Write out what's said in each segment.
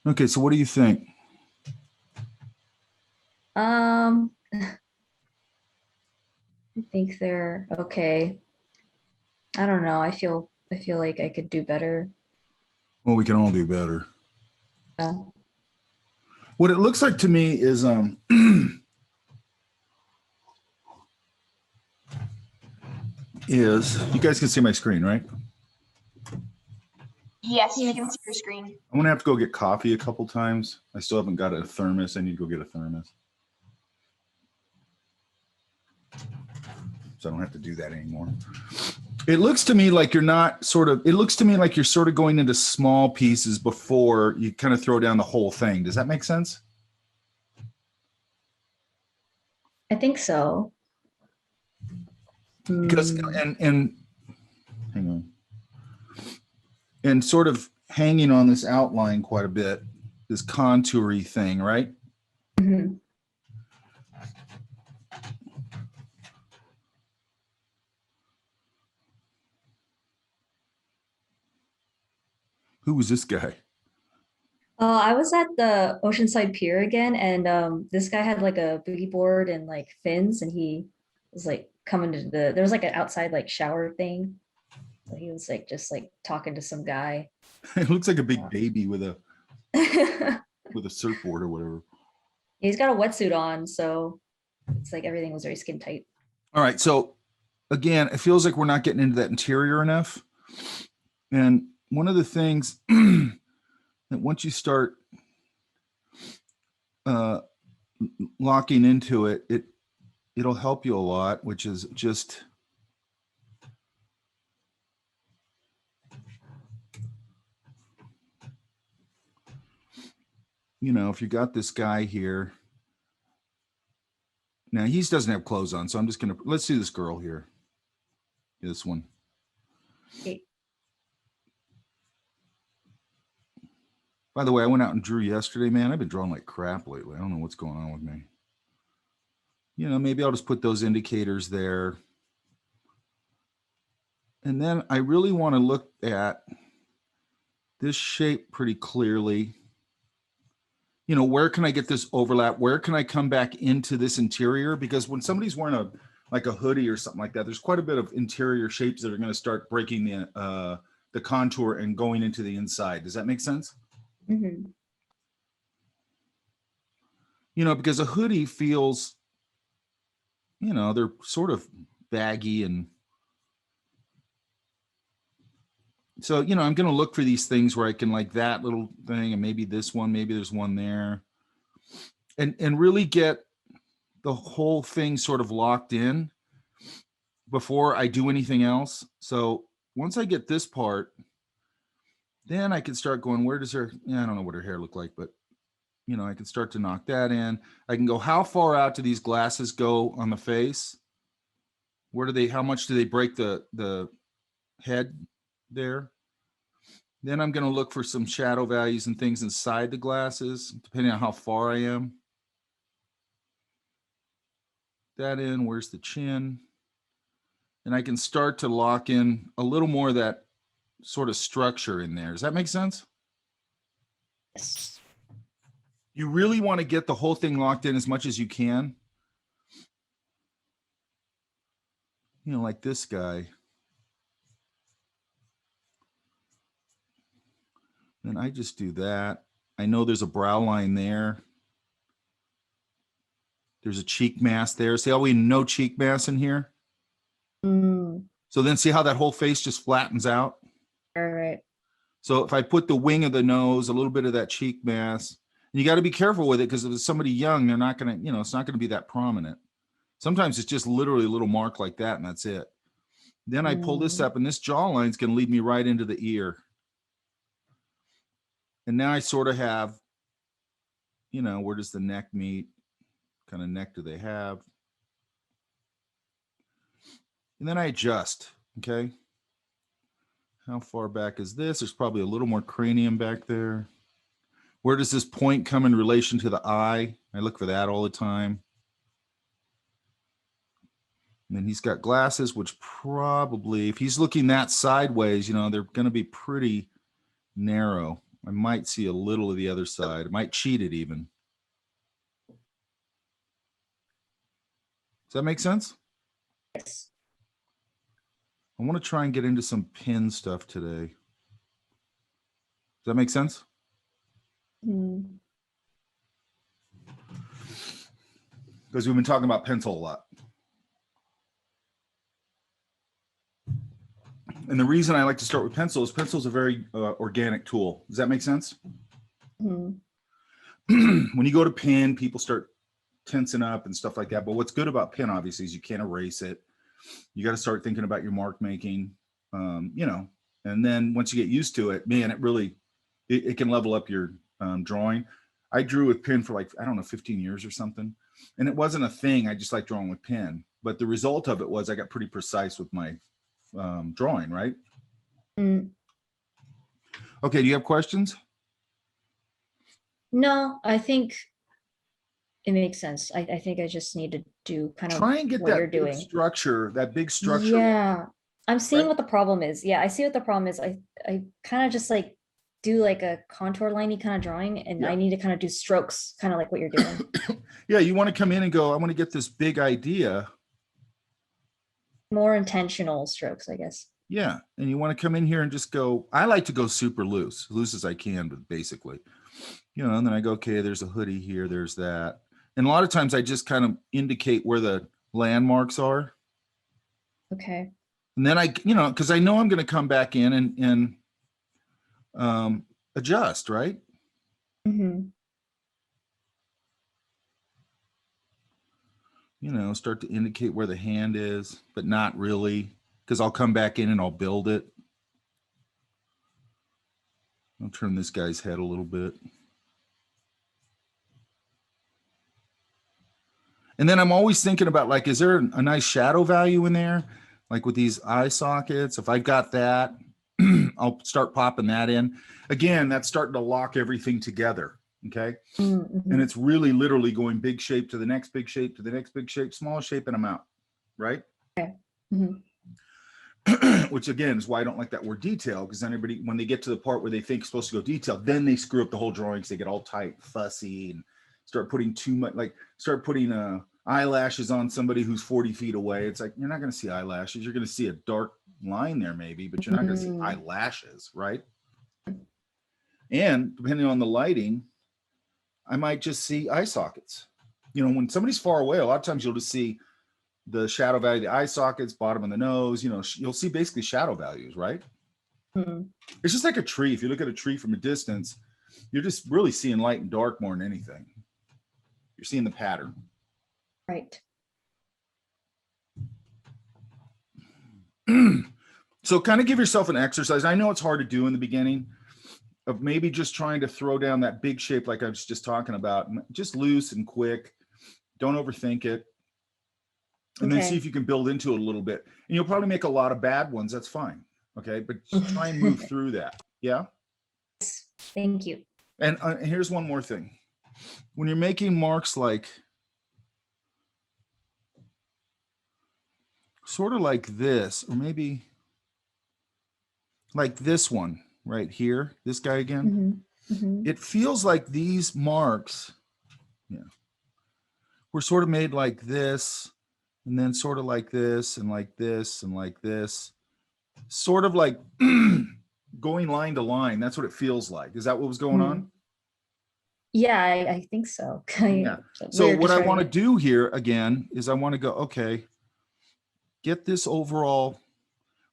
Okay, so what do you think? I think they're okay. I don't know. I feel like I could do better. Well, we can all do better. Uh, What it looks like to me is is you guys can see my screen, right? Yes, you can see your screen. I'm gonna have to go get coffee a couple times. I still haven't got a thermos. I need to go get a thermos. So I don't have to do that anymore. It looks to me like you're not sort of, it looks to me like you're sort of going into small pieces before you kind of throw down the whole thing. Does that make sense? I think so. Because, Mm, and hang on. And sort of hanging on this outline quite a bit, this contoury thing, right? mhm. Who was this guy? I was at the Oceanside Pier again, and this guy had like a boogie board and like fins, and he was like coming to there was like an outside like shower thing. So he was like just like talking to some guy. It looks like a big Uh, baby with a surfboard or whatever. He's got a wetsuit on, so it's like everything was very skin tight. All right. So again, it feels like we're not getting into that interior enough. And one of the things that once you start locking into it, it'll help you a lot, which is just if you got this guy here. Now he doesn't have clothes on, so I'm just gonna let's do this girl here. This one. Okay. By the way, I went out and drew yesterday, man. I've been drawing like crap lately. I don't know what's going on with me. Maybe I'll just put those indicators there. And then I really want to look at this shape pretty clearly. Where can I get this overlap? Where can I come back into this interior? Because when somebody's wearing a hoodie or something like that, there's quite a bit of interior shapes that are going to start breaking the contour and going into the inside. Does that make sense? Mm-hmm. Because a hoodie feels, they're sort of baggy. And so, I'm going to look for these things where I can like that little thing and maybe this one, maybe there's one there. And really get the whole thing sort of locked in before I do anything else. So once I get this part, then I can start going, where does her, I don't know what her hair looked like, but I can start to knock that in. I can go, how far out do these glasses go on the face? How much do they break the head there? Then I'm going to look for some shadow values and things inside the glasses, depending on how far I am. That in, where's the chin? And I can start to lock in a little more of that sort of structure in there. Does that make sense? Yes. You really want to get the whole thing locked in as much as you can. Like this guy. And I just do that. I know there's a brow line there. There's a cheek mask there. See how we no cheek mask in here? Mm, So then see how that whole face just flattens out? all right. So if I put the wing of the nose, a little bit of that cheek mask, and you got to be careful with it because if it's somebody young, they're not going to, it's not going to be that prominent. Sometimes it's just literally a little mark like that and that's it. Then I pull this up and this jawline's going to lead me right into the ear. And now I sort of have, where does the neck meet? What kind of neck do they have? And then I adjust, okay? How far back is this? There's probably a little more cranium back there. Where does this point come in relation to the eye? I look for that all the time. And then he's got glasses, which probably, if he's looking that sideways, you know, they're going to be pretty narrow. I might see a little of the other side. I might cheat it even. Does that make sense? Yes. I want to try and get into some pin stuff today. Does that make sense? Mm. Because we've been talking about pencil a lot. And the reason I like to start with pencil is pencil is a very organic tool. Does that make sense? Mm. When you go to pen, people start tensing up and stuff like that. But what's good about pen, obviously, is you can't erase it. You got to start thinking about your mark making, you know, and then once you get used to it, man, it really, it can level up your drawing. I drew with pen for like, I don't know, 15 years or something. And it wasn't a thing. I just like drawing with pen. But the result of it was I got pretty precise with my drawing, right? Mm. Okay, do you have questions? No, I think it makes sense. I think I just need to do kind of Try and get what you're that big doing. structure, that big structure. Yeah, I'm seeing Right? what the problem is. Yeah, I see what the problem is. I kind of just like do like a contour liney kind of drawing, and Yeah. I need to kind of do strokes, kind of like what you're doing. Yeah, you want to come in and go, I want to get this big idea. More intentional strokes, I guess. Yeah, and you want to come in here and just go, I like to go super loose as I can, but basically, you know, and then I go, okay, there's a hoodie here, there's that. And a lot of times I just kind of indicate where the landmarks are. Okay. And then I, you know, because I know I'm going to come back in and adjust, right? Mm-hmm. You know, start to indicate where the hand is, but not really, because I'll come back in and I'll build it. I'll turn this guy's head a little bit. And then I'm always thinking about, like, is there a nice shadow value in there? Like with these eye sockets, if I've got that, I'll start popping that in. Again, that's starting to lock everything together, okay? Mm-hmm. And it's really literally going big shape to the next big shape to the next big shape, small shape, and I'm out, right? Okay. Mm-hmm. Which again is why I don't like that word detail, because anybody, when they get to the part where they think it's supposed to go detailed, then they screw up the whole drawing because they get all tight, fussy, and start putting too much, like start putting eyelashes on somebody who's 40 feet away. It's like, you're not going to see eyelashes. You're going to see a dark line there maybe, but you're not going to see eyelashes, right? And depending on the lighting, I might just see eye sockets. You know, when somebody's far away, a lot of times you'll just see the shadow value of the eye sockets, bottom of the nose, you know, you'll see basically shadow values, right? Mm-hmm. It's just like a tree. If you look at a tree from a distance, you're just really seeing light and dark more than anything. You're seeing the pattern. Right. So kind of give yourself an exercise. I know it's hard to do in the beginning, of maybe just trying to throw down that big shape like I was just talking about, just loose and quick. Don't overthink it. And then see if you can build into it a little bit. And you'll probably make a lot of bad ones. That's fine. Okay. But try and move through that. Yeah. Thank you. And here's one more thing. When you're making marks like sort of like this, or maybe like this one right here, this guy again, it feels like these marks, yeah, were sort of made like this, and then sort of like this, and like this, and like this, sort of like going line to line. That's what it feels like. Is that what was going on? Yeah, I think so. Yeah. So what I want to do here again is I want to go, okay, get this overall,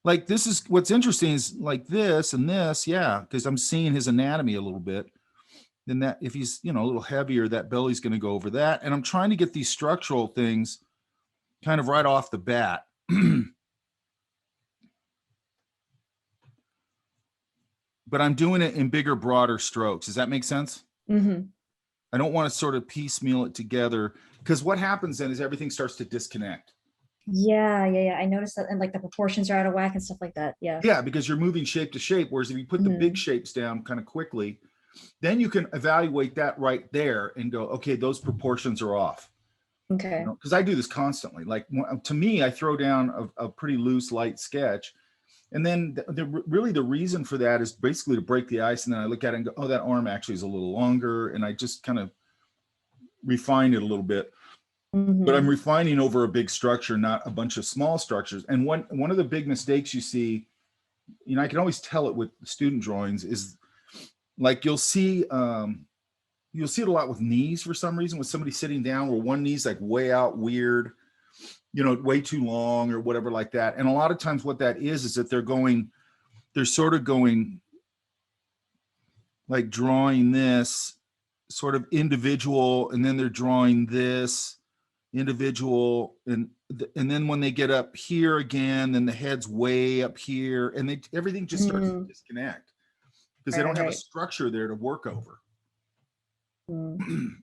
like this is what's interesting is like this and this. Yeah. Because I'm seeing his anatomy a little bit. Then that if he's, you know, a little heavier, that belly's going to go over that. And I'm trying to get these structural things kind of right off the bat. But I'm doing it in bigger, broader strokes. Does that make sense? I don't want to sort of piecemeal it together, because what happens then is everything starts to disconnect. Yeah. I noticed that, and like the proportions are out of whack and stuff like that. Yeah. Yeah, because you're moving shape to shape. Whereas if you put the big shapes down kind of quickly, then you can evaluate that right there and go, okay, those proportions are off. Okay. Because I do this constantly. Like to me, I throw down a pretty loose, light sketch. And then really the reason for that is basically to break the ice. And then I look at it and go, oh, that arm actually is a little longer. And I just kind of refine it a little bit. But I'm refining over a big structure, not a bunch of small structures. And one of the big mistakes you see, I can always tell it with student drawings, is like you'll see it a lot with knees for some reason, with somebody sitting down where one knee's like way out weird, way too long or whatever like that. And a lot of times what that is that they're sort of going like drawing this sort of individual, and then they're drawing this individual, and then when they get up here again, then the head's way up here, and everything just starts to disconnect because they don't have a structure there to work over.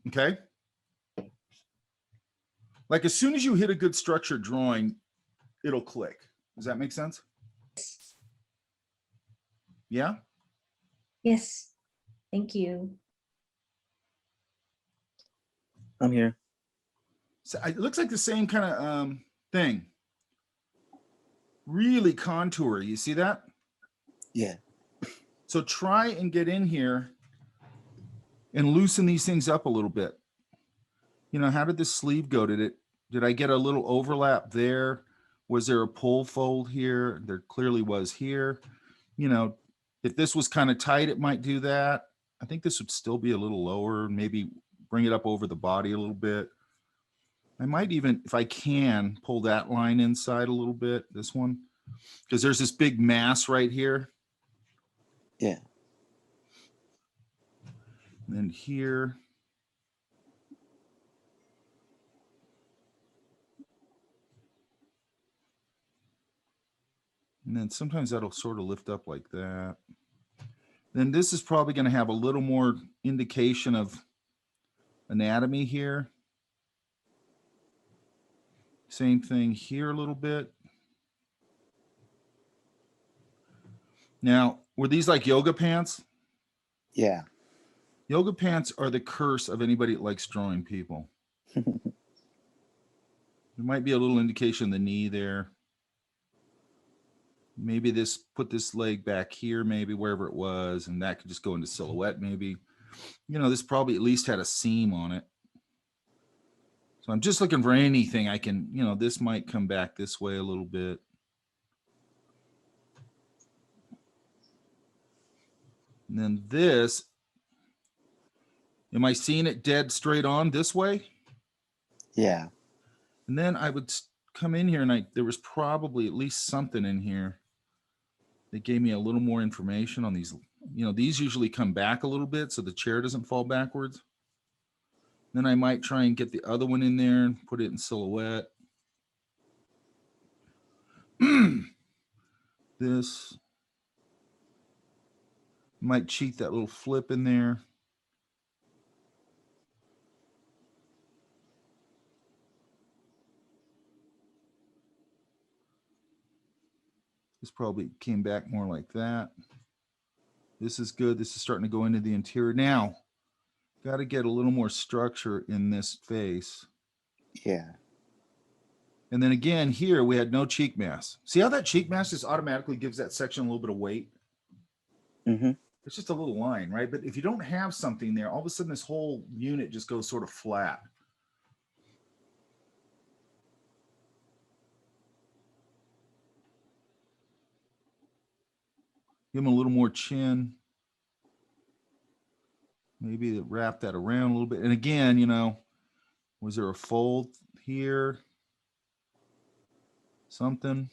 Okay. Like as soon as you hit a good structured drawing, it'll click. Does that make sense? Yeah. Yes. Thank you. I'm here. So it looks like the same kind of thing. Really contour. You see that? Yeah. So try and get in here and loosen these things up a little bit. How did this sleeve go? Did I get a little overlap there? Was there a pull fold here? There clearly was here. If this was kind of tight, it might do that. I think this would still be a little lower, maybe bring it up over the body a little bit. I might even, if I can, pull that line inside a little bit, this one, because there's this big mass right here. Yeah. And then here. And then sometimes that'll sort of lift up like that. Then this is probably going to have a little more indication of anatomy here. Same thing here a little bit. Now, were these like yoga pants? Yeah. Yoga pants are the curse of anybody that likes drawing people. There might be a little indication of the knee there. Maybe put this leg back here, maybe wherever it was, and that could just go into silhouette maybe. This probably at least had a seam on it. So I'm just looking for anything I can, this might come back this way a little bit. And then this, am I seeing it dead straight on this way? Yeah. And then I would come in here and there was probably at least something in here that gave me a little more information on these. These usually come back a little bit so the chair doesn't fall backwards. Then I might try and get the other one in there and put it in silhouette. This might cheat that little flip in there. This probably came back more like that. This is good. This is starting to go into the interior. Now, got to get a little more structure in this face. Yeah. And then again, here we had no cheek mask. See how that cheek mask just automatically gives that section a little bit of weight? It's just a little line, right? But if you don't have something there, all of a sudden this whole unit just goes sort of flat. Give him a little more chin. Maybe wrap that around a little bit. And again, was there a fold here? Something.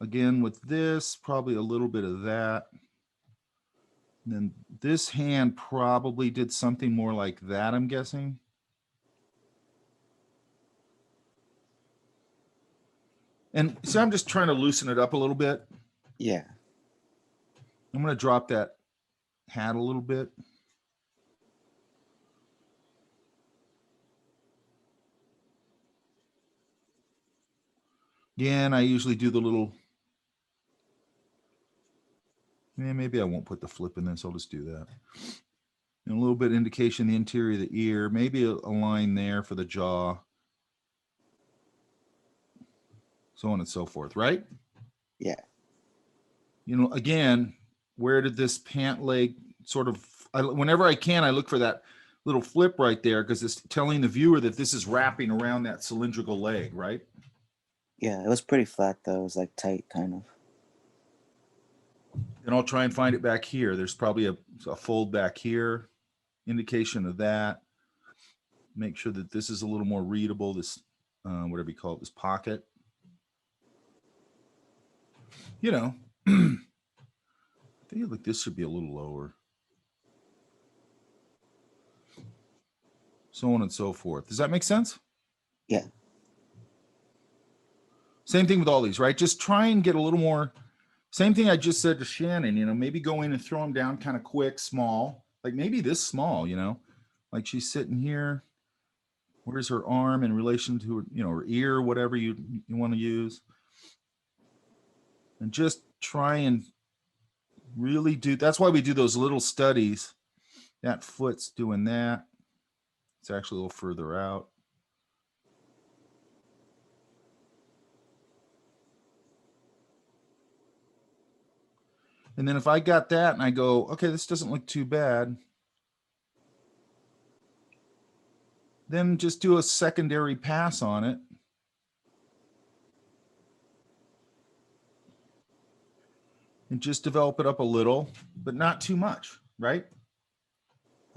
Again, with this, probably a little bit of that. And then this hand probably did something more like that, I'm guessing. And so I'm just trying to loosen it up a little bit. Yeah. I'm going to drop that hat a little bit. Again, I usually do the little, maybe I won't put the flip in this. I'll just do that. And a little bit indication the interior of the ear, maybe a line there for the jaw, so on and so forth, right? Yeah. You know, again, where did this pant leg sort of, whenever I can, I look for that little flip right there because it's telling the viewer that this is wrapping around that cylindrical leg, right? Yeah, it was pretty flat though. It was like tight, kind of. And I'll try and find it back here. There's probably a fold back here, indication of that. Make sure that this is a little more readable, this, whatever you call it, this pocket. You know, I think like this should be a little lower. So on and so forth. Does that make sense? Yeah. Same thing with all these, right? Just try and get a little more. Same thing I just said to Shannon, you know, maybe go in and throw them down kind of quick, small, like maybe this small, you know, like she's sitting here. Where's her arm in relation to her, you know, her ear, whatever you want to use. And just try and really do, that's why we do those little studies. That foot's doing that. It's actually a little further out. And then if I got that and I go, okay, this doesn't look too bad, then just do a secondary pass on it. And just develop it up a little, but not too much, right?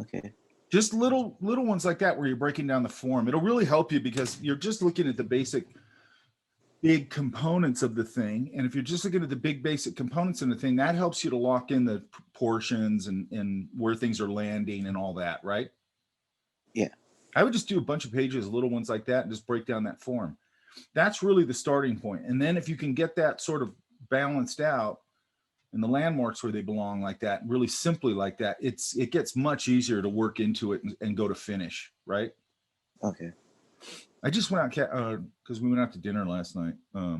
Okay. Just little ones like that where you're breaking down the form. It'll really help you because you're just looking at the big components of the thing. And if you're just looking at the big basic components in the thing, that helps you to lock in the proportions and where things are landing and all that, right? Yeah. I would just do a bunch of pages, little ones like that, and just break down that form. That's really the starting point. And then if you can get that sort of balanced out and the landmarks where they belong like that, really simply like that, it gets much easier to work into it and go to finish, right? Okay. I just went out because we went out to dinner last night. I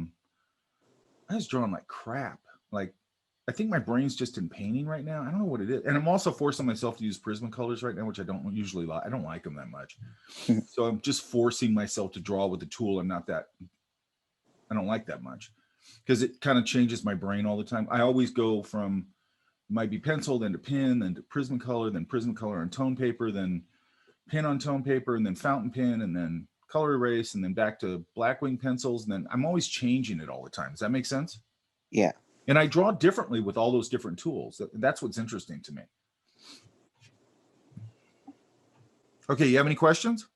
was drawing like crap. Like, I think my brain's just in painting right now. I don't know what it is. And I'm also forcing myself to use Prismacolors right now, which I don't usually like. I don't like them that much. So I'm just forcing myself to draw with the tool. I don't like that much because it kind of changes my brain all the time. I always go from, might be pencil, then to pen, then to Prismacolor on tone paper, then pen on tone paper, and then fountain pen, and then color erase, and then back to Blackwing pencils. And then I'm always changing it all the time. Does that make sense? Yeah. And I draw differently with all those different tools. That's what's interesting to me. Okay, you have any questions?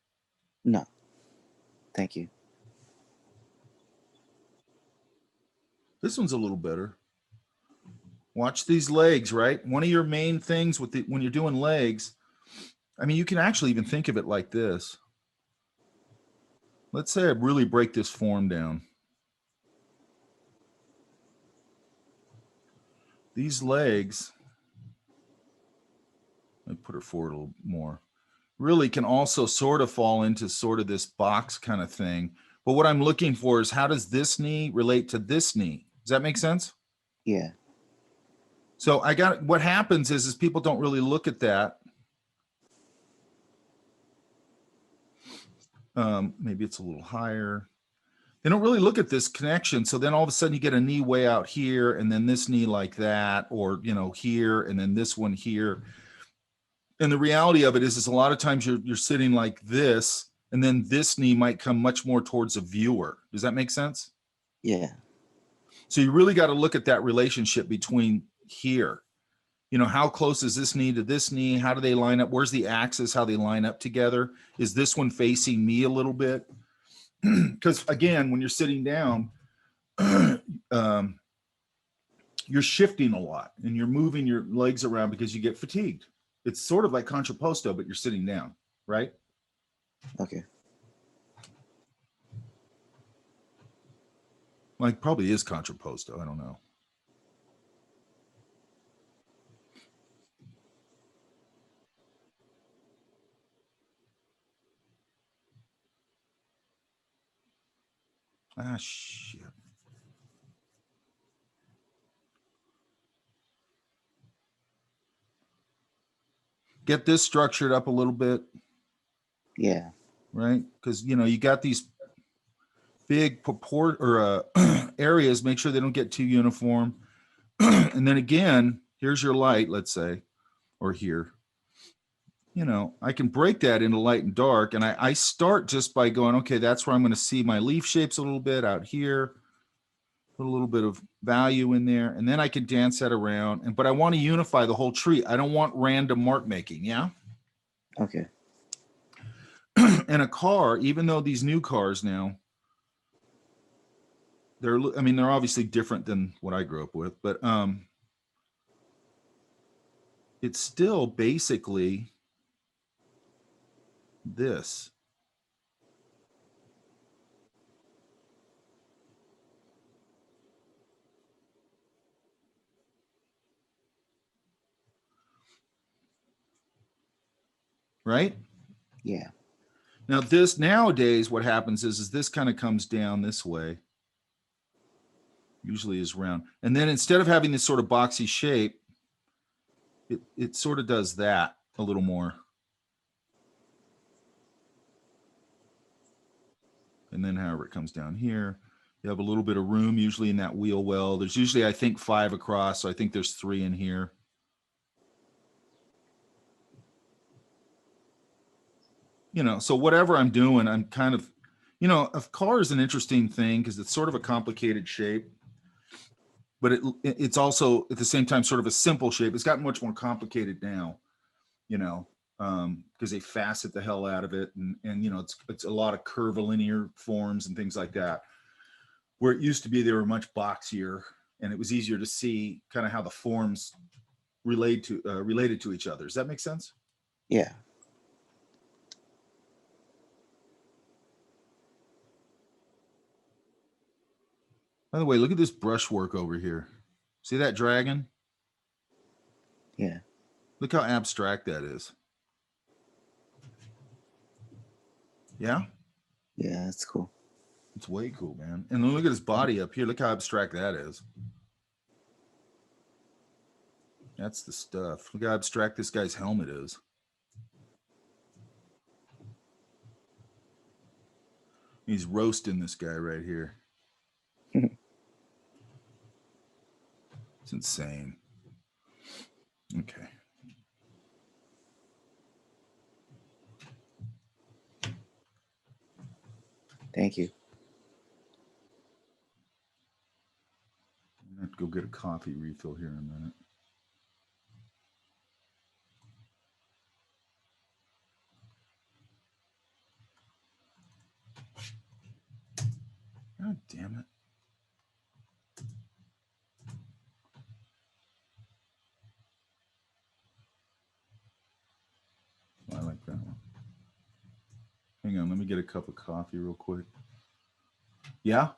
No. Thank you. This one's a little better. Watch these legs, right? One of your main things with when you're doing legs, I mean, you can actually even think of it like this. Let's say I really break this form down. These legs, let me put her forward a little more, really can also sort of fall into sort of this box kind of thing. But what I'm looking for is how does this knee relate to this knee? Does that make sense? Yeah. So what happens is people don't really look at that. Maybe it's a little higher. They don't really look at this connection. So then all of a sudden you get a knee way out here and then this knee like that, or, you know, here, and then this one here. And the reality of it is a lot of times you're sitting like this, and then this knee might come much more towards a viewer. Does that make sense? Yeah. So you really got to look at that relationship between here. You know, how close is this knee to this knee? How do they line up? Where's the axis? How they line up together? Is this one facing me a little bit? Because again, when you're sitting down, you're shifting a lot and you're moving your legs around because you get fatigued. It's sort of like contrapposto, but you're sitting down, right? Okay. Like probably is contrapposto. I don't know. Ah, shit. get this structured up a little bit, Yeah. right? Because, you know, you got these big areas, make sure they don't get too uniform. And then again, here's your light, let's say, or here. You know, I can break that into light and dark. And I start just by going, okay, that's where I'm going to see my leaf shapes a little bit out here. Put a little bit of value in there. And then I can dance that around. But I want to unify the whole tree. I don't want random mark making. Yeah. Okay. And a car, even though these new cars now, they're obviously different than what I grew up with, but it's still basically this. Right? Yeah. Now this nowadays, what happens is this kind of comes down this way. Usually is round. And then instead of having this sort of boxy shape, it sort of does that a little more. And then however it comes down here, you have a little bit of room usually in that wheel well. There's usually, I think, 5 across. So I think there's 3 in here. You know, so whatever I'm doing, I'm kind of, you know, a car is an interesting thing because it's sort of a complicated shape, but it's also at the same time sort of a simple shape. It's gotten much more complicated now, you know, because they facet the hell out of it, and you know, it's a lot of curvilinear forms and things like that. Where it used to be, they were much boxier, and it was easier to see kind of how the forms related to each other. Does that make sense? Yeah. By the way, look at this brushwork over here. See that dragon? Yeah. Look how abstract that is. Yeah? Yeah, that's cool. It's way cool, man. And then look at his body up here. Look how abstract that is. That's the stuff. Look how abstract this guy's helmet is. He's roasting this guy right here. It's insane. Okay. Thank you. I'm going to go get a coffee refill here in a minute. God damn it. I like that one. Hang on, let me get a cup of coffee real quick. Yeah?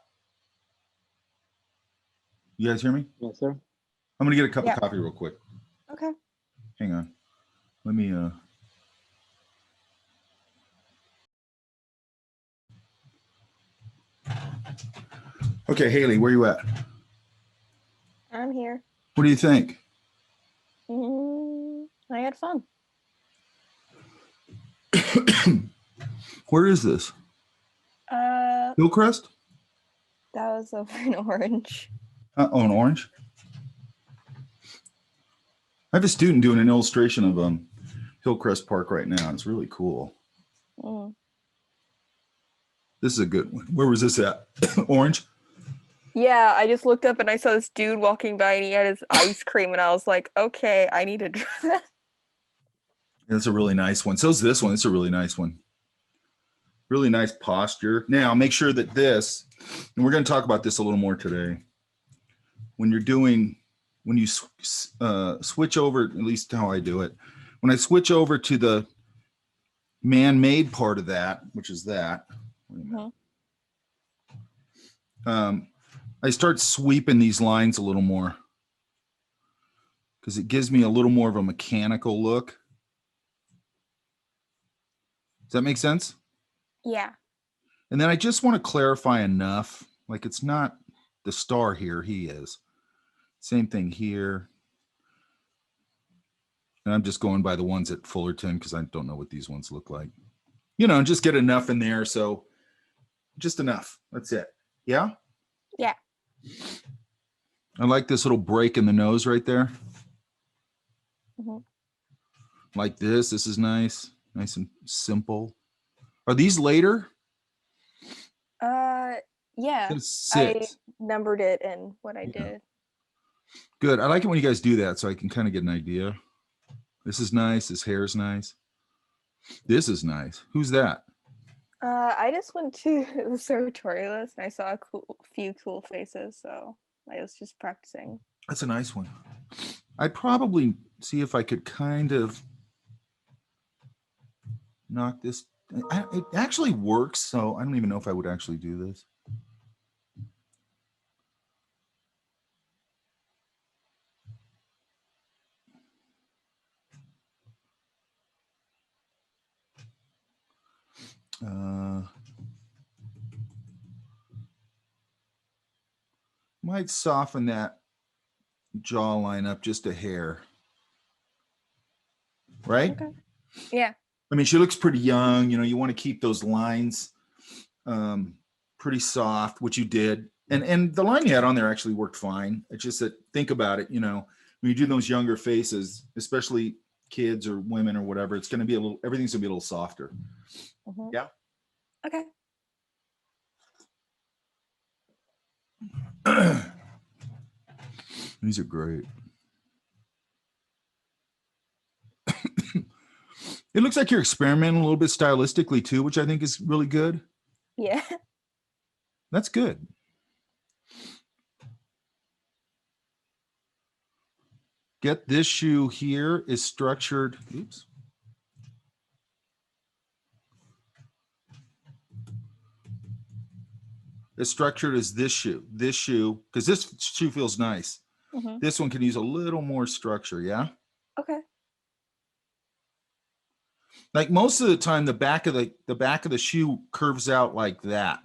You guys hear me? Yes, sir. I'm going to get a cup of coffee real quick. Okay. Hang on. Let me Okay, Haley, where you at? I'm here. What do you think? I had fun. Where is this? Hillcrest? That was over in Orange. Oh, in Orange? I have a student doing an illustration of Hillcrest Park right now. It's really cool. This is a good one. Where was this at? Orange? Yeah, I just looked up and I saw this dude walking by and he had his ice cream and I was like, okay, I need to draw that. That's a really nice one. So is this one. It's a really nice one. Really nice posture. Now make sure that this, and we're going to talk about this a little more today. When you switch over, at least how I do it, when I switch over to the man-made part of that, which is that, I start sweeping these lines a little more because it gives me a little more of a mechanical look. Does that make sense? Yeah. And then I just want to clarify enough, like it's not the star here, he is. Same thing here. And I'm just going by the ones at Fullerton because I don't know what these ones look like. You know, and just get enough in there. So just enough. That's it. Yeah? Yeah. I like this little break in the nose right there. Mhm. Like this. This is nice. Nice and simple. Are these later? Yeah. It's I 6. numbered it in what I Yeah. did. Good. I like it when you guys do that so I can kind of get an idea. This is nice. This hair's nice. This is nice. Who's that? I just went to the sartorialist and I saw a few cool faces, so I was just practicing. That's a nice one. I'd probably see if I could kind of knock this. It actually works, so I don't even know if I would actually do this. Might soften that jawline up just a hair. Right? Okay. Yeah. I mean, she looks pretty young. You know, you want to keep those lines pretty soft, which you did. And the line you had on there actually worked fine. It's just that, think about it, you know, when you do those younger faces, especially kids or women or whatever, it's going to be everything's going to be a little softer. Mhm. Yeah. Okay. These are great. It looks like you're experimenting a little bit stylistically too, which I think is really good. Yeah. That's good. Get this shoe here is structured. Oops. It's structured as this shoe, because this shoe feels nice. Mhm. This one can use a little more structure. Yeah. Okay. Like most of the time, the back of the shoe curves out like that.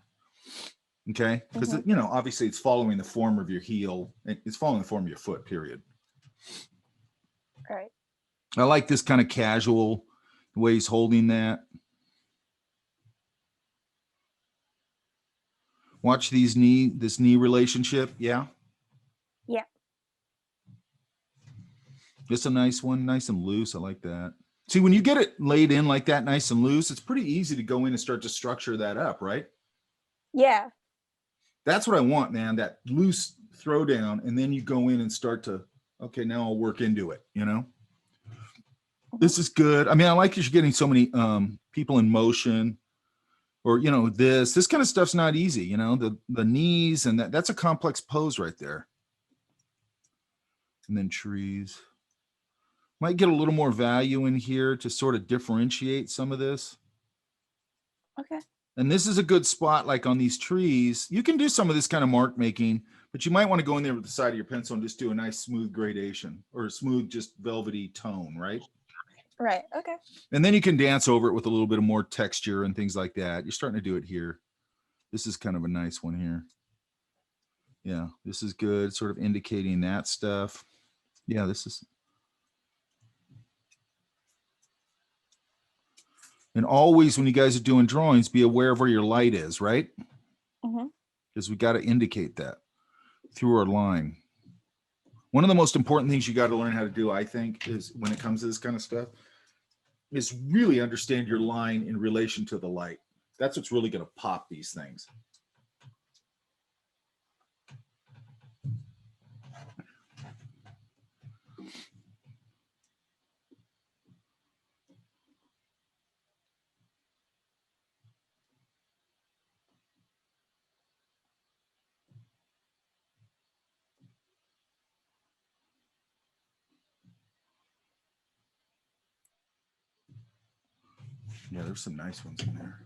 Okay. Because, Mhm. you know, obviously it's following the form of your heel. It's following the form of your foot, period. All right. I like this kind of casual way he's holding that. Watch this knee relationship. Yeah. Yeah. Just a nice one, nice and loose. I like that. See, when you get it laid in like that, nice and loose, it's pretty easy to go in and start to structure that up, right? Yeah. That's what I want, man. That loose throwdown, and then you go in and start to, okay, now I'll work into it, you know? This is good. I mean, I like that you're getting so many people in motion, or, you know, this kind of stuff's not easy, you know, the knees and that's a complex pose right there. And then trees. Might get a little more value in here to sort of differentiate some of this. Okay. And this is a good spot, like on these trees. You can do some of this kind of mark making, but you might want to go in there with the side of your pencil and just do a nice smooth gradation or a smooth, just velvety tone, right? Right. Okay. And then you can dance over it with a little bit of more texture and things like that. You're starting to do it here. This is kind of a nice one here. Yeah, this is good, sort of indicating that stuff. Yeah, this is. And always when you guys are doing drawings, be aware of where your light is, right? Mhm. Because we got to indicate that through our line. One of the most important things you got to learn how to do, I think, is when it comes to this kind of stuff, is really understand your line in relation to the light. That's what's really going to pop these things. Yeah, there's some nice ones in there.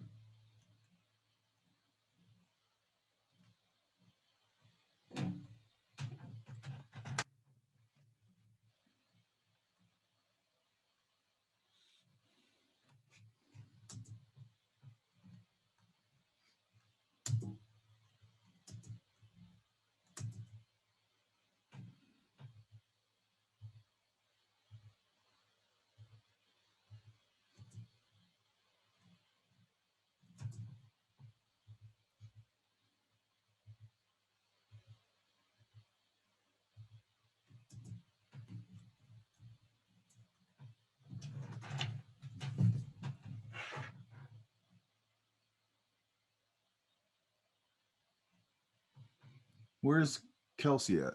Where's Kelsey at?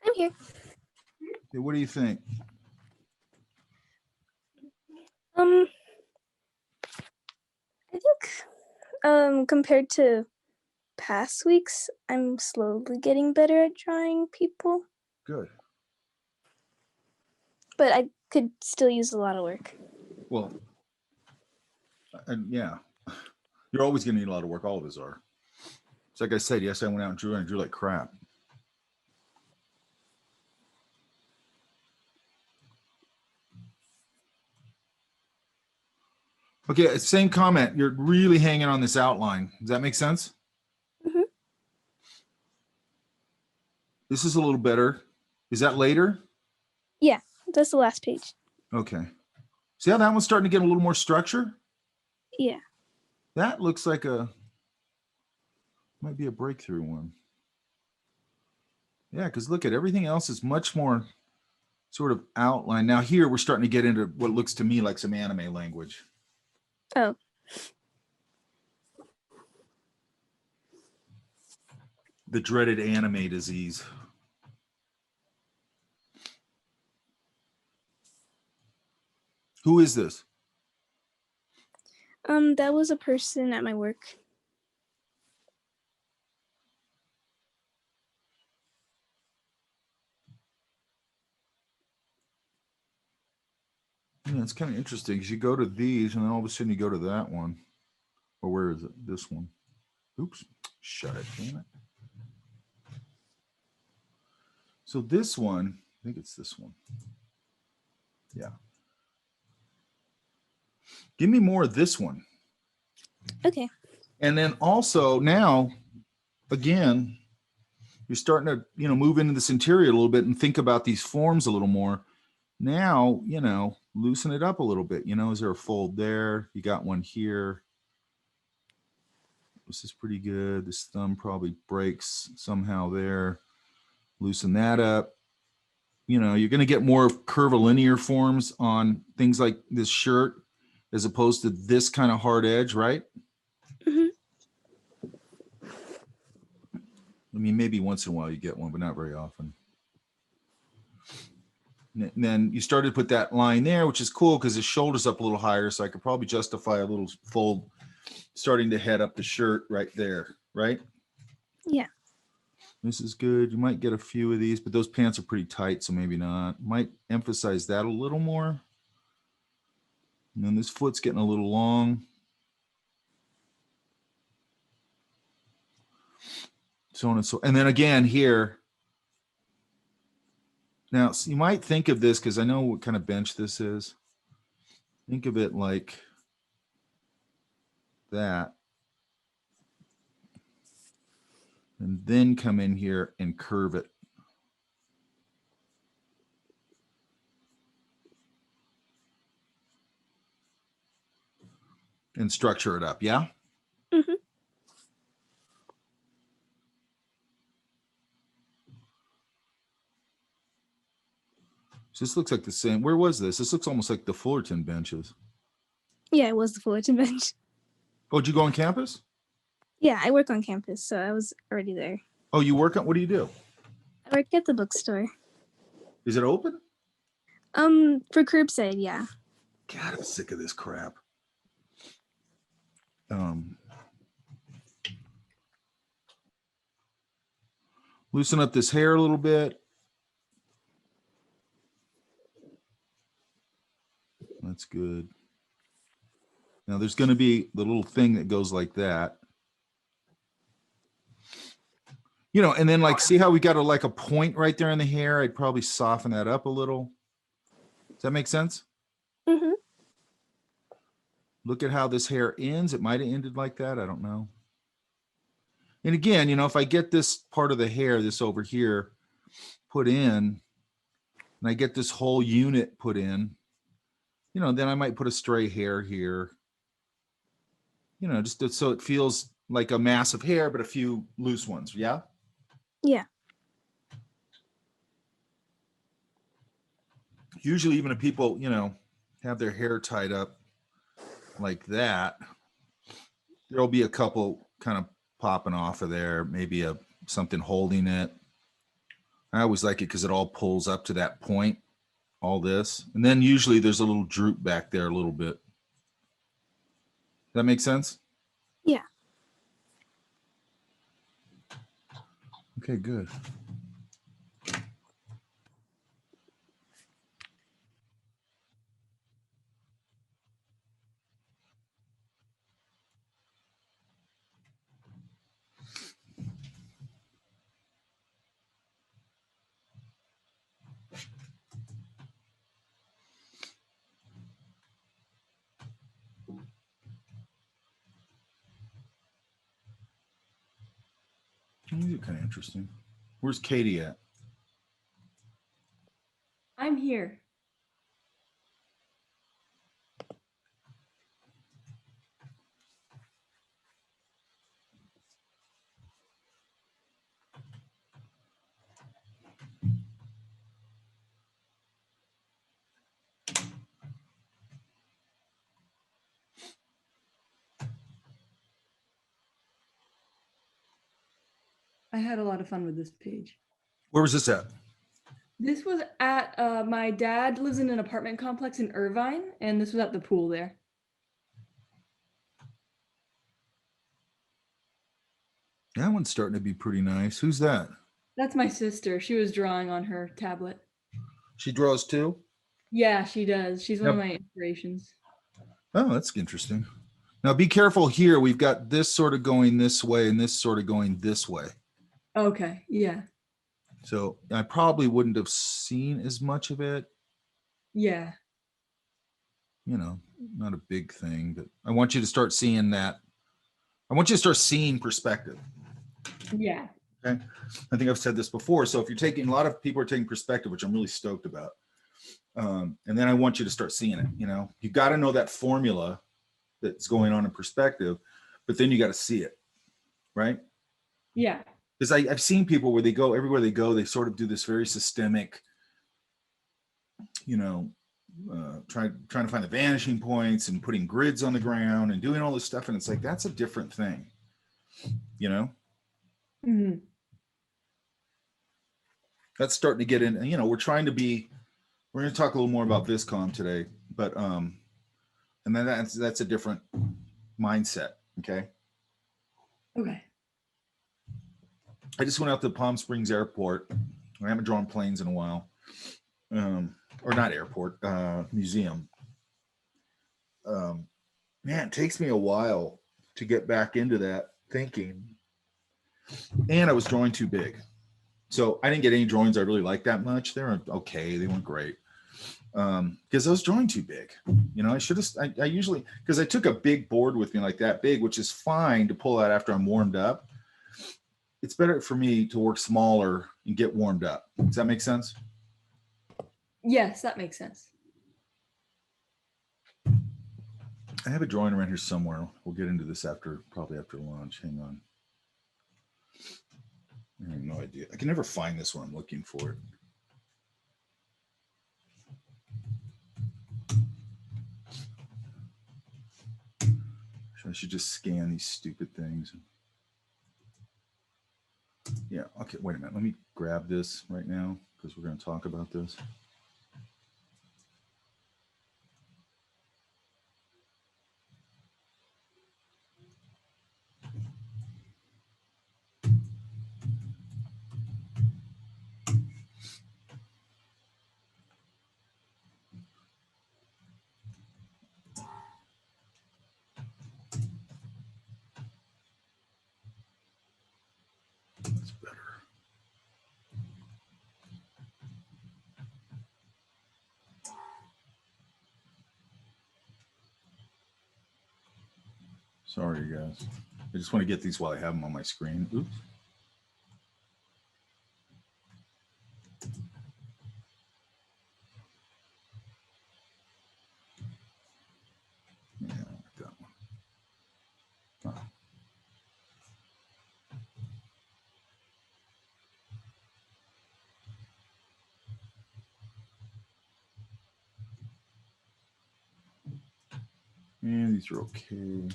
I'm here. Okay, what do you think? I think compared to past weeks, I'm slowly getting better at drawing people, Good. but I could still use a lot of work. Well, and yeah, you're always going to need a lot of work. All of us are. It's like I said, yes, I went out and I drew like crap. Okay, same comment. You're really hanging on this outline. Does that make sense? Mhm. This is a little better. Is that later? Yeah, that's the last page. Okay. See how that one's starting to get a little more structure? Yeah. That looks like might be a breakthrough one. Yeah, because look at everything else is much more sort of outline. Now here we're starting to get into what looks to me like some anime language. Oh. The dreaded anime disease. Who is this? That was a person at my work. Yeah, it's kind of interesting because you go to these and then all of a sudden you go to that one. Or where is it? This one. Oops. Shut it. Damn it. So this one, I think it's this one. Yeah. Give me more of this one. Okay. And then also now, again, you're starting to, move into this interior a little bit and think about these forms a little more. Now, loosen it up a little bit. Is there a fold there? You got one here. This is pretty good. This thumb probably breaks somehow there. Loosen that up. You're going to get more curvilinear forms on things like this shirt as opposed to this kind of hard edge, right? Mhm. I mean, maybe once in a while you get one, but not very often. And then you started to put that line there, which is cool because his shoulder's up a little higher, so I could probably justify a little fold starting to head up the shirt right there, right? Yeah. This is good. You might get a few of these, but those pants are pretty tight, so maybe not. Might emphasize that a little more. And then this foot's getting a little long. So on and so. And then again here. Now, so you might think of this because I know what kind of bench this is. Think of it like that. And then come in here and curve it. And structure it up, yeah? Mhm. So this looks like the same. Where was this? This looks almost like the Fullerton benches. Yeah, it was the Fullerton bench. Oh, did you go on campus? Yeah, I work on campus, so I was already there. Oh, you work on, what do you do? I work at the bookstore. Is it open? For curbside, yeah. God, I'm sick of this crap. Loosen up this hair a little bit. That's good. Now there's going to be the little thing that goes like that. And then like, see how we got like a point right there in the hair? I'd probably soften that up a little. Does that make sense? Mhm. Look at how this hair ends. It might have ended like that. I don't know. And again, if I get this part of the hair, this over here, put in, and I get this whole unit put in, then I might put a stray hair here, just so it feels like a mass of hair, but a few loose ones. Yeah. Yeah. Usually, even if people, have their hair tied up like that, there'll be a couple kind of popping off of there, maybe a something holding it. I always like it because it all pulls up to that point, all this. And then usually there's a little droop back there a little bit. That makes sense? Yeah. Okay, good. These are kind of interesting. Where's Katie at? I'm here. I had a lot of fun with this page. Where was this at? This was at my dad lives in an apartment complex in Irvine, and this was at the pool there. That one's starting to be pretty nice. Who's that? That's my sister. She was drawing on her tablet. She draws too? Yeah, she does. She's one of Yep. my inspirations. Oh, that's interesting. Now be careful here. We've got this sort of going this way and this sort of going this way. Okay, yeah. So I probably wouldn't have seen as much of it. Yeah. You know, not a big thing, but I want you to start seeing that. I want you to start seeing perspective. Yeah. Okay. I think I've said this before. So if you're taking, a lot of people are taking perspective, which I'm really stoked about. And then I want you to start seeing it. You know, you got to know that formula that's going on in perspective, but then you got to see it. Right. Yeah. Because I've seen people where they go, everywhere they go, they sort of do this very systemic, you know, trying to find the vanishing points and putting grids on the ground and doing all this stuff. And it's like, that's a different thing, you know? Mm-hmm. That's starting to get in, you know, we're going to talk a little more about Viscom today, but, and then that's a different mindset. Okay. Okay. I just went out to Palm Springs Airport. I haven't drawn planes in a while. Or not airport, museum. Man, it takes me a while to get back into that thinking. And I was drawing too big. So I didn't get any drawings I really liked that much. They were okay. They weren't great. Because I was drawing too big. You know, I usually, because I took a big board with me like that big, which is fine to pull out after I'm warmed up. It's better for me to work smaller and get warmed up. Does that make sense? Yes, that makes sense. I have a drawing around here somewhere. We'll get into this probably after lunch. Hang on. I have no idea. I can never find this when I'm looking for it. I should just scan these stupid things. Yeah, okay, wait a minute. Let me grab this right now because we're going to talk about this. That's better. Sorry, you guys. I just want to get these while I have them on my screen. Oops. Yeah, like that one. Oh. And these are okay.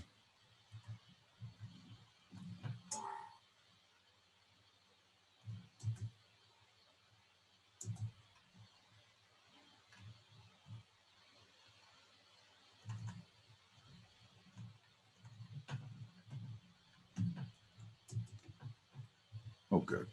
Oh, good.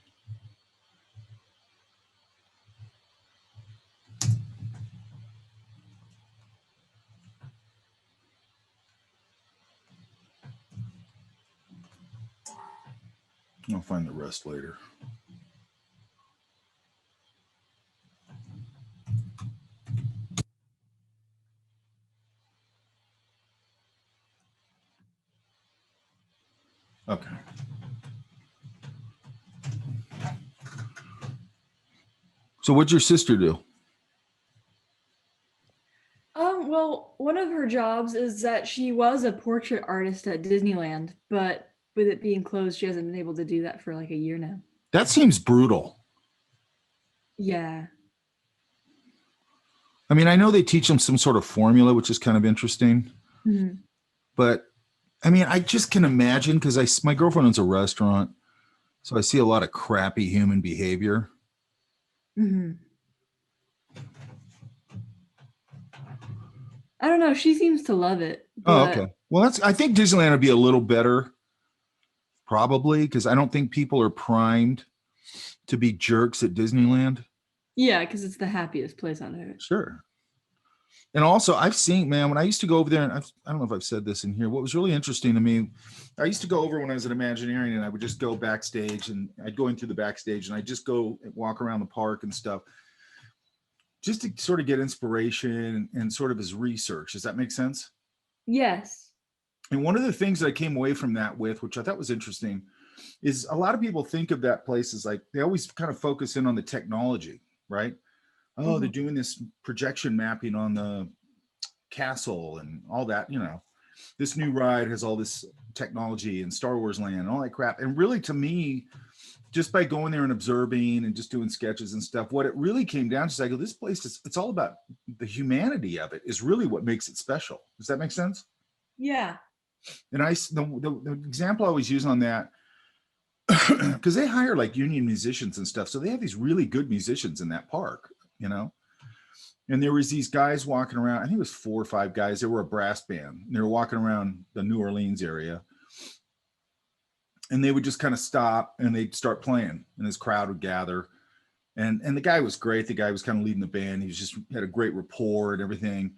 I'll find the rest later. Okay. So what'd your sister do? Well, one of her jobs is that she was a portrait artist at Disneyland, but with it being closed, she hasn't been able to do that for like a year now. That seems brutal. Yeah. I mean, I know they teach them some sort of formula, which is kind of interesting. Mhm. But I mean, I just can imagine because my girlfriend owns a restaurant, so I see a lot of crappy human behavior. Mhm. I don't know. She seems to love it. Oh, But okay. Well, I think Disneyland would be a little better, probably, because I don't think people are primed to be jerks at Disneyland. yeah, because it's the happiest place on earth. Sure. And also, I've seen, man, when I used to go over there, and I don't know if I've said this in here. What was really interesting to me, I used to go over when I was at Imagineering, and I would just go backstage, and I'd go in through the backstage, and I'd just go and walk around the park and stuff, just to sort of get inspiration and sort of as research. Does that make sense? Yes. And one of the things that I came away from that with, which I thought was interesting, is a lot of people think of that place as like, they always kind of focus in on the technology, right? Oh, they're doing this projection mapping on the castle and all that, you know. This new ride has all this technology and Star Wars Land and all that crap. And really, to me, just by going there and observing and just doing sketches and stuff, what it really came down to is I go, this place is, it's all about the humanity of it is really what makes it special. Does that make sense? Yeah. And the example I always use on that, because they hire like union musicians and stuff, so they have these really good musicians in that park, you know. And there was these guys walking around. I think it was 4 or 5 guys. They were a brass band. They were walking around the New Orleans area, and they would just kind of stop and they'd start playing, and this crowd would gather. And the guy was great. The guy was kind of leading the band. He was just had a great rapport and everything.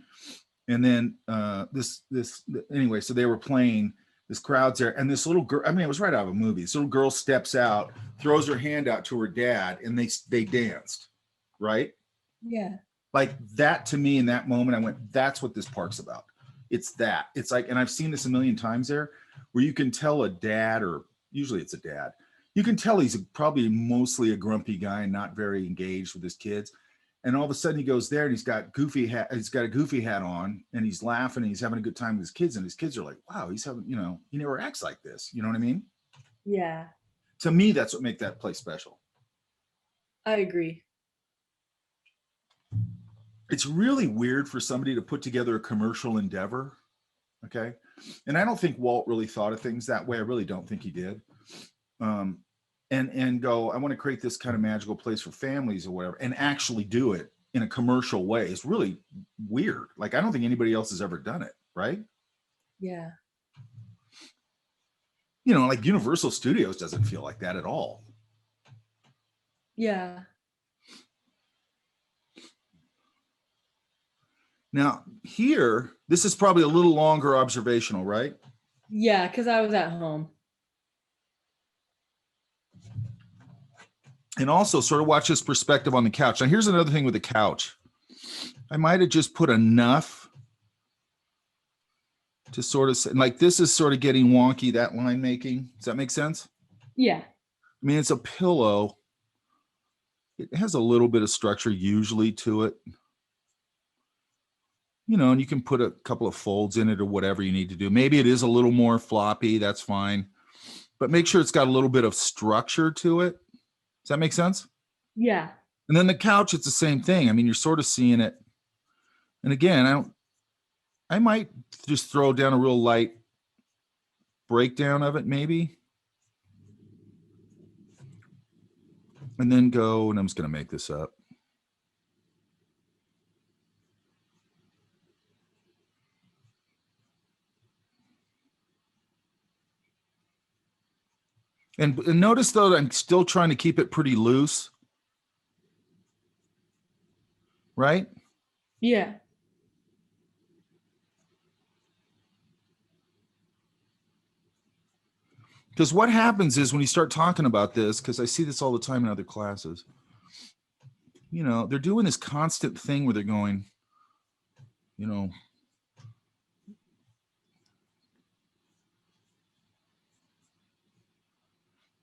And then anyway, so they were playing. This crowd's there, and this little girl, I mean, it was right out of a movie. This little girl steps out, throws her hand out to her dad, and they danced, right? Yeah. Like that, to me, in that moment, I went, that's what this park's about. It's that. It's like, and I've seen this a million times there, where you can tell a dad, or usually it's a dad, you can tell he's probably mostly a grumpy guy and not very engaged with his kids. And all of a sudden he goes there and he's got a goofy hat on, and he's laughing and he's having a good time with his kids. And his kids are like, wow, he's having, you know, he never acts like this. You know what I mean? Yeah. To me, that's what makes that place special. I agree. It's really weird for somebody to put together a commercial endeavor. Okay. And I don't think Walt really thought of things that way. I really don't think he did. And go, I want to create this kind of magical place for families or whatever, and actually do it in a commercial way. It's really weird. Like, I don't think anybody else has ever done it. Right. Yeah. You know, like Universal Studios doesn't feel like that at all. Yeah. Now here, this is probably a little longer observational, right? Yeah, because I was at home. And also sort of watch this perspective on the couch. Now here's another thing with the couch. I might have just put enough to sort of say, like, this is sort of getting wonky, that line making. Does that make sense? Yeah. I mean, it's a pillow. It has a little bit of structure usually to it. You know, and you can put a couple of folds in it or whatever you need to do. Maybe it is a little more floppy. That's fine. But make sure it's got a little bit of structure to it. Does that make sense? Yeah. And then the couch, it's the same thing. I mean, you're sort of seeing it. And again, I might just throw down a real light breakdown of it, maybe. And then go, and I'm just going to make this up. And notice though, that I'm still trying to keep it pretty loose. Right? Yeah. Because what happens is when you start talking about this, because I see this all the time in other classes, you know, they're doing this constant thing where they're going, you know,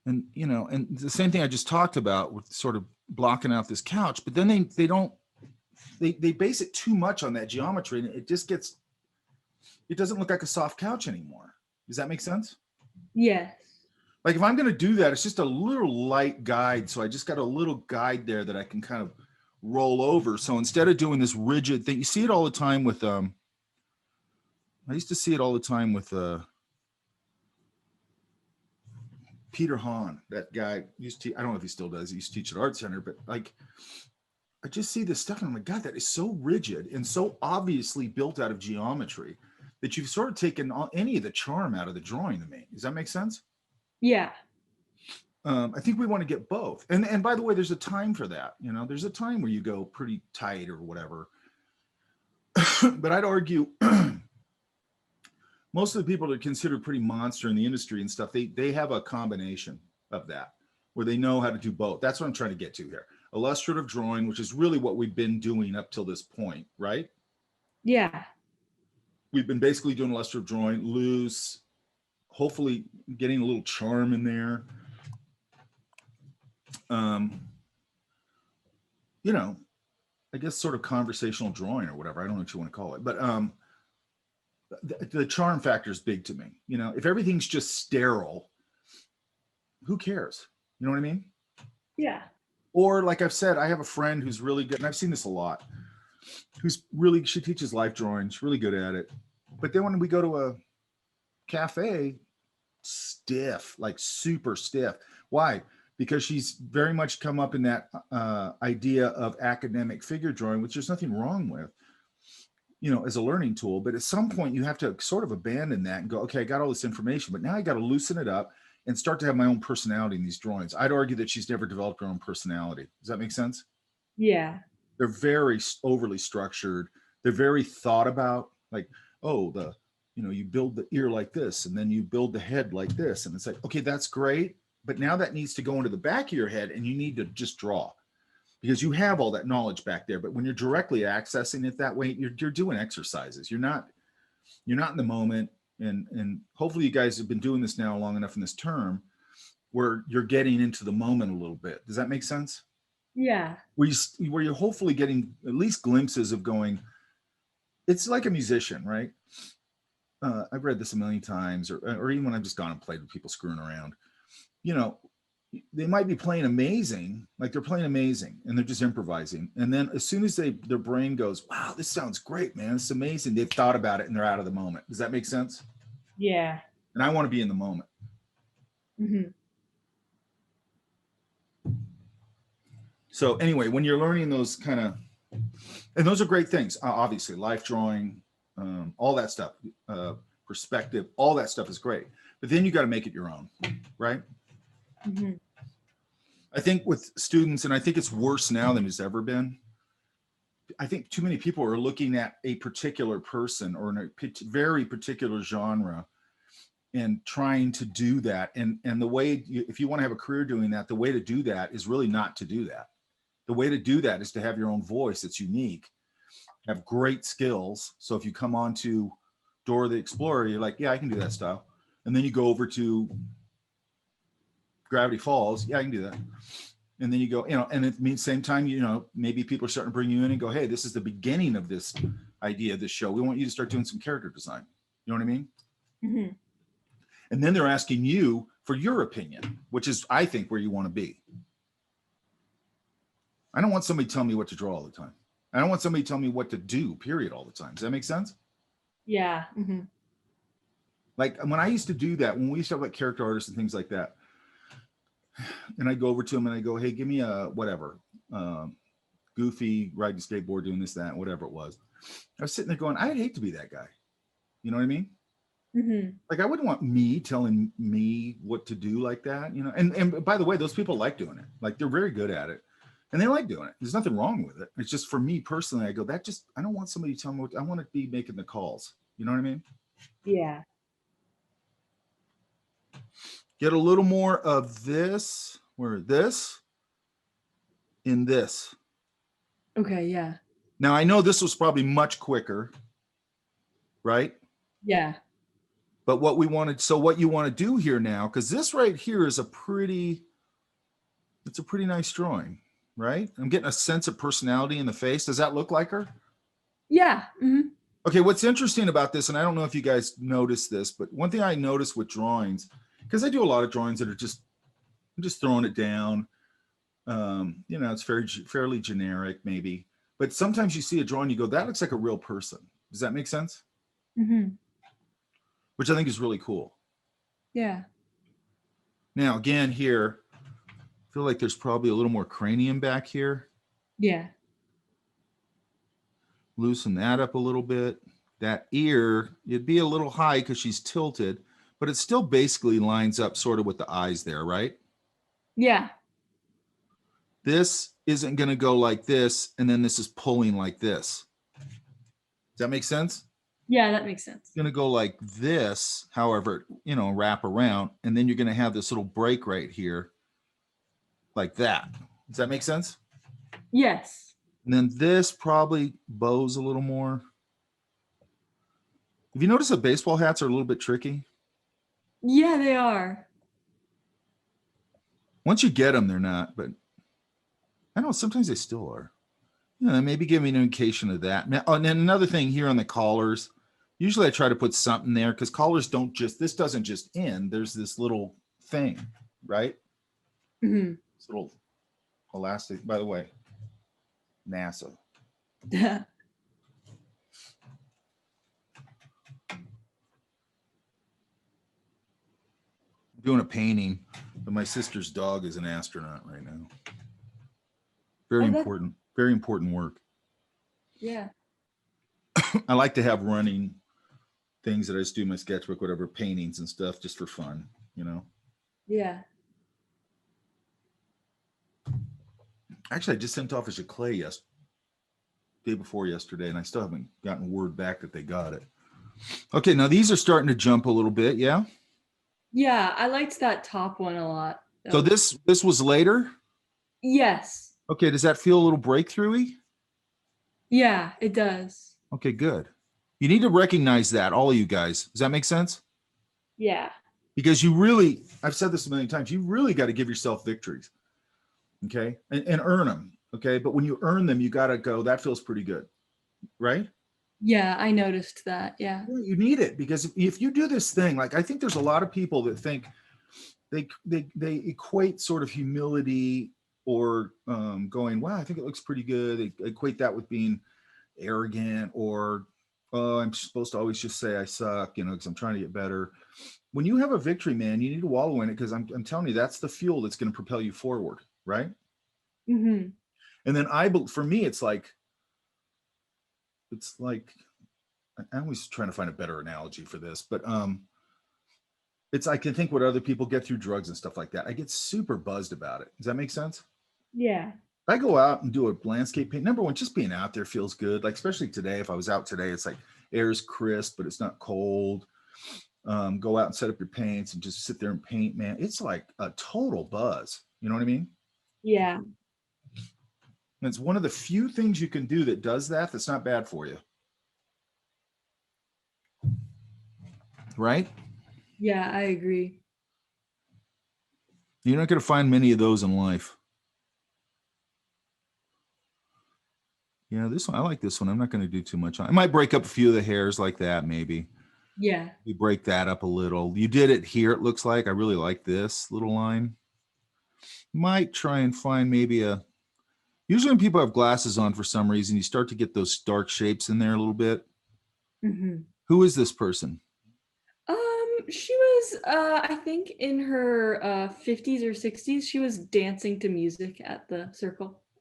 and, you know, and the same thing I just talked about with sort of blocking out this couch, but then they base it too much on that geometry and it just gets, it doesn't look like a soft couch anymore. Does that make sense? Yes. Like if I'm going to do that, it's just a little light guide. So I just got a little guide there that I can kind of roll over. So instead of doing this rigid thing, you see it all the time with, I used to see it all the time with Peter Hahn, that guy used to, I don't know if he still does. He used to teach at Art Center, but like, I just see this stuff and I'm like, God, that is so rigid and so obviously built out of geometry that you've sort of taken any of the charm out of the drawing to me. Does that make sense? Yeah. I think we want to get both. And by the way, there's a time for that. You know, there's a time where you go pretty tight or whatever. But I'd argue most of the people that are considered pretty monster in the industry and stuff, they have a combination of that where they know how to do both. That's what I'm trying to get to here. Illustrative drawing, which is really what we've been doing up till this point, right? Yeah. We've been basically doing illustrative drawing, loose, hopefully getting a little charm in there. You know, I guess sort of conversational drawing or whatever. I don't know what you want to call it, but the charm factor is big to me. You know, if everything's just sterile, who cares? You know what I mean? Yeah. Or like I've said, I have a friend who's really good, and I've seen this a lot, who's really, she teaches life drawing. She's really good at it. But then when we go to a cafe, stiff, like super stiff. Why? Because she's very much come up in that idea of academic figure drawing, which there's nothing wrong with, you know, as a learning tool. But at some point you have to sort of abandon that and go, okay, I got all this information, but now I got to loosen it up and start to have my own personality in these drawings. I'd argue that she's never developed her own personality. Does that make sense? Yeah. They're very overly structured. They're very thought about, like, oh, you know, you build the ear like this, and then you build the head like this. And it's like, okay, that's great. But now that needs to go into the back of your head and you need to just draw because you have all that knowledge back there. But when you're directly accessing it that way, you're doing exercises. You're not in the moment. And hopefully you guys have been doing this now long enough in this term where you're getting into the moment a little bit. Does that make sense? Yeah. Where you're hopefully getting at least glimpses of going, it's like a musician, right? I've read this a million times, or even when I've just gone and played with people screwing around, you know, they might be playing amazing, like they're playing amazing and they're just improvising. And then as soon as their brain goes, wow, this sounds great, man, it's amazing. They've thought about it and they're out of the moment. Does that make sense? Yeah. And I want to be in the moment. Mm-hmm. So anyway, when you're learning those kind of, and those are great things, obviously life drawing, all that stuff, perspective, all that stuff is great. But then you got to make it your own, right? Mm-hmm. I think with students, and I think it's worse now than it's ever been. I think too many people are looking at a particular person or in a very particular genre and trying to do that. And the way, if you want to have a career doing that, the way to do that is really not to do that. The way to do that is to have your own voice that's unique, have great skills. So if you come on to Dora the Explorer, you're like, yeah, I can do that style. And then you go over to Gravity Falls. Yeah, I can do that. And then you go, you know, and it means same time, you know, maybe people are starting to bring you in and go, hey, this is the beginning of this idea of this show. We want you to start doing some character design. You know what I mean? Mm-hmm. And then they're asking you for your opinion, which is, I think, where you want to be. I don't want somebody telling me what to draw all the time. I don't want somebody telling me what to do, period, all the time. Does that make sense? Yeah. Mm-hmm. Like when I used to do that, when we used to have like character artists and things like that, and I go over to them and I go, hey, give me a whatever, Goofy riding skateboard, doing this, that, whatever it was. I was sitting there going, I'd hate to be that guy. You know what I mean? Mhm. Like I wouldn't want me telling me what to do like that, you know. And by the way, those people like doing it. Like they're very good at it. And they like doing it. There's nothing wrong with it. It's just for me personally, I go, I don't want somebody to tell me what I want to be making the calls. You know what I mean? Yeah. Get a little more of this, or this, in this. Okay. Yeah. Now I know this was probably much quicker, right? Yeah. But what we wanted, so what you want to do here now, because this right here is it's a pretty nice drawing, right? I'm getting a sense of personality in the face. Does that look like her? Yeah. Hmm. Okay, what's interesting about this, and I don't know if you guys noticed this, but one thing I noticed with drawings, because I do a lot of drawings that are I'm just throwing it down. You know, it's fairly generic maybe, but sometimes you see a drawing, you go, that looks like a real person. Does that make sense? Hmm. Which I think is really cool. Yeah. Now, again, here, I feel like there's probably a little more cranium back here. Yeah. Loosen that up a little bit. That ear, it'd be a little high because she's tilted, but it still basically lines up sort of with the eyes there, right? Yeah. This isn't going to go like this, and then this is pulling like this. Does that make sense? Yeah. That makes sense. It's going to go like this, however, you know, wrap around, and then you're going to have this little break right here, like that. Does that make sense? Yes. And then this probably bows a little more. Have you noticed that baseball hats are a little bit tricky? Yeah, they are. Once you get them, they're not, but I don't know, sometimes they still are. You know, maybe give me an indication of that. Now, and then another thing here on the collars, usually I try to put something there because collars this doesn't just end. There's this little thing, right? Hmm. This little elastic, by the way, NASA. Doing a painting, but my sister's dog is an astronaut right now. Very important work. Yeah. I like to have running things that I just do in my sketchbook, whatever, paintings and stuff, just for fun, you know. Yeah. Actually, I just sent off a clay day before yesterday, and I still haven't gotten word back that they got it. Okay, now these are starting to jump a little bit, yeah? Yeah. I liked that top one a lot. So this was later? Yes. Okay, does that feel a little breakthrough-y? Yeah, it does. Okay, good. You need to recognize that, all of you guys. Does that make sense? Yeah. Because I've said this a million times, you really got to give yourself victories, okay? And earn them, okay? But when you earn them, you got to go, that feels pretty good, right? Yeah, I noticed that. Yeah. Yeah, you need it, because if you do this thing, like I think there's a lot of people that think they equate sort of humility or going, wow, I think it looks pretty good. They equate that with being arrogant, or, oh, I'm supposed to always just say I suck, you know, because I'm trying to get better. When you have a victory, man, you need to wallow in it, because I'm telling you, that's the fuel that's going to propel you forward, right? Mm-hmm. And then for me, it's like I'm always trying to find a better analogy for this, but I can think what other people get through drugs and stuff like that. I get super buzzed about it. Does that make sense? Yeah. I go out and do a landscape paint. Number one, just being out there feels good. Like, especially today, if I was out today, it's like air's crisp, but it's not cold. Go out and set up your paints and just sit there and paint, man. It's like a total buzz. You know what I mean? Yeah. And it's one of the few things you can do that does that. That's not bad for you. Right? Yeah, I agree. You're not going to find many of those in life. Yeah, this one, I like this one. I'm not going to do too much on. I might break up a few of the hairs like that, maybe. Yeah. We break that up a little. You did it here, it looks like. I really like this little line. Might try and find maybe usually when people have glasses on for some reason, you start to get those dark shapes in there a little bit. Mm-hmm. Who is this person? She was, I think in her 50s or 60s, she was dancing to music at the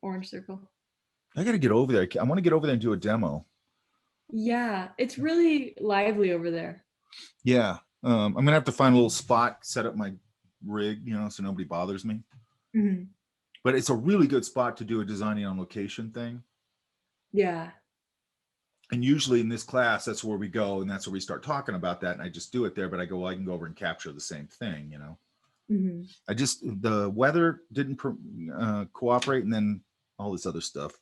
orange circle. I got to get over there. I want to get over there and do a demo. Yeah, it's really lively over there. Yeah. I'm gonna have to find a little spot, set up my rig, you know, so nobody bothers me. Mhm. But it's a really good spot to do a designing on location thing. Yeah. And usually in this class, that's where we go, and that's where we start talking about that. And I just do it there, but I go, well, I can go over and capture the same thing, you know. Mhm. I just, the weather didn't cooperate, and then all this other stuff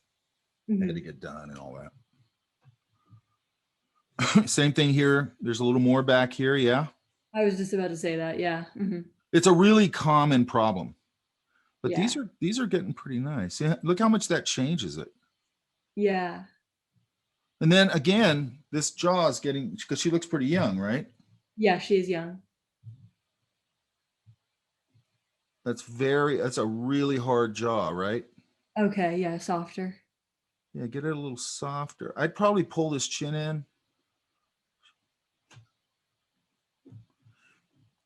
had to Mhm. get done and all that. Same thing here. There's a little more back here. Yeah. I was just about to say that. Yeah. Mhm. It's a really common problem, but Yeah. these are getting pretty nice. Yeah. Look how much that changes it. Yeah. And then again, this jaw is getting, because she looks pretty young, right? Yeah, she's young. That's a really hard jaw, right? Okay, yeah, softer. Yeah, get it a little softer. I'd probably pull this chin in.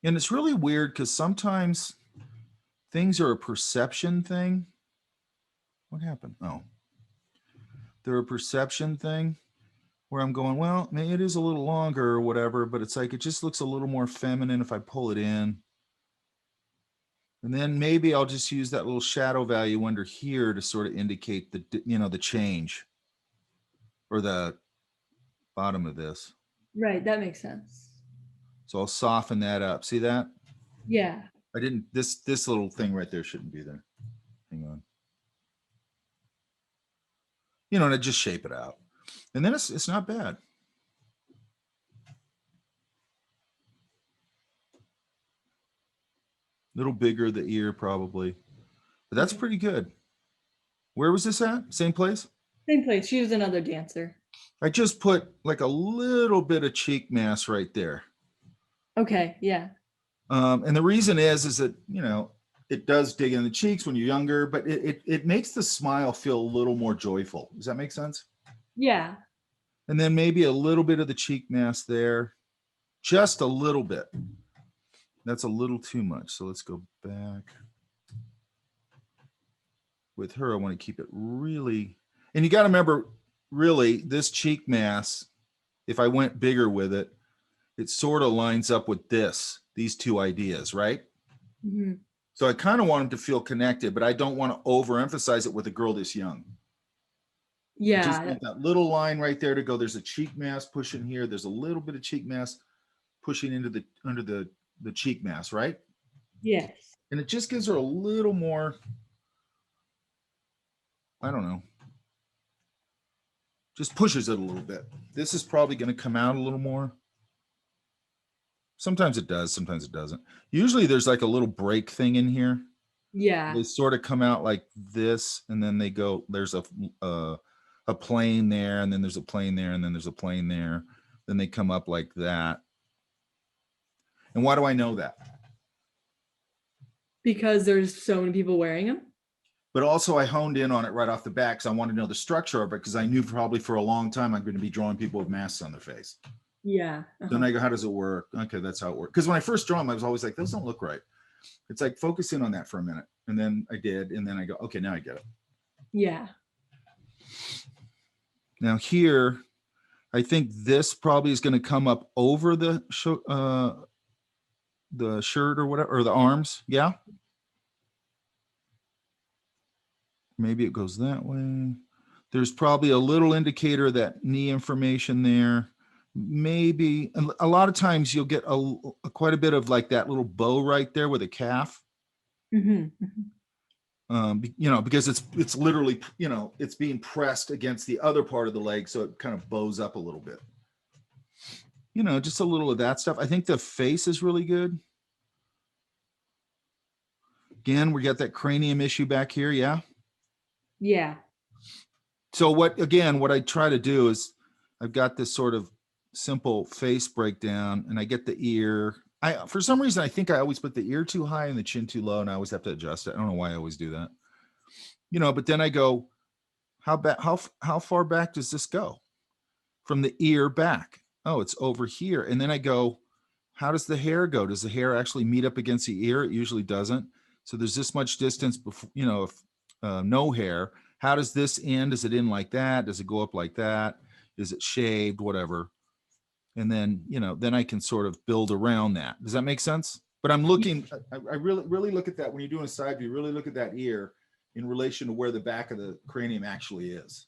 And it's really weird because sometimes things are a perception thing. What happened? Oh, they're a perception thing where I'm going, well, maybe it is a little longer or whatever, but it's like, it just looks a little more feminine if I pull it in. And then maybe I'll just use that little shadow value under here to sort of indicate the, you know, the change or the bottom of this. Right, that makes sense. So I'll soften that up. See that? Yeah. I didn't, this little thing right there shouldn't be there. Hang on. You know, and I just shape it out. And then it's not bad. Little bigger the ear probably, but that's pretty good. Where was this at? Same place? Same place. She was another dancer. I just put like a little bit of cheek mask right there. Okay, yeah. And the reason is that, you know, it does dig in the cheeks when you're younger, but it makes the smile feel a little more joyful. Does that make sense? Yeah. And then maybe a little bit of the cheek mask there, just a little bit. That's a little too much. So let's go back. With her, I want to keep it really, and you got to remember, really, this cheek mask, if I went bigger with it, it sort of lines up with these two ideas, right? Mm-hmm. So I kind of want them to feel connected, but I don't want to overemphasize it with a girl this young. Yeah. I just want that little line right there to go. There's a cheek mask pushing here. There's a little bit of cheek mask pushing into under the cheek mask, right? Yes. And it just gives her a little more, I don't know, just pushes it a little bit. This is probably going to come out a little more. Sometimes it does, sometimes it doesn't. Usually there's like a little break thing in here. Yeah. They sort of come out like this, and then they go, there's a plane there, and then there's a plane there, and then there's a plane there. Then they come up like that. And why do I know that? Because there's so many people wearing them. But also I honed in on it right off the bat because I wanted to know the structure of it, because I knew probably for a long time I'm going to be drawing people with masks on their face. Yeah. Then I go, how does it work? Okay, that's how it works. Because when I first draw them, I was always like, those don't look right. It's like, focus in on that for a minute. And then I did. And then I go, okay, now I get it. Yeah. Now here, I think this probably is going to come up over the shirt or whatever, or the arms. Yeah. Maybe it goes that way. There's probably a little indicator of that knee information there. Maybe a lot of times you'll get quite a bit of like that little bow right there with a calf. Mm-hmm. You know, because it's literally, you know, it's being pressed against the other part of the leg, so it kind of bows up a little bit. You know, just a little of that stuff. I think the face is really good. Again, we got that cranium issue back here. Yeah. Yeah. So what I try to do is I've got this sort of simple face breakdown, and I get the ear. For some reason, I think I always put the ear too high and the chin too low, and I always have to adjust it. I don't know why I always do that. You know, but then I go, how far back does this go from the ear back? Oh, it's over here. And then I go, how does the hair go? Does the hair actually meet up against the ear? It usually doesn't. So there's this much distance before, you know, if no hair. How does this end? Is it in like that? Does it go up like that? Is it shaved? Whatever. And then, you know, then I can sort of build around that. Does that make sense? But I'm looking, I really look at that when you're doing a side view, really look at that ear in relation to where the back of the cranium actually is.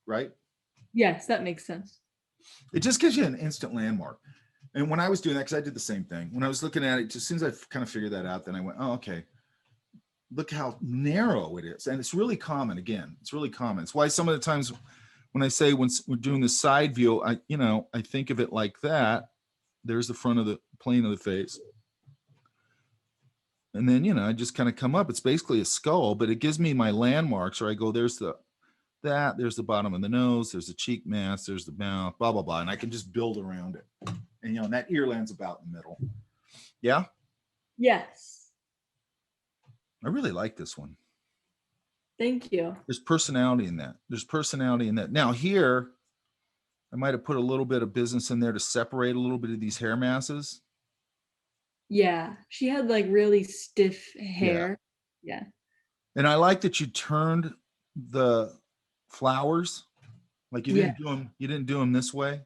Right? Yes, that makes sense. It just gives you an instant landmark. And when I was doing that, because I did the same thing, when I was looking at it, as soon as I kind of figured that out, then I went, oh, okay. Look how narrow it is. And it's really common. Again, it's really common. It's why some of the times when I say when we're doing the side view, I think of it like that. There's the front of the plane of the face. And then, I just kind of come up. It's basically a skull, but it gives me my landmarks, or I go, there's the bottom of the nose, there's the cheek mask, there's the mouth, blah, blah, blah. And I can just build around it. And, and that ear lands about in the middle. Yeah? Yes. I really like this one. Thank you. There's personality in that. Now here, I might have put a little bit of business in there to separate a little bit of these hair masses. Yeah, she had like really stiff hair. Yeah. And I like that you turned the flowers, like you didn't do them this way.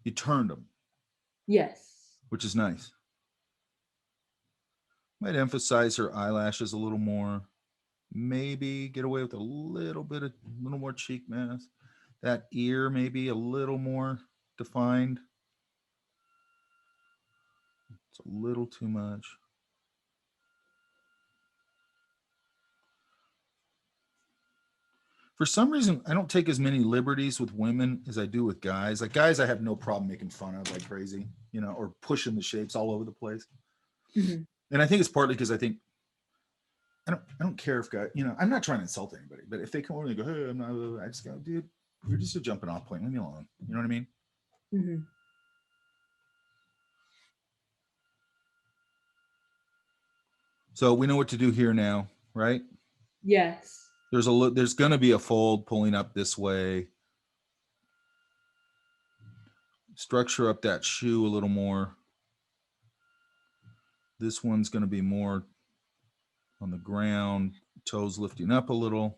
You turned them. Yes. Which is nice. Might emphasize her eyelashes a little more. Maybe get away with a little more cheek mask. That ear maybe a little more defined. It's a little too much. For some reason, I don't take as many liberties with women as I do with guys. Like guys, I have no problem making fun of like crazy, or pushing the shapes all over the place. Mm-hmm. And I think it's partly because I don't care if guys, I'm not trying to insult anybody, but if they come over and go, hey, I'm not, I just go, dude, you're just a jumping off point. Leave me alone. You know what I mean? Mm-hmm. So we know what to do here now, right? Yes. There's going to be a fold pulling up this way. Structure up that shoe a little more. This one's going to be more on the ground, toes lifting up a little.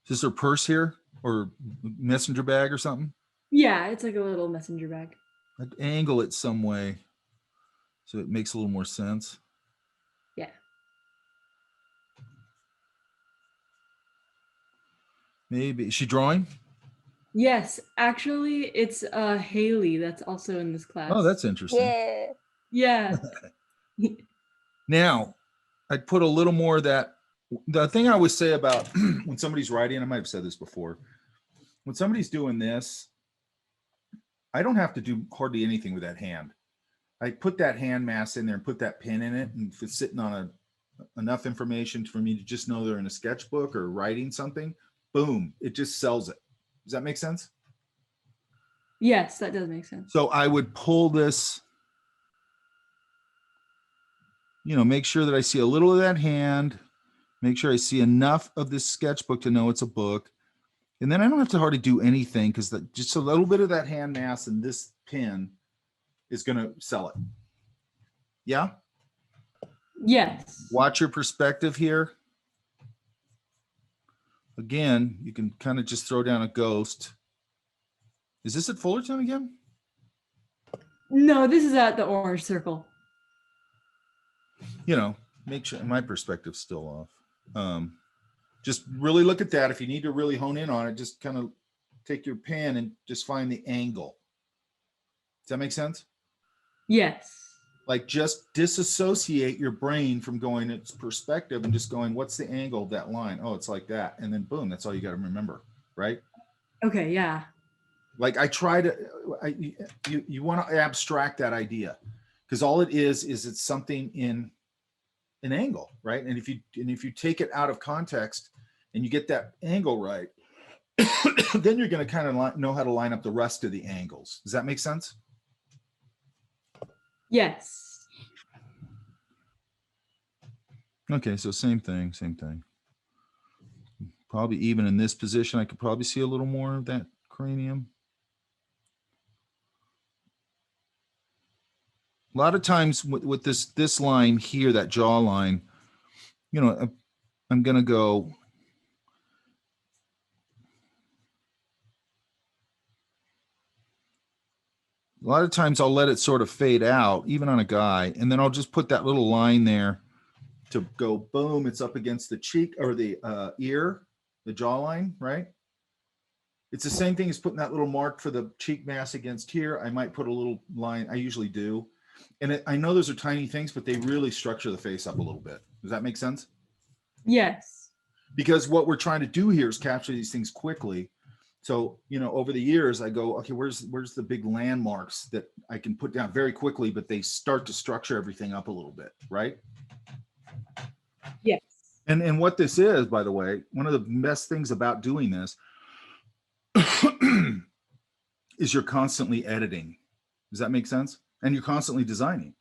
Is this her purse here or messenger bag or something? Yeah, it's like a little messenger bag. I'd angle it some way so it makes a little more sense. Yeah. Maybe. Is she drawing? Yes, actually, it's Haley that's also in this class. Oh, that's interesting. Yeah. Yeah. Now, I'd put a little more of that. The thing I always say about when somebody's writing, I might have said this before, when somebody's doing this, I don't have to do hardly anything with that hand. I put that hand mass in there and put that pin in it, and if it's sitting on enough information for me to just know they're in a sketchbook or writing something, boom, it just sells it. Does that make sense? Yes, that does make sense. So I would pull this, make sure that I see a little of that hand, make sure I see enough of this sketchbook to know it's a book. And then I don't have to hardly do anything because just a little bit of that hand mass and this pin is going to sell it. Yeah? Yes. Watch your perspective here. Again, you can kind of just throw down a ghost. Is this at Fullerton again? No, this is at the orange circle. Make sure my perspective's still off. Just really look at that. If you need to really hone in on it, just kind of take your pen and just find the angle. Does that make sense? Yes. Like just disassociate your brain from going its perspective and just going, what's the angle of that line? Oh, it's like that. And then boom, that's all you got to remember, right? Okay, yeah. Like I try to, you want to abstract that idea because all it is it's something in an angle, right? And if you take it out of context and you get that angle right, then you're going to kind of know how to line up the rest of the angles. Does that make sense? Yes. Okay, so same thing. Probably even in this position, I could probably see a little more of that cranium. A lot of times with this line here, that jaw line, you know, I'm going to go. A lot of times I'll let it sort of fade out, even on a guy, and then I'll just put that little line there to go, boom, it's up against the cheek or the ear, the jawline, right? It's the same thing as putting that little mark for the cheek mass against here. I might put a little line, I usually do. And I know those are tiny things, but they really structure the face up a little bit. Does that make sense? Yes. Because what we're trying to do here is capture these things quickly. So, you know, over the years, I go, okay, where's the big landmarks that I can put down very quickly, but they start to structure everything up a little bit, right? Yes. And what this is, by the way, one of the best things about doing this is you're constantly editing. Does that make sense? And you're constantly designing.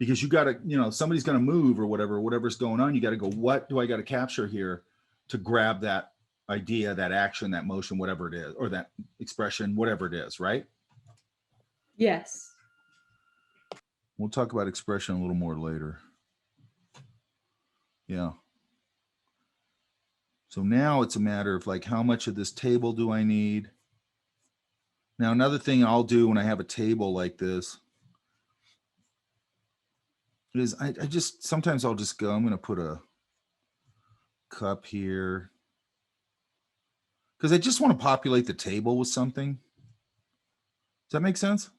Because you got to, you know, somebody's going to move or whatever's going on. You got to go, what do I got to capture here to grab that idea, that action, that motion, whatever it is, or that expression, whatever it is, right? Yes. We'll talk about expression a little more later. Yeah. So now it's a matter of like, how much of this table do I need? Now, another thing I'll do when I have a table like this is I just, sometimes I'll just go, I'm going to put a cup here because I just want to populate the table with something. Does that make sense?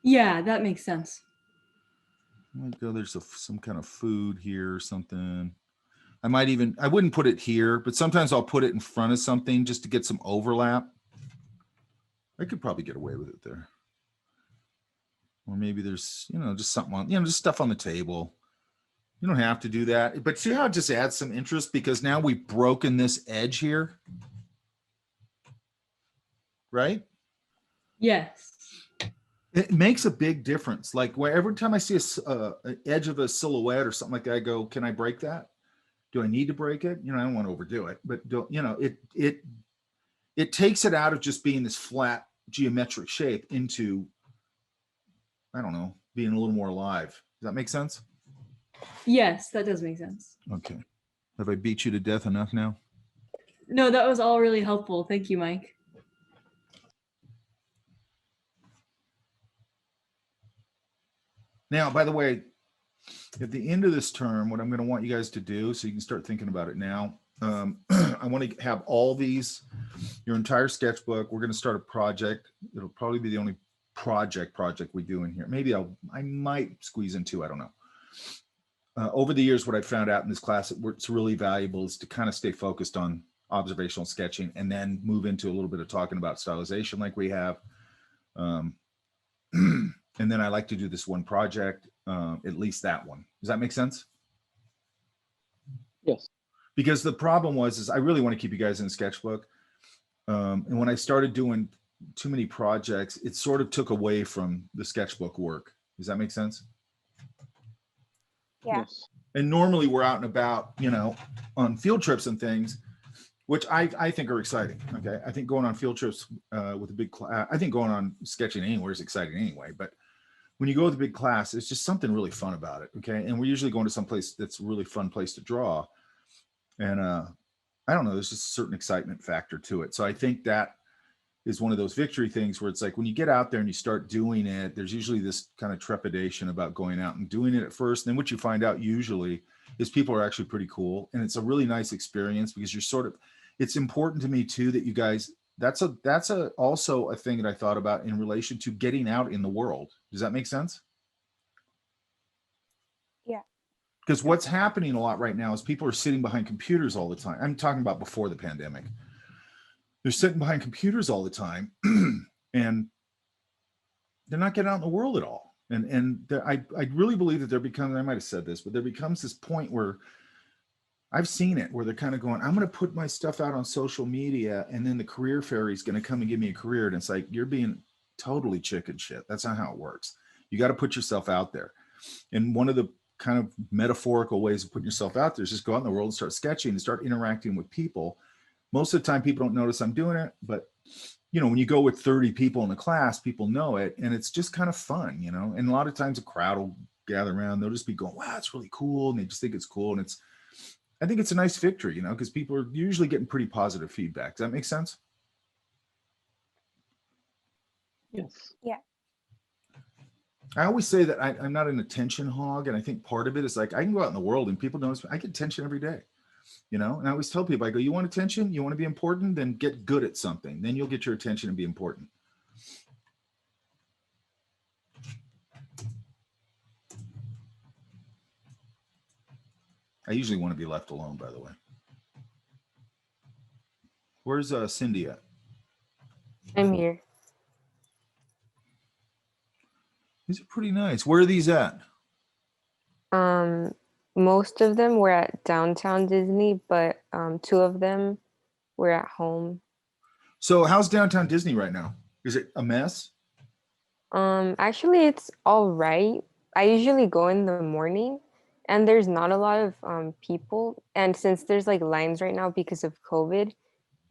Yeah, that makes sense. I might go, there's some kind of food here or something. I might even, I wouldn't put it here, but sometimes I'll put it in front of something just to get some overlap. I could probably get away with it there. Or maybe there's, you know, just something on, you know, just stuff on the table. You don't have to do that, but see how it just adds some interest because now we've broken this edge here. Right? Yes. It makes a big difference. Like where every time I see an edge of a silhouette or something like that, I go, can I break that? Do I need to break it? You know, I don't want to overdo it, but don't, you know, it takes it out of just being this flat geometric shape into, I don't know, being a little more alive. Does that make sense? Yes, that does make sense. Okay. Have I beat you to death enough now? No, that was all really helpful. Thank you, Mike. Now, by the way, at the end of this term, what I'm going to want you guys to do, so you can start thinking about it now, I want to have all these, your entire sketchbook. We're going to start a project. It'll probably be the only project we do in here. Maybe I might squeeze in two. I don't know. Over the years, what I found out in this class, what's really valuable is to kind of stay focused on observational sketching and then move into a little bit of talking about stylization like we have. And then I like to do this one project, at least that one. Does that make sense? Yes. Because the problem is I really want to keep you guys in the sketchbook. And when I started doing too many projects, it sort of took away from the sketchbook work. Does that make sense? Yeah. Yes. And normally we're out and about, you know, on field trips and things, which I think are exciting. Okay. I think going on field trips with a big class, I think going on sketching anywhere is exciting anyway, but when you go with a big class, it's just something really fun about it. Okay. And we're usually going to some place that's a really fun place to draw. And I don't know, there's just a certain excitement factor to it. So I think that is one of those victory things where it's like when you get out there and you start doing it, there's usually this kind of trepidation about going out and doing it at first. And then what you find out usually is people are actually pretty cool. And it's a really nice experience because you're sort of, it's important to me too that you guys, that's also a thing that I thought about in relation to getting out in the world. Does that make sense? Yeah. Because what's happening a lot right now is people are sitting behind computers all the time. I'm talking about before the pandemic. They're sitting behind computers all the time and they're not getting out in the world at all. And I really believe that there becomes, I might have said this, but there becomes this point where I've seen it where they're kind of going, I'm going to put my stuff out on social media and then the career fairy is going to come and give me a career. And it's like, you're being totally chicken shit. That's not how it works. You got to put yourself out there. And one of the kind of metaphorical ways of putting yourself out there is just go out in the world and start sketching and start interacting with people. Most of the time people don't notice I'm doing it, but you know, when you go with 30 people in a class, people know it, and it's just kind of fun, you know. And a lot of times a crowd will gather around, they'll just be going, wow, it's really cool, and they just think it's cool. And I think it's a nice victory, you know, because people are usually getting pretty positive feedback. Does that make sense? Yes. Yeah. I always say that I'm not an attention hog, and I think part of it is like I can go out in the world and people notice I get attention every day, you know. And I always tell people, I go, you want attention, you want to be important, then get good at something, then you'll get your attention and be important. I usually want to be left alone, by the way. Where's Cindy at? I'm here. These are pretty nice. Where are these at? Most of them were at downtown Disney, but 2 of them were at home. So how's downtown Disney right now? Is it a mess? Actually, it's all right. I usually go in the morning, and there's not a lot of people. And since there's like lines right now because of COVID,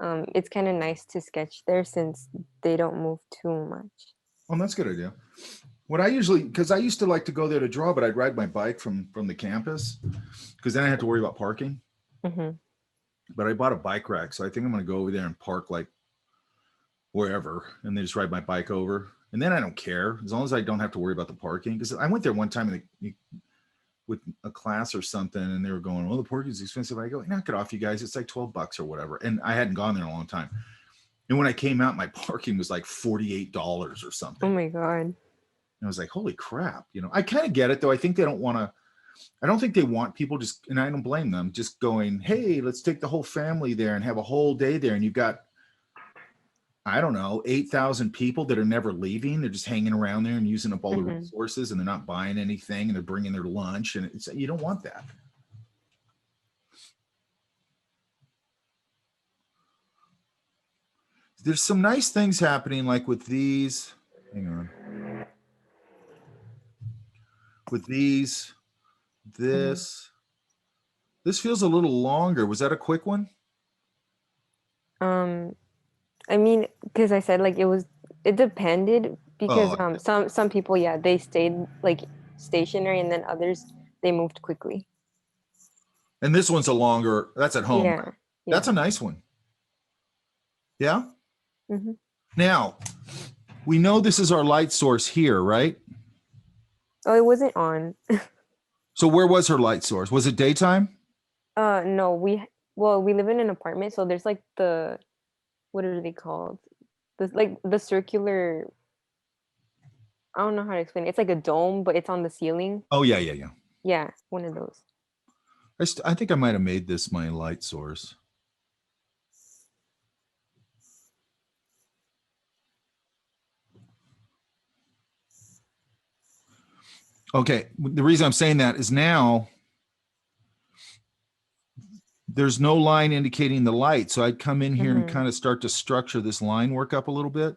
it's kind of nice to sketch there since they don't move too much. Oh, that's a good idea. What I usually, because I used to like to go there to draw, but I'd ride my bike from the campus because then I had to worry about parking. Mm-hmm. But I bought a bike rack, so I think I'm going to go over there and park like wherever, and then just ride my bike over. And then I don't care as long as I don't have to worry about the parking. Because I went there one time with a class or something, and they were going, "Oh, the parking is expensive." I go, "Knock it off, you guys! It's like $12 or whatever." And I hadn't gone there in a long time. And when I came out, my parking was like $48 or something. Oh my God. And I was like, holy crap. You know, I kind of get it though. I think they don't want to, I don't think they want people just, and I don't blame them, just going, hey, let's take the whole family there and have a whole day there. And you've got, I don't know, 8,000 people that are never leaving. They're just hanging around there and using up all the resources, and they're not buying anything, and they're bringing their lunch. And it's, you don't want that. There's some nice things happening, like with these, hang on. With these, this feels a little longer. Was that a quick one? I mean, because I said like it depended because some people, yeah, they stayed like stationary, and then others they moved quickly. And this one's a longer, that's at home. Yeah, That's a nice one. Yeah. Mm-hmm. Now, we know this is our light source here, right? Oh, it wasn't on. So where was her light source? Was it daytime? No, we live in an apartment, so there's like what are they called? The circular, I don't know how to explain it. It's like a dome, but it's on the ceiling. Oh yeah. Yeah, one of those. I think I might have made this my light source. Okay, the reason I'm saying that is now there's no line indicating the light. So I'd come in here and kind of start to structure this line work up a little bit.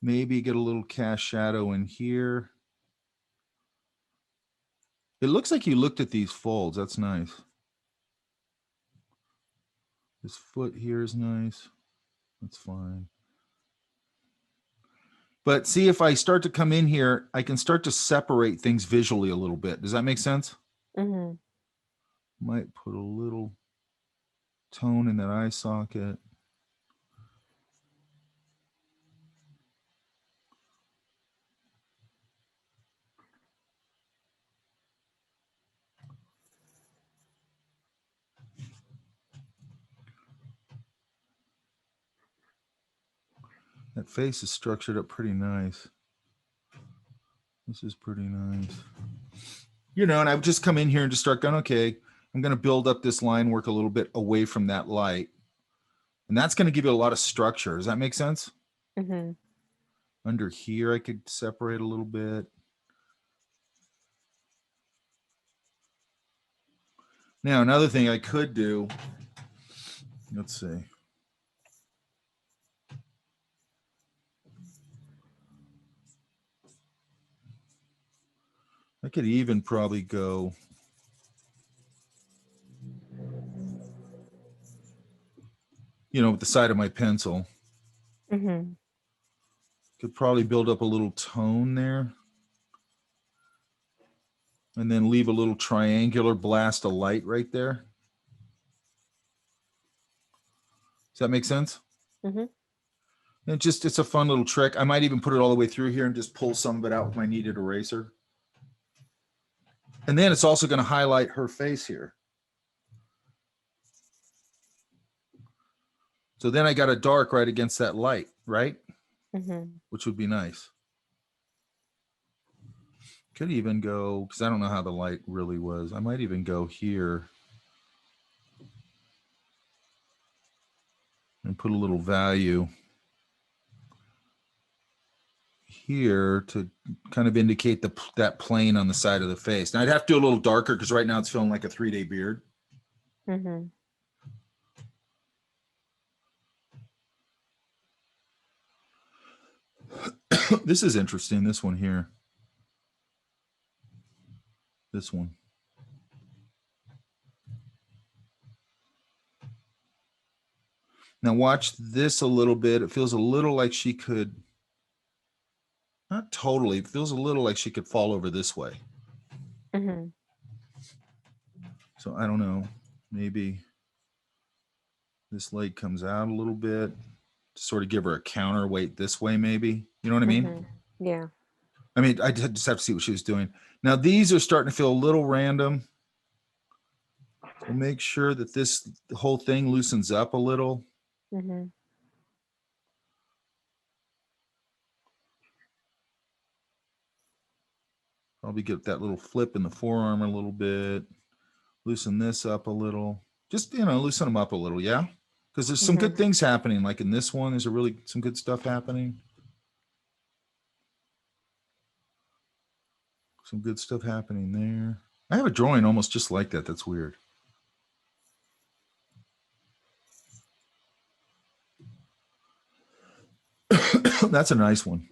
Maybe get a little cast shadow in here. It looks like you looked at these folds. That's nice. This foot here is nice. That's fine. But see, if I start to come in here, I can start to separate things visually a little bit. Does that make sense? Might put a little tone in that eye socket. That face is structured up pretty nice. This is pretty nice. You know, and I would just come in here and just start going, okay, I'm going to build up this line work a little bit away from that light. And that's going to give you a lot of structure. Does that make sense? Under here, I could separate a little bit. Now, another thing I could do, let's see. I could even probably go. With the side of my pencil. Mm-hmm. Could probably build up a little tone there. And then leave a little triangular blast of light right there. Does that make sense? Mm-hmm. And it's a fun little trick. I might even put it all the way through here and just pull some of it out with my kneaded eraser. And then it's also going to highlight her face here. So then I got a dark right against that light, right? Mm-hmm. Which would be nice. Could even go, because I don't know how the light really was. I might even go here and put a little value here to kind of indicate that plane on the side of the face. Now I'd have to do a little darker because right now it's feeling like a 3-day beard. Mm-hmm. This is interesting, this one here. This one. Now watch this a little bit. It feels a little like she could, not totally, it feels a little like she could fall over this way. Mm-hmm. So I don't know, maybe this light comes out a little bit to sort of give her a counterweight this way, maybe. You know what I mean? Mm-hmm. Yeah. I mean, I just have to see what she was doing. Now these are starting to feel a little random. So make sure that the whole thing loosens up a little. Mm-hmm. Probably get that little flip in the forearm a little bit. Loosen this up a little. Just, loosen them up a little, yeah? Because there's some good things happening. Like in this one, there's some good stuff happening. Some good stuff happening there. I have a drawing almost just like that. That's weird. That's a nice one.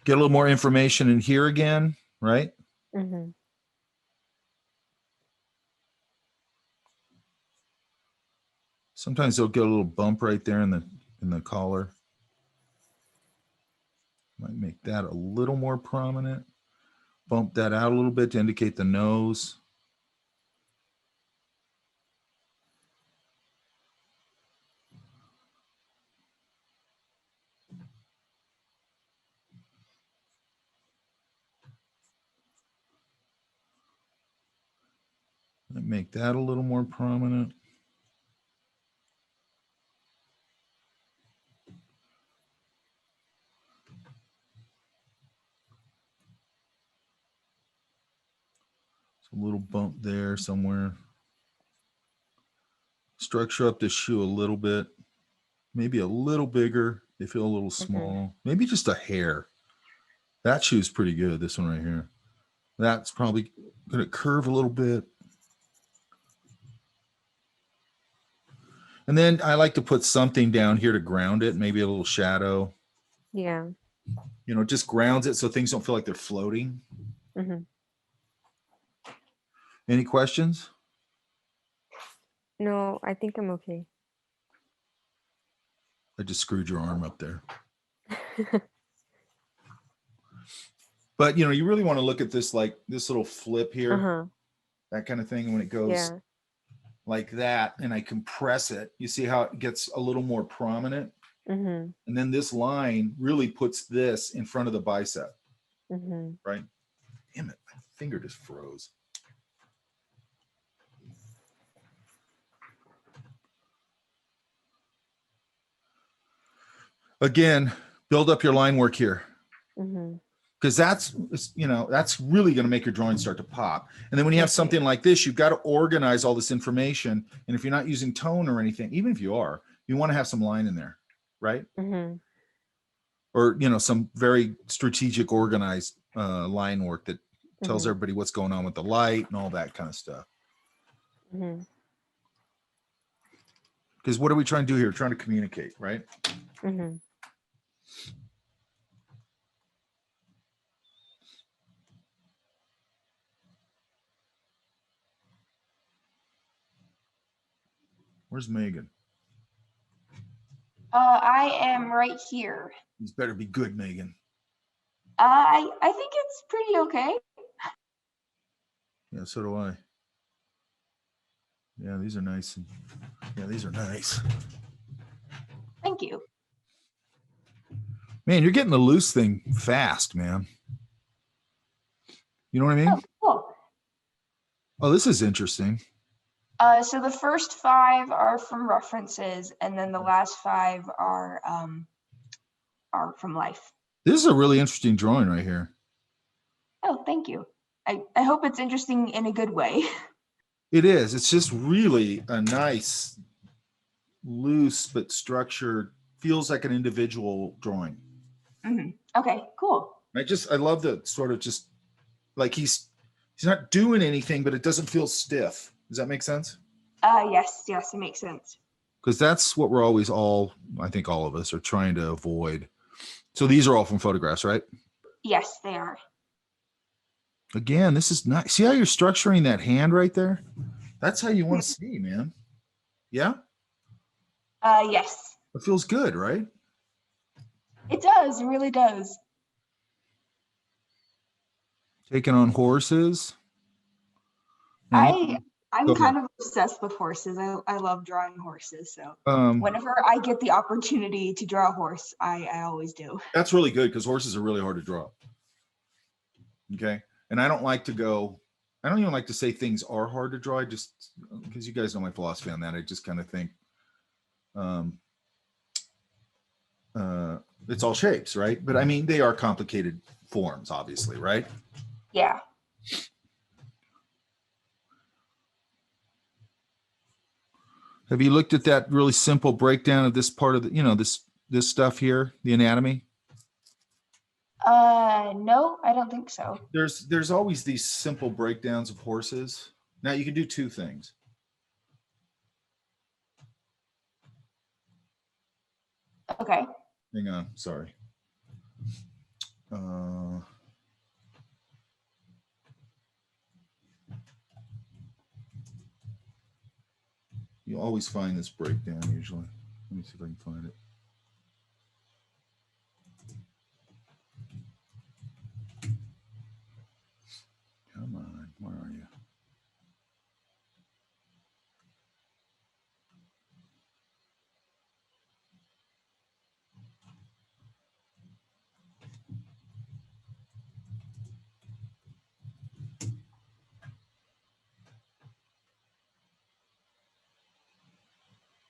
Get a little more information in here again, right? Mm-hmm. Sometimes they'll get a little bump right there in the collar. Might make that a little more prominent. Bump that out a little bit to indicate the nose. Make that a little more prominent. A little bump there somewhere. Structure up the shoe a little bit. Maybe a little bigger. They feel a little small. Maybe just a hair. That shoe's pretty good, this one right here. That's probably going to curve a little bit. And then I like to put something down here to ground it, maybe a little shadow. Yeah. Just grounds it so things don't feel like they're floating. Mm-hmm. Any questions? No, I think I'm okay. I just screwed your arm up there. But, you really want to look at this, like this little flip here, Uh-huh. that kind of thing. And when it goes like that and I compress it, you see how it gets a little more prominent? Mm-hmm. And then this line really puts this in front of the bicep, Mm-hmm. right? Damn it, my finger just froze. Again, build up your line work here. Mm-hmm. Because that's really going to make your drawing start to pop. And then when you have something like this, you've got to organize all this information. And if you're not using tone or anything, even if you are, you want to have some line in there, right? Mm-hmm. Or, some very strategic, organized line work that tells everybody what's going on with the light and all that kind of stuff. Mm-hmm. Because what are we trying to do here? We're trying to communicate, right? Mm-hmm. Where's Megan? I am right here. These better be good, Megan. I think it's pretty okay. Yeah, so do I. Yeah, these are nice. Yeah, these are nice. Thank you. Man, you're getting the loose thing fast, man. You know what I mean? Oh, cool. Oh, this is interesting. So the first 5 are from references, and then the last 5 are from life. This is a really interesting drawing right here. Oh, thank you. I hope it's interesting in a good way. It is. It's just really a nice, loose but structured, feels like an individual drawing. Okay, cool. I love the sort of just like he's not doing anything, but it doesn't feel stiff. Does that make sense? Yes, it makes sense. Because that's what we're always I think all of us are trying to avoid. So these are all from photographs, right? Yes, they are. Again, this is nice. See how you're structuring that hand right there? That's how you want to see, man. Yeah? Yes. It feels good, right? It does. It really does. Taking on horses. I'm Go kind of obsessed with horses. I love drawing horses. So ahead. whenever I get the opportunity to draw a horse, I always do. That's really good because horses are really hard to draw. Okay. And I don't even like to say things are hard to draw. I just, because you guys know my philosophy on that, I just kind of think it's all shapes, right? But I mean, they are complicated forms, obviously, right? Yeah. Have you looked at that really simple breakdown of this part of the, this stuff here, the anatomy? No, I don't think so. There's always these simple breakdowns of horses. Now you can do 2 things. Okay. Hang on, sorry. You always find this breakdown usually. Let me see if I can find it. Come on, where are you?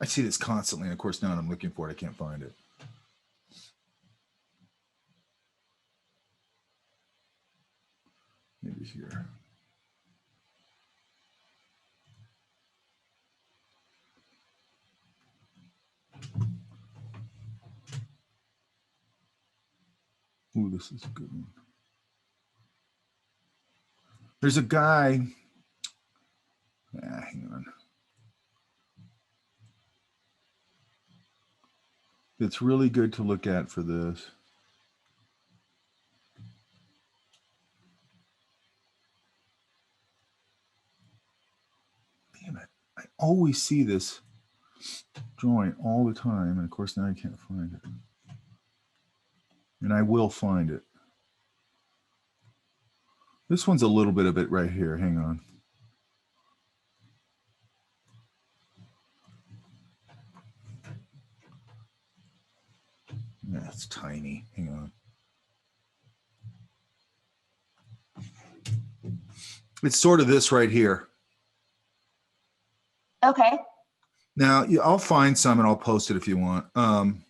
I see this constantly, and of course now I'm looking for it, I can't find it. Maybe here. Ooh, this is a good one. There's a guy. Hang on. It's really good to look at for this. Damn it. I always see this drawing all the time. And of course, now I can't find it. And I will find it. This one's a little bit of it right here. Hang on. Yeah, it's tiny. Hang on. It's sort of this right here. Okay. Now, I'll find some and I'll post it if you want. And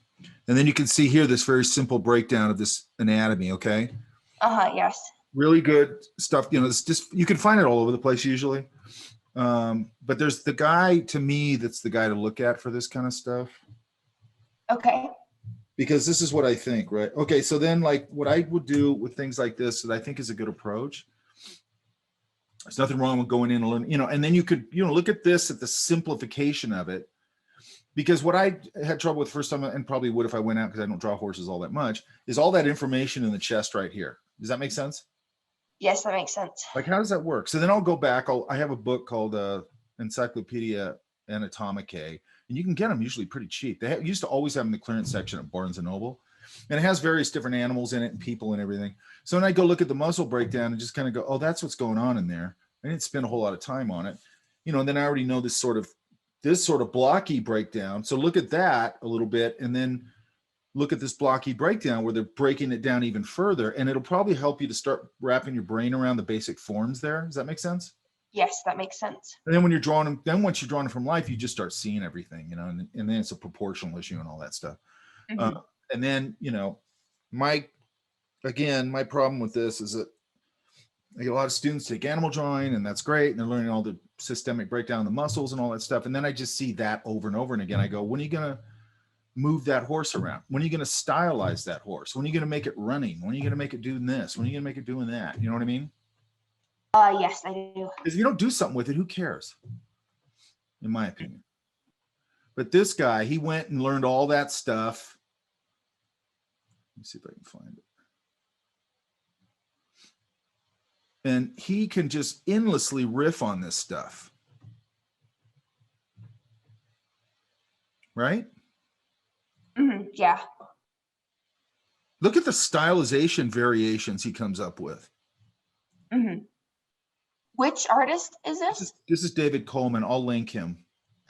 then you can see here this very simple breakdown of this anatomy, okay? Yes. Really good stuff. It's just, you can find it all over the place usually. But there's the guy, to me, that's the guy to look at for this kind of stuff. Okay. Because this is what I think, right? Okay, so then like what I would do with things like this that I think is a good approach. There's nothing wrong with going in and, and then you could, look at this, at the simplification of it. Because what I had trouble with first time, and probably would if I went out because I don't draw horses all that much, is all that information in the chest right here. Does that make sense? Yes, that makes sense. Like, how does that work? So then I'll go back. I have a book called Encyclopedia Anatomicae, and you can get them usually pretty cheap. They used to always have them in the clearance section at Barnes and Noble, and it has various different animals in it and people and everything. So when I go look at the muscle breakdown and just kind of go, oh, that's what's going on in there. I didn't spend a whole lot of time on it, you know, and then I already know this sort of blocky breakdown. So look at that a little bit, and then look at this blocky breakdown where they're breaking it down even further, and it'll probably help you to start wrapping your brain around the basic forms there. Does that make sense? Yes, that makes sense. And then when you're drawing them, then once you're drawing them from life, you just start seeing everything, you know, and then it's a proportional issue and all that stuff. Mhm. And then, you know, my problem with this is that I get a lot of students take animal drawing, and that's great, and they're learning all the systemic breakdown of the muscles and all that stuff. And then I just see that over and over and again. I go, when are you going to move that horse around? When are you going to stylize that horse? When are you going to make it running? When are you going to make it doing this? When are you going to make it doing that? You know what I mean? Yes, I do. Because if you don't do something with it, who cares? In my opinion. But this guy, he went and learned all that stuff. Let me see if I can find it. And he can just endlessly riff on this stuff. Right? Yeah. Look at the stylization variations he comes up with. Which artist is this? This is David Coleman. I'll link him.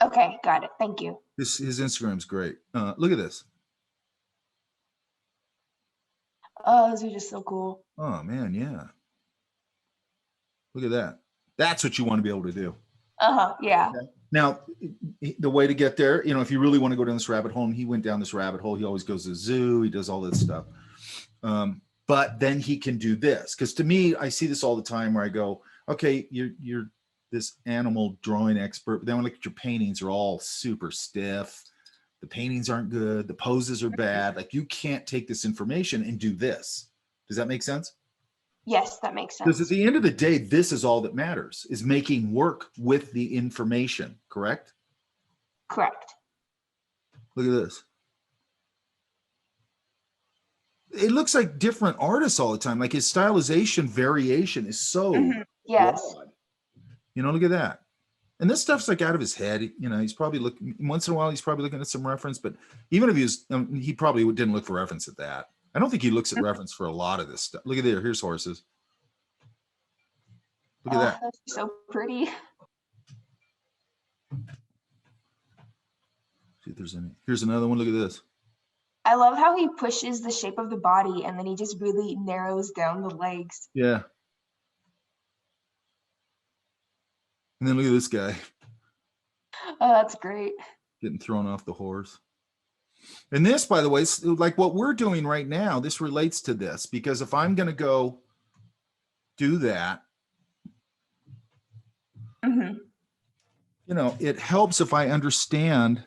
Okay, got it. Thank you. His Instagram's great. Look at this. Oh, those are just so cool. Oh man, yeah. Look at that. That's what you want to be able to do. Yeah. Okay. Now, the way to get there, you know, if you really want to go down this rabbit hole, and he went down this rabbit hole, he always goes to the zoo, he does all this stuff. But then he can do this. Because to me, I see this all the time where I go, okay, you're this animal drawing expert, but then when I look at your paintings, are all super stiff. The paintings aren't good. The poses are bad. Like, you can't take this information and do this. Does that make sense? Yes, that makes Because at sense. the end of the day, this is all that matters, is making work with the information, correct? Correct. Look at this. It looks like different artists all the time. Like, his stylization variation is so Yes. broad. You know, look at that. And this stuff's like out of his head. You know, he's probably looking once in a while. He's probably looking at some reference, but even if he was, he probably didn't look for reference at that. I don't think he looks at reference for a lot of this stuff. Look at there. Here's horses. Look at that. That's so pretty. See if there's any. Here's another one. Look at this. I love how he pushes the shape of the body and then he just really narrows down the legs. Yeah. And then look at this guy Oh, that's great. getting thrown off the horse. And this, by the way, is like what we're doing right now. This relates to this, because if I'm going to go do that, you know, it helps if I understand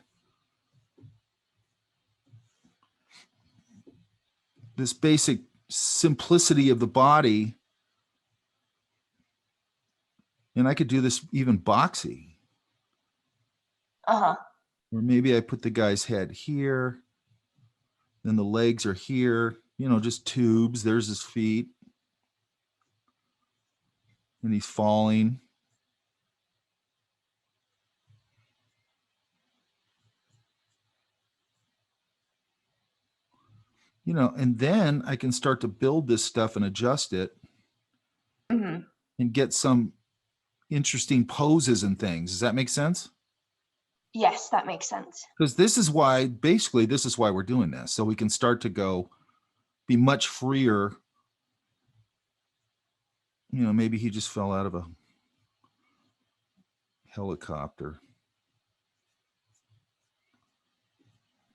this basic simplicity of the body. And I could do this even boxy. Or maybe I put the guy's head here, then the legs are here, you know, just tubes. There's his feet. And he's falling. You know, and then I can start to build this stuff and adjust it and get some interesting poses and things. Does that make sense? Yes, that makes sense. Because this is why, basically, this is why we're doing this. So we can start to go be much freer. You know, maybe he just fell out of a helicopter.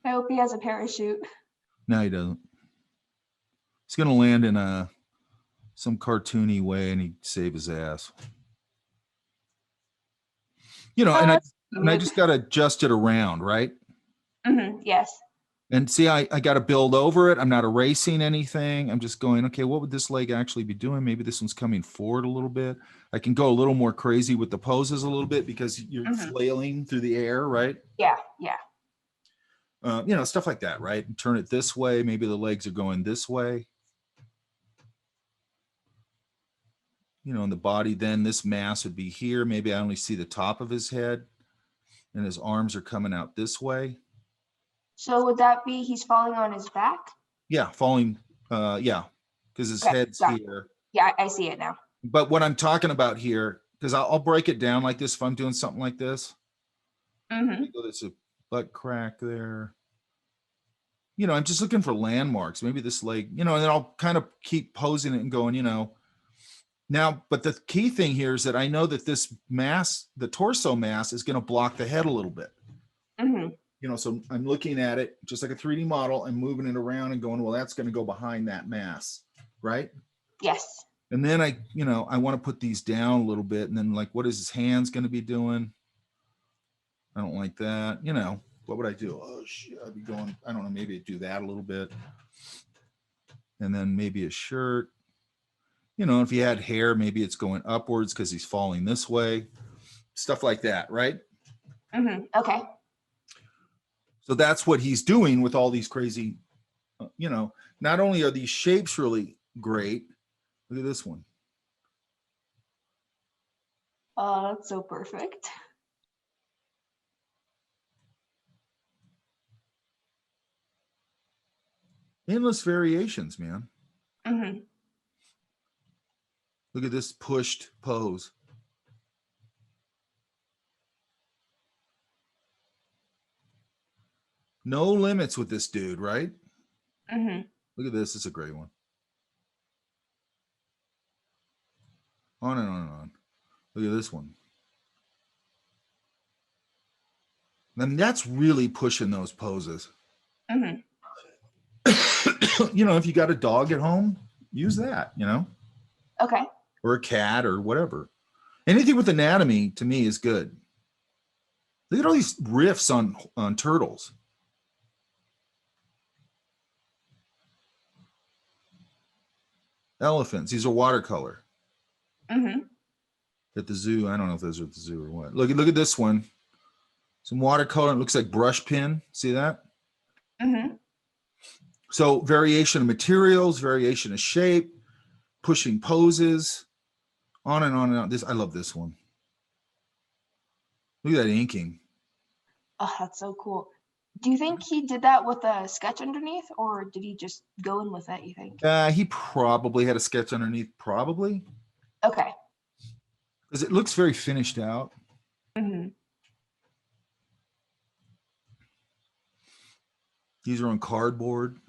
I hope he has a parachute. No, he doesn't. He's going to land in some cartoony way and he'd save his ass. You know, and I just got to adjust it around, right? Yes. And see, I got to build over it. I'm not erasing anything. I'm just going, okay, what would this leg actually be doing? Maybe this one's coming forward a little bit. I can go a little more crazy with the poses a little bit because you're flailing through the air, right? Yeah, yeah. You know, stuff like that, right? And turn it this way. Maybe the legs are going this way. You know, in the body, then this mass would be here. Maybe I only see the top of his head. and his arms are coming out this way. So would that be he's falling on his back? Yeah, falling. Yeah, because his Okay, head's got it. here. Yeah, I see it now. But what I'm talking about here, because I'll break it down like this if I'm doing something like this. Mm-hmm. So there's a butt crack there. You know, I'm just looking for landmarks. Maybe this leg, you know, and then I'll kind of keep posing it and going, you know. Now, but the key thing here is that I know that this mass, the torso mass, is going to block the head a little bit. Mm-hmm. You know, so I'm looking at it just like a 3D model and moving it around and going, well, that's going to go behind that mass, right? Yes. And then I, you know, I want to put these down a little bit, and then like, what is his hands going to be doing? I don't like that. You know, what would I do? Oh shit, I'd be going, I don't know, maybe I'd do that a little bit. And then maybe a shirt. You know, if he had hair, maybe it's going upwards because he's falling this way. Stuff like that, right? Mm-hmm. Okay. So that's what he's doing with all these crazy, you know, not only are these shapes really great, look at this one. Oh, that's so perfect. Endless variations, man. Mm-hmm. Look at this pushed pose. No limits with this dude, right? Mm-hmm. Look at this. It's a great one. On and on and on. Look at this one. And that's really pushing those poses. Mm-hmm. You know, if you got a dog at home, use that, you know, Okay. or a cat or whatever. Anything with anatomy to me is good. Look at all these riffs on turtles. Elephants. These are watercolor. Mm-hmm. At the zoo. I don't know if those are at the zoo or what. Look at this one. Some watercolor. It looks like brush pen. See that? Mm-hmm. So variation of materials, variation of shape, pushing poses, on and on and on. I love this one. Look at that inking. Oh, that's so cool. Do you think he did that with a sketch underneath, or did he just go in with that, you think? He probably had a sketch underneath, probably. Okay. Because it looks very finished out. Mm-hmm. These are on cardboard.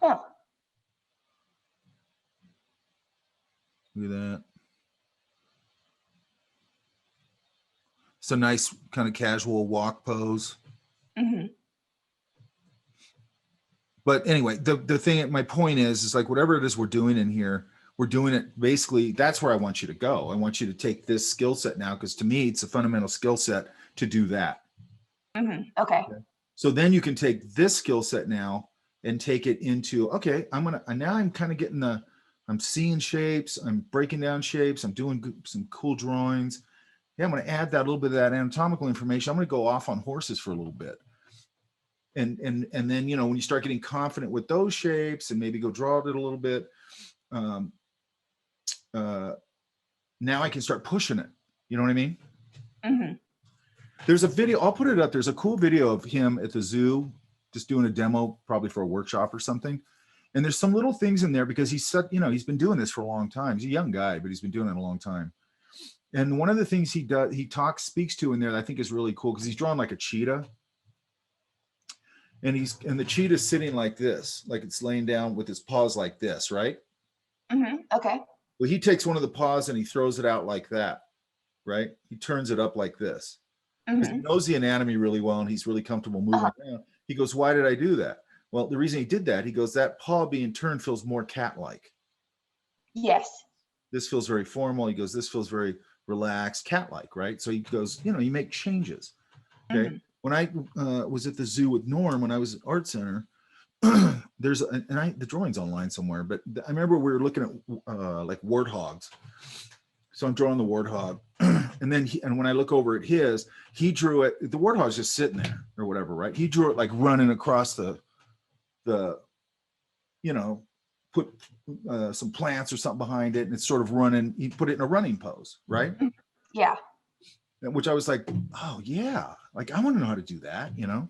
Huh. Look at that. It's a nice kind of casual walk pose. Mm-hmm. But anyway, the thing, my point is like whatever it is we're doing in here, we're doing it basically, that's where I want you to go. I want you to take this skill set now, because to me, it's a fundamental skill set to do that. Mm-hmm. Okay. So then you can take this skill set now and take it into, okay, now I'm kind of getting I'm seeing shapes, I'm breaking down shapes, I'm doing some cool drawings. Yeah, I'm going to add that little bit of that anatomical information. I'm going to go off on horses for a little bit. And then, you know, when you start getting confident with those shapes and maybe go draw it a little bit, now I can start pushing it. You know what I mean? Mm-hmm. There's a video, I'll put it up. There's a cool video of him at the zoo, just doing a demo, probably for a workshop or something. And there's some little things in there because he's said, you know, he's been doing this for a long time. He's a young guy, but he's been doing it a long time. And one of the things he does, speaks to in there that I think is really cool, because he's drawn like a cheetah. And the cheetah's sitting like this, like it's laying down with his paws like this, right? Mm-hmm. Okay. Well, he takes one of the paws and he throws it out like that, right? He turns it up like this. Because he knows the anatomy really well and he's really comfortable moving around. He goes, why did I do that? Well, the reason he did that, he goes, that paw being turned feels more cat-like. Yes. This feels very formal. He goes, this feels very relaxed, cat-like, right? So he goes, you know, you make changes. Okay. When I was at the zoo with Norm, when I was at Art Center, the drawing's online somewhere, but I remember we were looking at like warthogs. So I'm drawing the warthog, and then when I look over at his, he drew it. The warthog's just sitting there or whatever, right? He drew it like running across the, you know, put some plants or something behind it, and it's sort of running. He put it in a running pose, right? Yeah. which I was like, oh yeah, like I want to know how to do that, you know?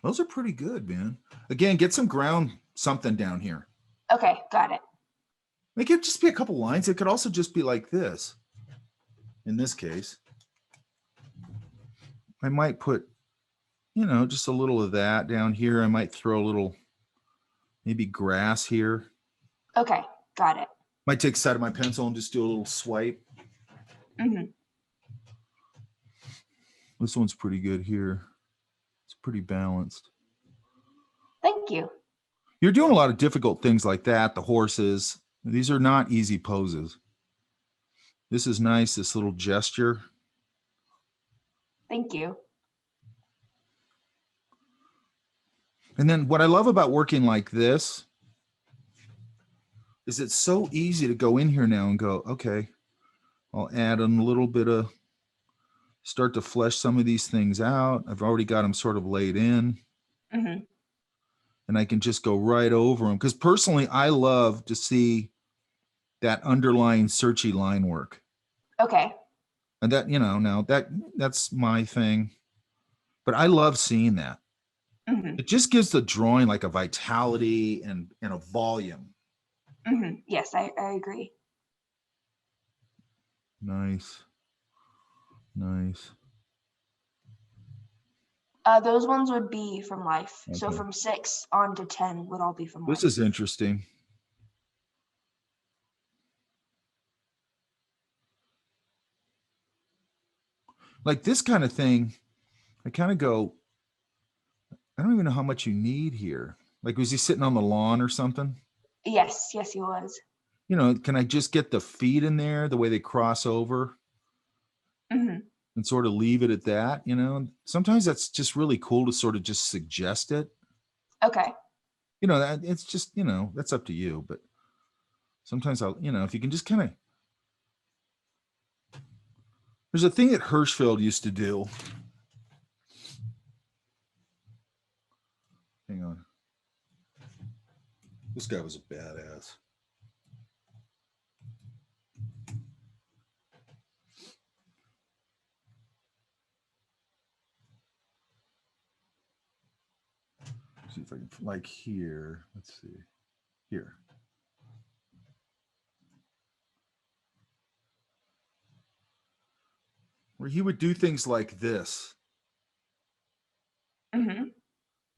Those are pretty good, man. Again, get some ground something down here. Okay, got it. It could just be a couple lines. It could also just be like this. In this case, I might put, you know, just a little of that down here. I might throw a little, maybe grass here. Okay, got it. Might take a side of my pencil and just do a little swipe. Mm-hmm. This one's pretty good here. It's pretty balanced. Thank you. You're doing a lot of difficult things like that. The horses, these are not easy poses. This is nice, this little gesture. Thank you. And then what I love about working like this is it's so easy to go in here now and go, okay, I'll add a little bit of, start to flesh some of these things out. I've already got them sort of laid in. Mm-hmm. And I can just go right over them. Because personally, I love to see that underlying searchy line work. Okay. And that, you know, now that's my thing. But I love seeing that. Mm-hmm. It just gives the drawing like a vitality and a volume. Mm-hmm. Yes, I agree. Nice. Nice. Those ones would be from life. So Okay. from 6 on to 10 would all be from life. This is interesting. Like this kind of thing, I kind of go, I don't even know how much you need here. Like, was he sitting on the lawn or something? Yes, he was. You know, can I just get the feet in there, the way they cross over, Mm-hmm. and sort of leave it at that? You know, sometimes that's just really cool to sort of just suggest it. Okay. You know, that it's just, you know, that's up to you. But sometimes I'll, you know, if you can just kind of, there's a thing that Hirschfeld used to do. Hang on. This guy was a badass. See if I can, like here, let's see, here. Where he would do things like this. Mm-hmm.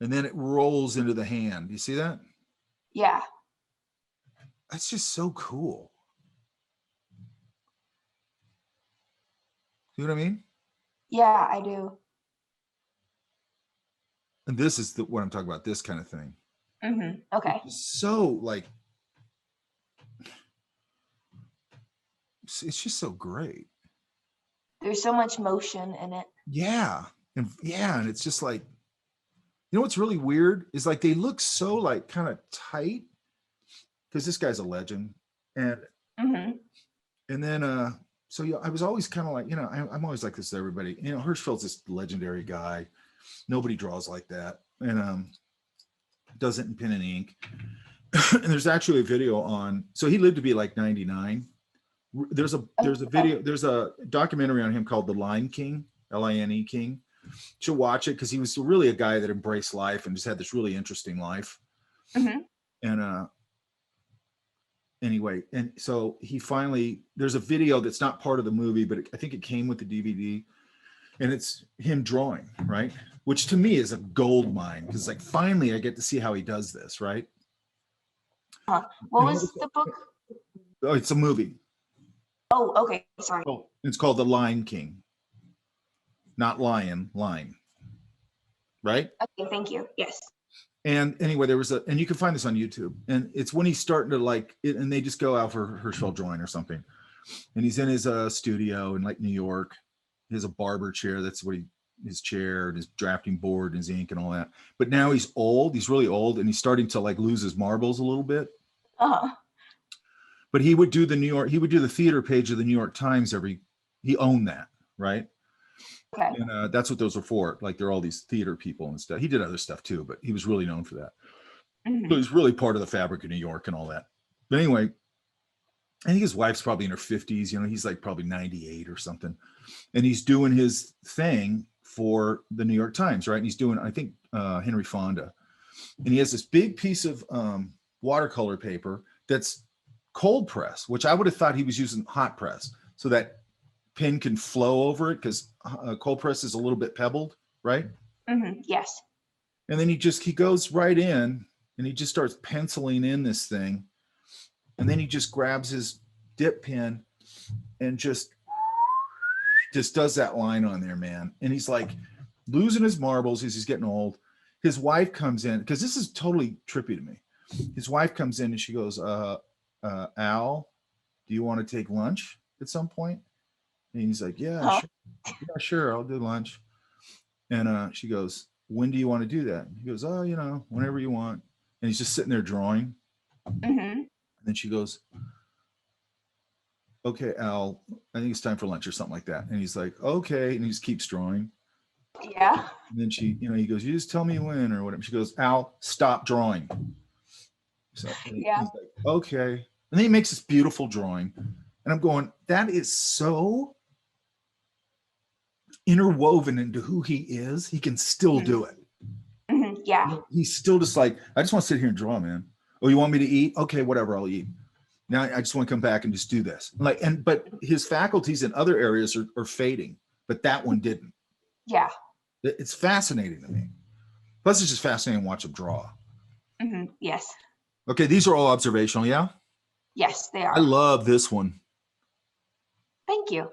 And then it rolls into the hand. You see that? Yeah. That's just so cool. See what I mean? Yeah, I do. And this is what I'm talking about, this kind of thing. Mm-hmm. Okay. So like, it's just so great. There's so much motion in it. Yeah. And it's just like, you know what's really weird is like they look so like kind of tight because this guy's a legend. And Mm-hmm. and then so yeah, I was always kind of like, you know, I'm always like this to everybody. You know, Hirschfeld's this legendary guy. Nobody draws like that. And does it in pen and ink. And there's actually a video on, so he lived to be like 99. There's a video, there's a documentary on him called The Line King, L-I-N-E King. You should watch it because he was really a guy that embraced life and just had this really interesting life. Mm-hmm. And anyway, and so he finally, there's a video that's not part of the movie, but I think it came with the DVD, and it's him drawing, right? Which to me is a gold mine because like finally I get to see how he does this, right? What was the book? Oh, it's a movie. Oh, okay. Sorry. Oh, it's called The Line King. Not lion, line. Right? Okay, thank you. Yes. And anyway, there was and you can find this on YouTube. And it's when he's starting to like, and they just go out for Hirschfeld drawing or something. And he's in his studio in like New York. He has a barber chair. That's what his chair and his drafting board and his ink and all that. But now he's old. He's really old, and he's starting to like lose his marbles a little bit. Uh-huh. But he would do the theater page of the New York Times he owned that, right? Okay. And that's what those were for. Like, they're all these theater people and stuff. He did other stuff too, but he was really known for that. Mhm. So he's really part of the fabric of New York and all that. But anyway, I think his wife's probably in her 50s. You know, he's like probably 98 or something. And he's doing his thing for the New York Times, right? And he's doing, I think, Henry Fonda. And he has this big piece of watercolor paper that's cold press, which I would have thought he was using hot press so that pen can flow over it, because cold press is a little bit pebbled, right? Yes. And then he goes right in and he just starts penciling in this thing. And then he just grabs his dip pen and just does that line on there, man. And he's like losing his marbles as he's getting old. His wife comes in, because this is totally trippy to me. His wife comes in and she goes, Al, do you want to take lunch at some point? And he's like, yeah, sure, I'll do lunch. And she goes, when do you want to do that? And he goes, oh, you know, whenever you want. And he's just sitting there drawing. And then she goes, okay, Al, I think it's time for lunch or something like that. And he's like, okay. And he just keeps drawing. Yeah. And then she, you know, he goes, you just tell me when or whatever. She goes, Al, stop drawing. So Yeah. he's like, okay. And then he makes this beautiful drawing. And I'm going, that is so interwoven into who he is. He can still do it. Yeah. He's still just like, I just want to sit here and draw, man. Oh, you want me to eat? Okay, whatever, I'll eat. Now I just want to come back and just do this. Like, but his faculties in other areas are fading, but that one didn't. Yeah. It's fascinating to me. Plus, it's just fascinating to watch him draw. Yes. Okay, these are all observational, yeah? Yes, they are. I love this one. Thank you.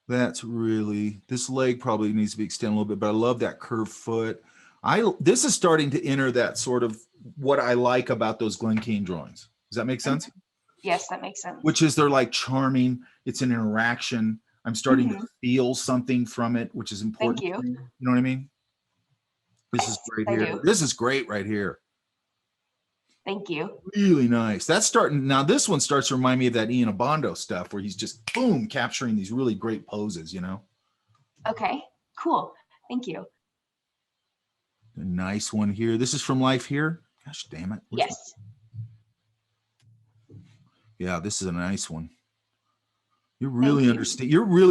That's really, this leg probably needs to be extended a little bit, but I love that curved foot. This is starting to enter that sort of what I like about those Glen Keane drawings. Does that make sense? Yes, that makes sense. Which is they're like charming. It's an interaction. I'm starting to feel something from it, which is important. Thank you. You know what I mean? This is great here. do. This is great right here. Thank you. Really nice. That's starting, now this one starts to remind me of that Ian Abondo stuff where he's just, boom, capturing these really great poses, you know? Okay, cool. Thank you. A nice one here. This is from Life Here. Gosh, damn it. Yes. Yeah, this is a nice one. You're really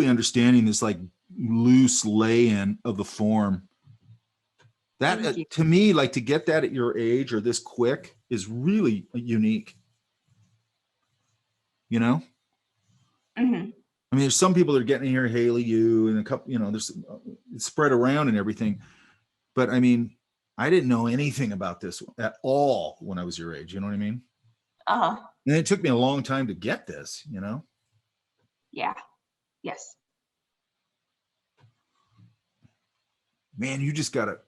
understanding this like loose lay-in of the form. That to me, like to get that at your age or this quick is really unique. You know? I mean, there's some people that are getting here, Haley, you, and a couple, you know, there's it's spread around and everything. But I mean, I didn't know anything about this at all when I was your age. You know what I mean? And it took me a long time to get this, you know? Yeah. Yes. Man, you just gotta,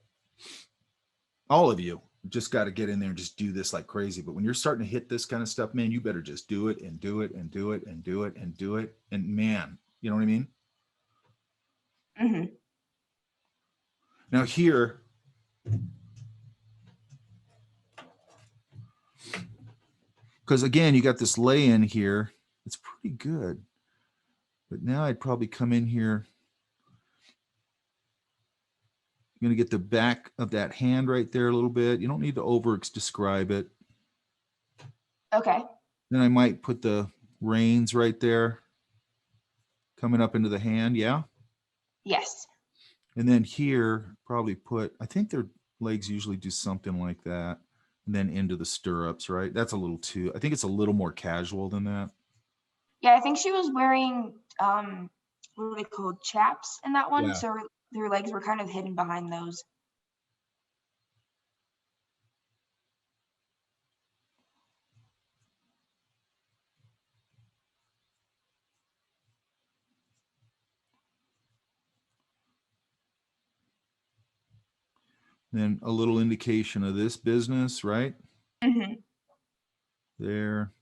all of you just gotta get in there and just do this like crazy. But when you're starting to hit this kind of stuff, man, you better just do it and do it and do it and do it and do it. And man, you know what I mean? Now here, because again, you got this lay-in here. It's pretty good. But now I'd probably come in here. I'm going to get the back of that hand right there a little bit. You don't need to over describe it. Okay. Then I might put the reins right there coming up into the hand. Yeah. Yes. And then here, probably put, I think their legs usually do something like that. And then into the stirrups, right? That's a little too, I think it's a little more casual than that. Yeah, I think she was wearing what are they called, chaps in that one. Yeah. So her legs were kind of hidden behind those. Then a little indication of this business, right? There.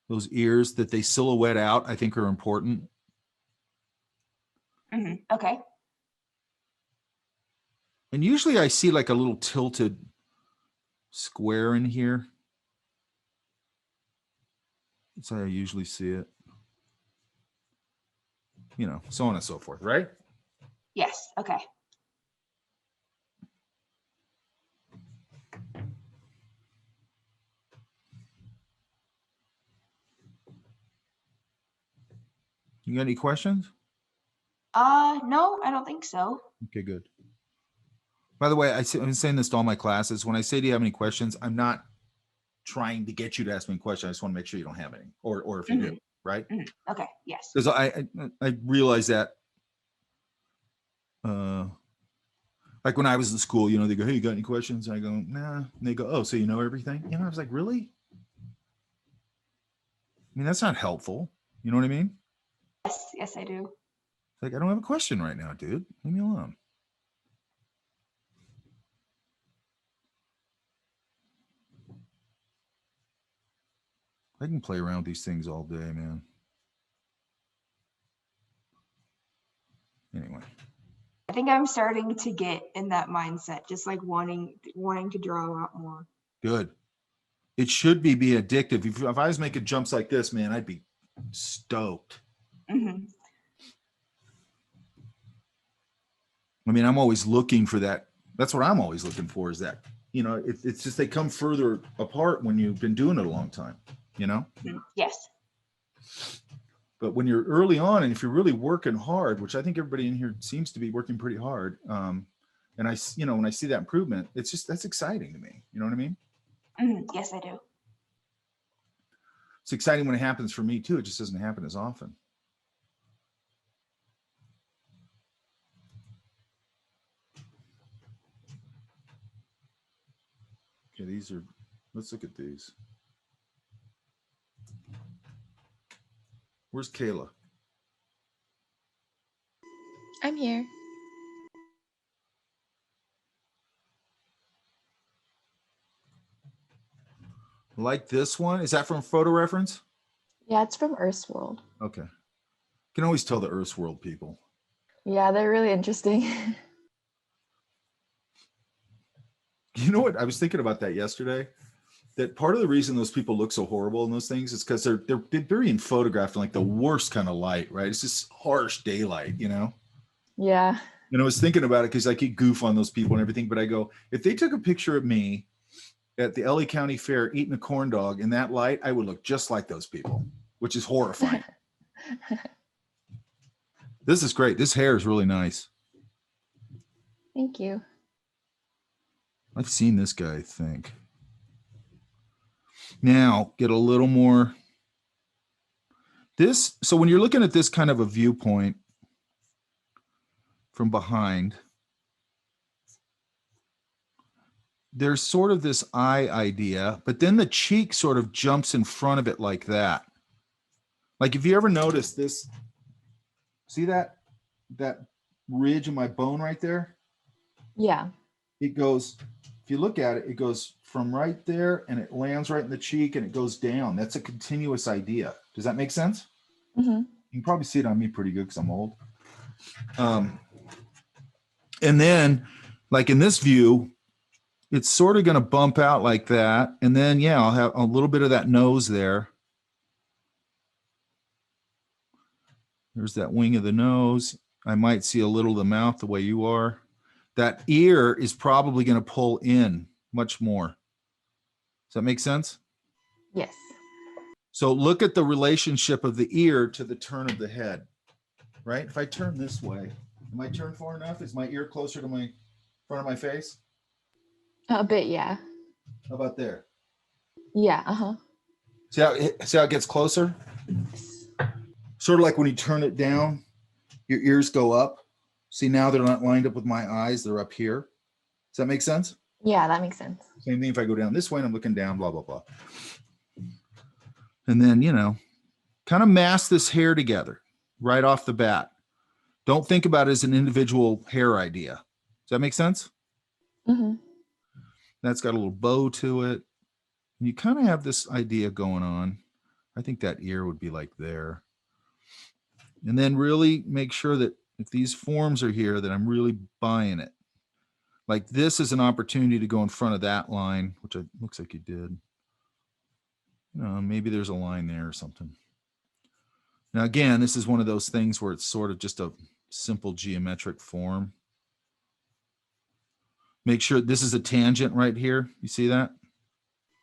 Those ears that they silhouette out, I think are important. Okay. And usually I see like a little tilted square in here. That's how I usually see it. You know, so on and so forth, right? Yes. Okay. You got any questions? No, I don't think so. Okay, good. By the way, I've been saying this to all my classes. When I say, do you have any questions? I'm not trying to get you to ask me a question. I just want to make sure you don't have any, or if you do, right? Okay, yes. Because I realize that, like when I was in school, you know, they go, hey, you got any questions? And I go, nah. And they go, oh, so you know everything? You know, I was like, really? I mean, that's not helpful. You know what I mean? Yes, I do. Like, I don't have a question right now, dude. Leave me alone. I can play around with these things all day, man. Anyway. I think I'm starting to get in that mindset, just like wanting to draw a lot more. Good. It should be addictive. If I was making jumps like this, man, I'd be stoked. Mm-hmm. I mean, I'm always looking for that. That's what I'm always looking for, is that, you know, it's just they come further apart when you've been doing it a long time, you know? Yes. But when you're early on, and if you're really working hard, which I think everybody in here seems to be working pretty hard, and you know, when I see that improvement, it's just, that's exciting to me. You know what I mean? Yes, I do. It's exciting when it happens for me too. It just doesn't happen as often. Okay, these are, let's look at these. Where's Kayla? I'm here. Like this one? Is that from Photo Reference? Yeah, it's from Earth's World. Okay. Can always tell the Earth's World people. Yeah, they're really interesting. You know what? I was thinking about that yesterday. That part of the reason those people look so horrible in those things is because they're being photographed in like the worst kind of light, right? It's just harsh daylight, you know? Yeah. And I was thinking about it because I could goof on those people and everything, but I go, if they took a picture of me at the LA County Fair eating a corn dog in that light, I would look just like those people, which is horrifying. This is great. This hair is really nice. Thank you. I've seen this guy, I think. Now get a little more. So when you're looking at this kind of a viewpoint from behind, there's sort of this eye idea, but then the cheek sort of jumps in front of it like that. Like if you ever notice this, see that ridge in my bone right there? Yeah. It goes, if you look at it, it goes from right there and it lands right in the cheek and it goes down. That's a continuous idea. Does that make sense? Mm-hmm. You can probably see it on me pretty good because I'm old. And then like in this view, it's sort of going to bump out like that. And then, yeah, I'll have a little bit of that nose there. There's that wing of the nose. I might see a little of the mouth the way you are. That ear is probably going to pull in much more. Does that make sense? Yes. So look at the relationship of the ear to the turn of the head, right? If I turn this way, am I turned far enough? Is my ear closer to my front of my face? A bit, yeah. How about there? Yeah, uh-huh. See how it gets closer? Sort of like when you turn it down, your ears go up. See, now they're not lined up with my eyes. They're up here. Does that make sense? Yeah, that makes sense. Same thing if I go down this way and I'm looking down, blah, blah, blah. And then, you know, kind of mask this hair together right off the bat. Don't think about it as an individual hair idea. Does that make sense? Mm-hmm. That's got a little bow to it. You kind of have this idea going on. I think that ear would be like there. And then really make sure that if these forms are here, that I'm really buying it. Like this is an opportunity to go in front of that line, which it looks like you did. Maybe there's a line there or something. Now, again, this is one of those things where it's sort of just a simple geometric form. Make sure this is a tangent right here. You see that?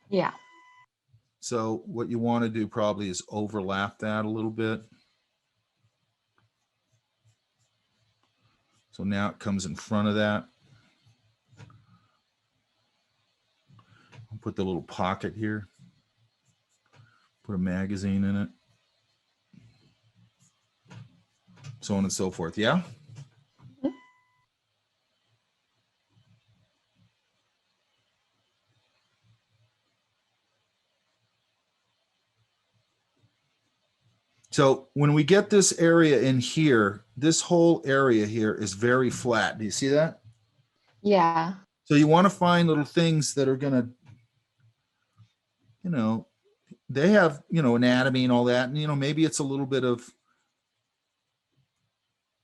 Yeah. So what you want to do probably is overlap that a little bit. So now it comes in front of that. I'll put the little pocket here. Put a magazine in it. So on and so forth. Yeah? So when we get this area in here, this whole area here is very flat. Do you see that? Yeah. So you want to find little things that are going to, you know, they have, you know, anatomy and all that. And, you know, maybe it's a little bit of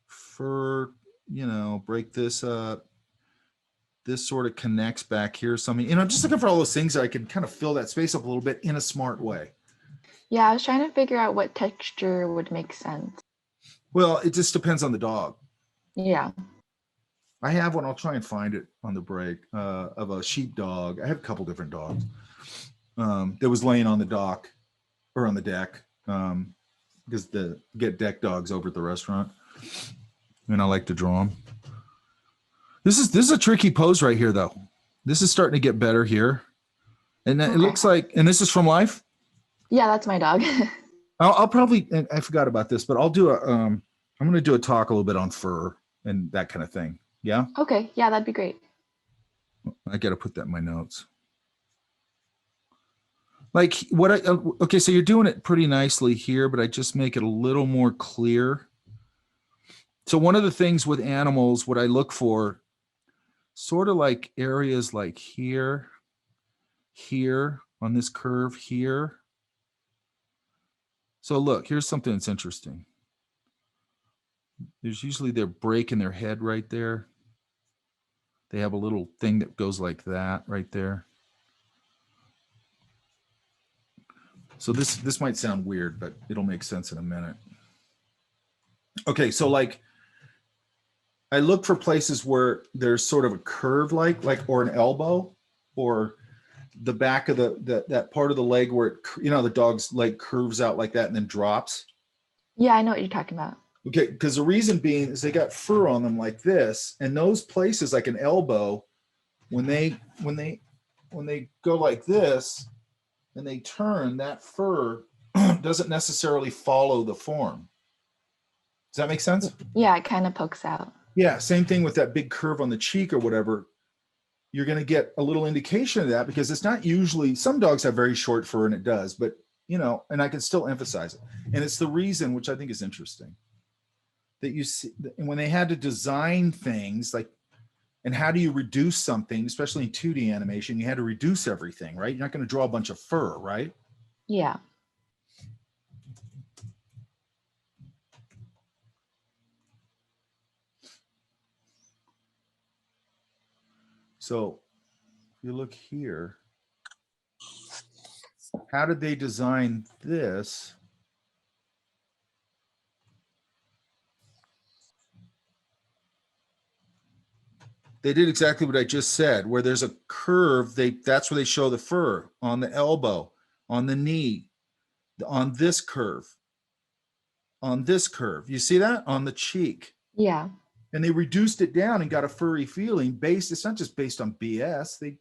fur, you know, break this up. This sort of connects back here. Something, you know, just looking for all those things that I can kind of fill that space up a little bit in a smart way. Yeah, I was trying to figure out what texture would make sense. Well, it just depends on the dog. Yeah. I have one. I'll try and find it on the break of a sheep dog. I have a couple different dogs that was laying on the dock or on the deck because get deck dogs over at the restaurant, and I like to draw them. This is a tricky pose right here, though. This is starting to get better here, and it looks like. And this is from life. Yeah, that's my dog. I'll probably. And I forgot about this, but I'll do a. I'm going to do a talk a little bit on fur and that kind of thing. Yeah. Okay. Yeah, that'd be great. I got to put that in my notes. Like what okay, so you're doing it pretty nicely here, but I just make it a little more clear. So one of the things with animals, what I look for, sort of like areas like here, here on this curve here. So look, here's something that's interesting. There's usually they're breaking their head right there. They have a little thing that goes like that right there. So this might sound weird, but it'll make sense in a minute. Okay, so like I look for places where there's sort of a curve like or an elbow or the back of that part of the leg where it, you know, the dog's leg curves out like that and then drops. Yeah, I know what you're talking about. Okay, because the reason being is they got fur on them like this, and those places like an elbow, when they go like this and they turn, that fur doesn't necessarily follow the form. Does that make sense? Yeah, it kind of pokes out. Yeah, same thing with that big curve on the cheek or whatever. You're going to get a little indication of that because it's not usually, some dogs have very short fur and it does, but you know, and I can still emphasize it. And it's the reason, which I think is interesting, that you see when they had to design things like, and how do you reduce something, especially in 2D animation, you had to reduce everything, right? You're not going to draw a bunch of fur, right? Yeah. So if you look here, how did they design this? They did exactly what I just said, where there's a curve, that's where they show the fur on the elbow, on the knee, on this curve, on this curve. You see that? On the cheek. Yeah. And they reduced it down and got a furry feeling based, it's not just based on BS. They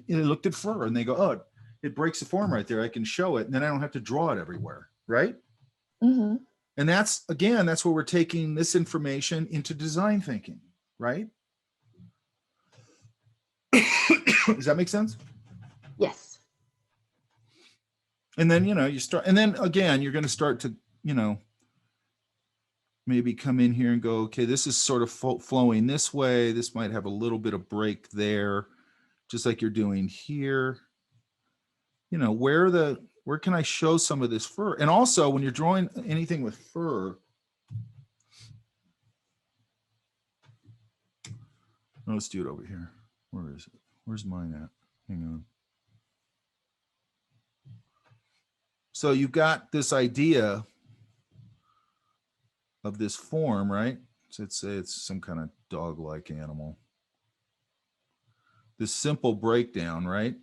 looked at fur and they go, oh, it breaks the form right there. I can show it and then I don't have to draw it everywhere, right? Mm-hmm. And that's, again, that's where we're taking this information into design thinking, right? Does that make sense? Yes. And then, you know, you start, and then again, you're going to start to, you know, maybe come in here and go, okay, this is sort of flowing this way. This might have a little bit of break there, just like you're doing here. You know, where can I show some of this fur? And also when you're drawing anything with fur, let's do it over here. Where is it? Where's mine at? Hang on. So you've got this idea of this form, right? So let's say it's some kind of dog-like animal. This simple breakdown, right?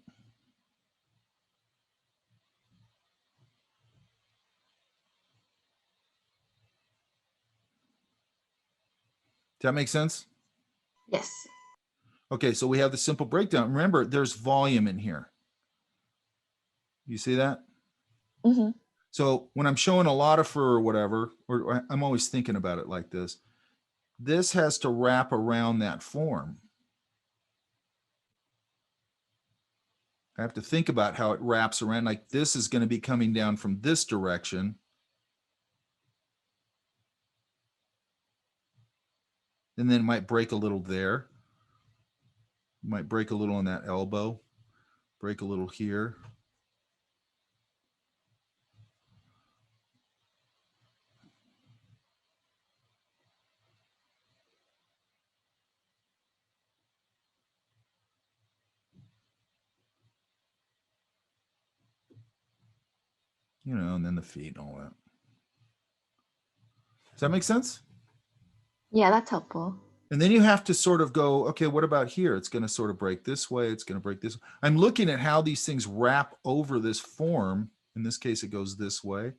that make sense? Yes. Okay, so we have the simple breakdown. Remember, there's volume in here. You see that? Mm-hmm. So when I'm showing a lot of fur or whatever, or I'm always thinking about it like this, this has to wrap around that form. I have to think about how it wraps around. Like this is going to be coming down from this direction. And then it might break a little there. Might break a little on that elbow. Break a little here. You know, and then the feet and all that. Does that make sense? Yeah, that's helpful. And then you have to sort of go, okay, what about here? It's going to sort of break this way. It's going to break this. I'm looking at how these things wrap over this form. In this case, it goes this way.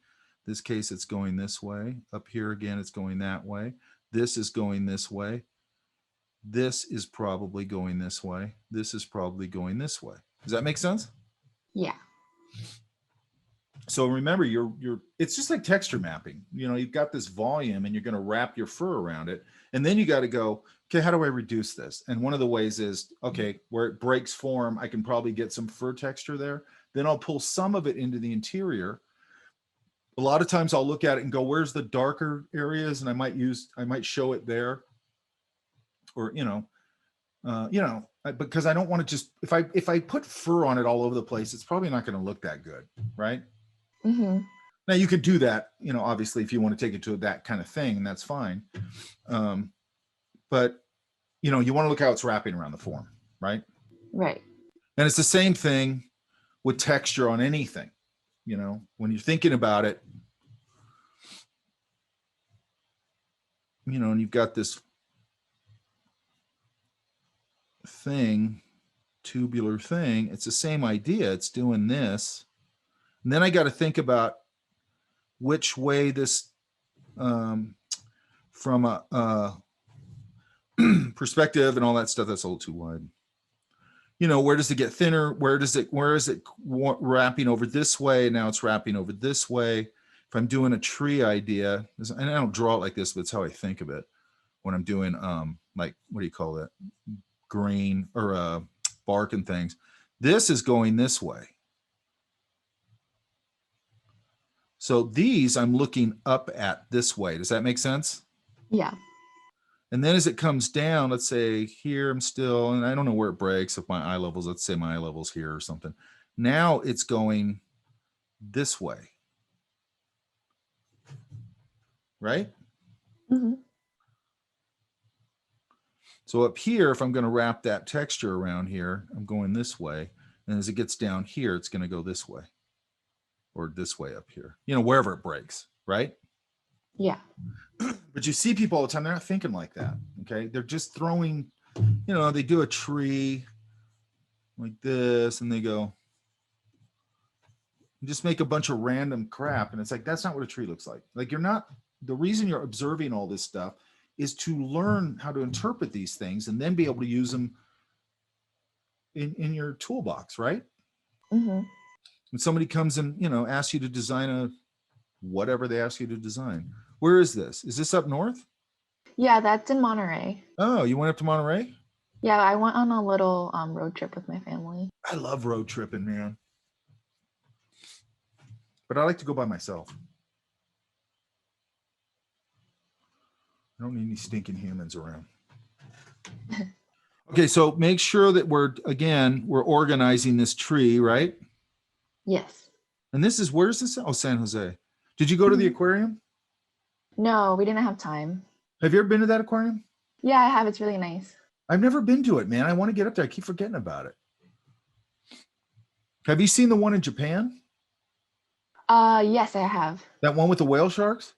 This case, it's going this way. Up here again, it's going that way. This is going this way. This is probably going this way. This is probably going this way. Does that make sense? Yeah. So remember, it's just like texture mapping. You know, you've got this volume and you're going to wrap your fur around it. And then you got to go, okay, how do I reduce this? And one of the ways is, okay, where it breaks form, I can probably get some fur texture there. Then I'll pull some of it into the interior. A lot of times I'll look at it and go, where's the darker areas? And I might show it there. Or, because I don't want to just, if I put fur on it all over the place, it's probably not going to look that good, right? Mm-hmm. Now you could do that, obviously if you want to take it to that kind of thing, and that's fine. But you want to look how it's wrapping around the form, right? Right. And it's the same thing with texture on anything, when you're thinking about it, and you've got this thing, tubular thing, it's the same idea. It's doing this. And then I got to think about which way this, from a perspective and all that stuff, that's a little too wide. Where does it get thinner? Where is it wrapping over this way? Now it's wrapping over this way. If I'm doing a tree idea, and I don't draw it like this, but it's how I think of it when I'm doing, like, what do you call it? Green or bark and things. This is going this way. So these I'm looking up at this way. Does that make sense? Yeah. And then as it comes down, let's say here I'm still, and I don't know where it breaks, if my eye levels, let's say my eye level's here or something. Now it's going this way. Right? Mm-hmm. So up here, if I'm going to wrap that texture around here, I'm going this way. And as it gets down here, it's going to go this way. Or this way up here, wherever it breaks, right? Yeah. But you see people all the time, they're not thinking like that, okay? They're just throwing, they do a tree like this, and they go, just make a bunch of random crap. And it's like, that's not what a tree looks like. Like the reason you're observing all this stuff is to learn how to interpret these things and then be able to use them in your toolbox, right? Mm-hmm. When somebody comes and, asks you to design whatever they ask you to design. Where is this? Is this up north? Yeah, that's in Monterey. Oh, you went up to Monterey? Yeah, I went on a little road trip with my family. I love road tripping, man. But I like to go by myself. I don't need any stinking humans around. Okay, so make sure that we're organizing this tree, right? Yes. And where's this? Oh, San Jose. Did you go to the aquarium? No, we didn't have time. Have you ever been to that aquarium? Yeah, I have. It's really nice. I've never been to it, man. I want to get up there. I keep forgetting about it. Have you seen the one in Japan? Yes, I have. That one with the whale sharks?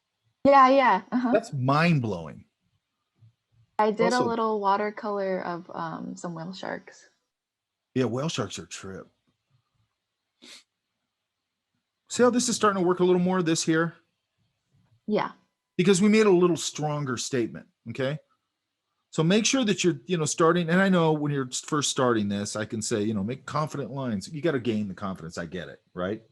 Yeah. Uh-huh. That's mind-blowing. I did Also, a little watercolor of some whale sharks. Yeah, whale sharks are a trip. See how this is starting to work a little more, this here? Yeah. Because we made a little stronger statement, okay? So make sure that you're, starting. And I know when you're first starting this, I can say, make confident lines. You got to gain the confidence. I get it. Right.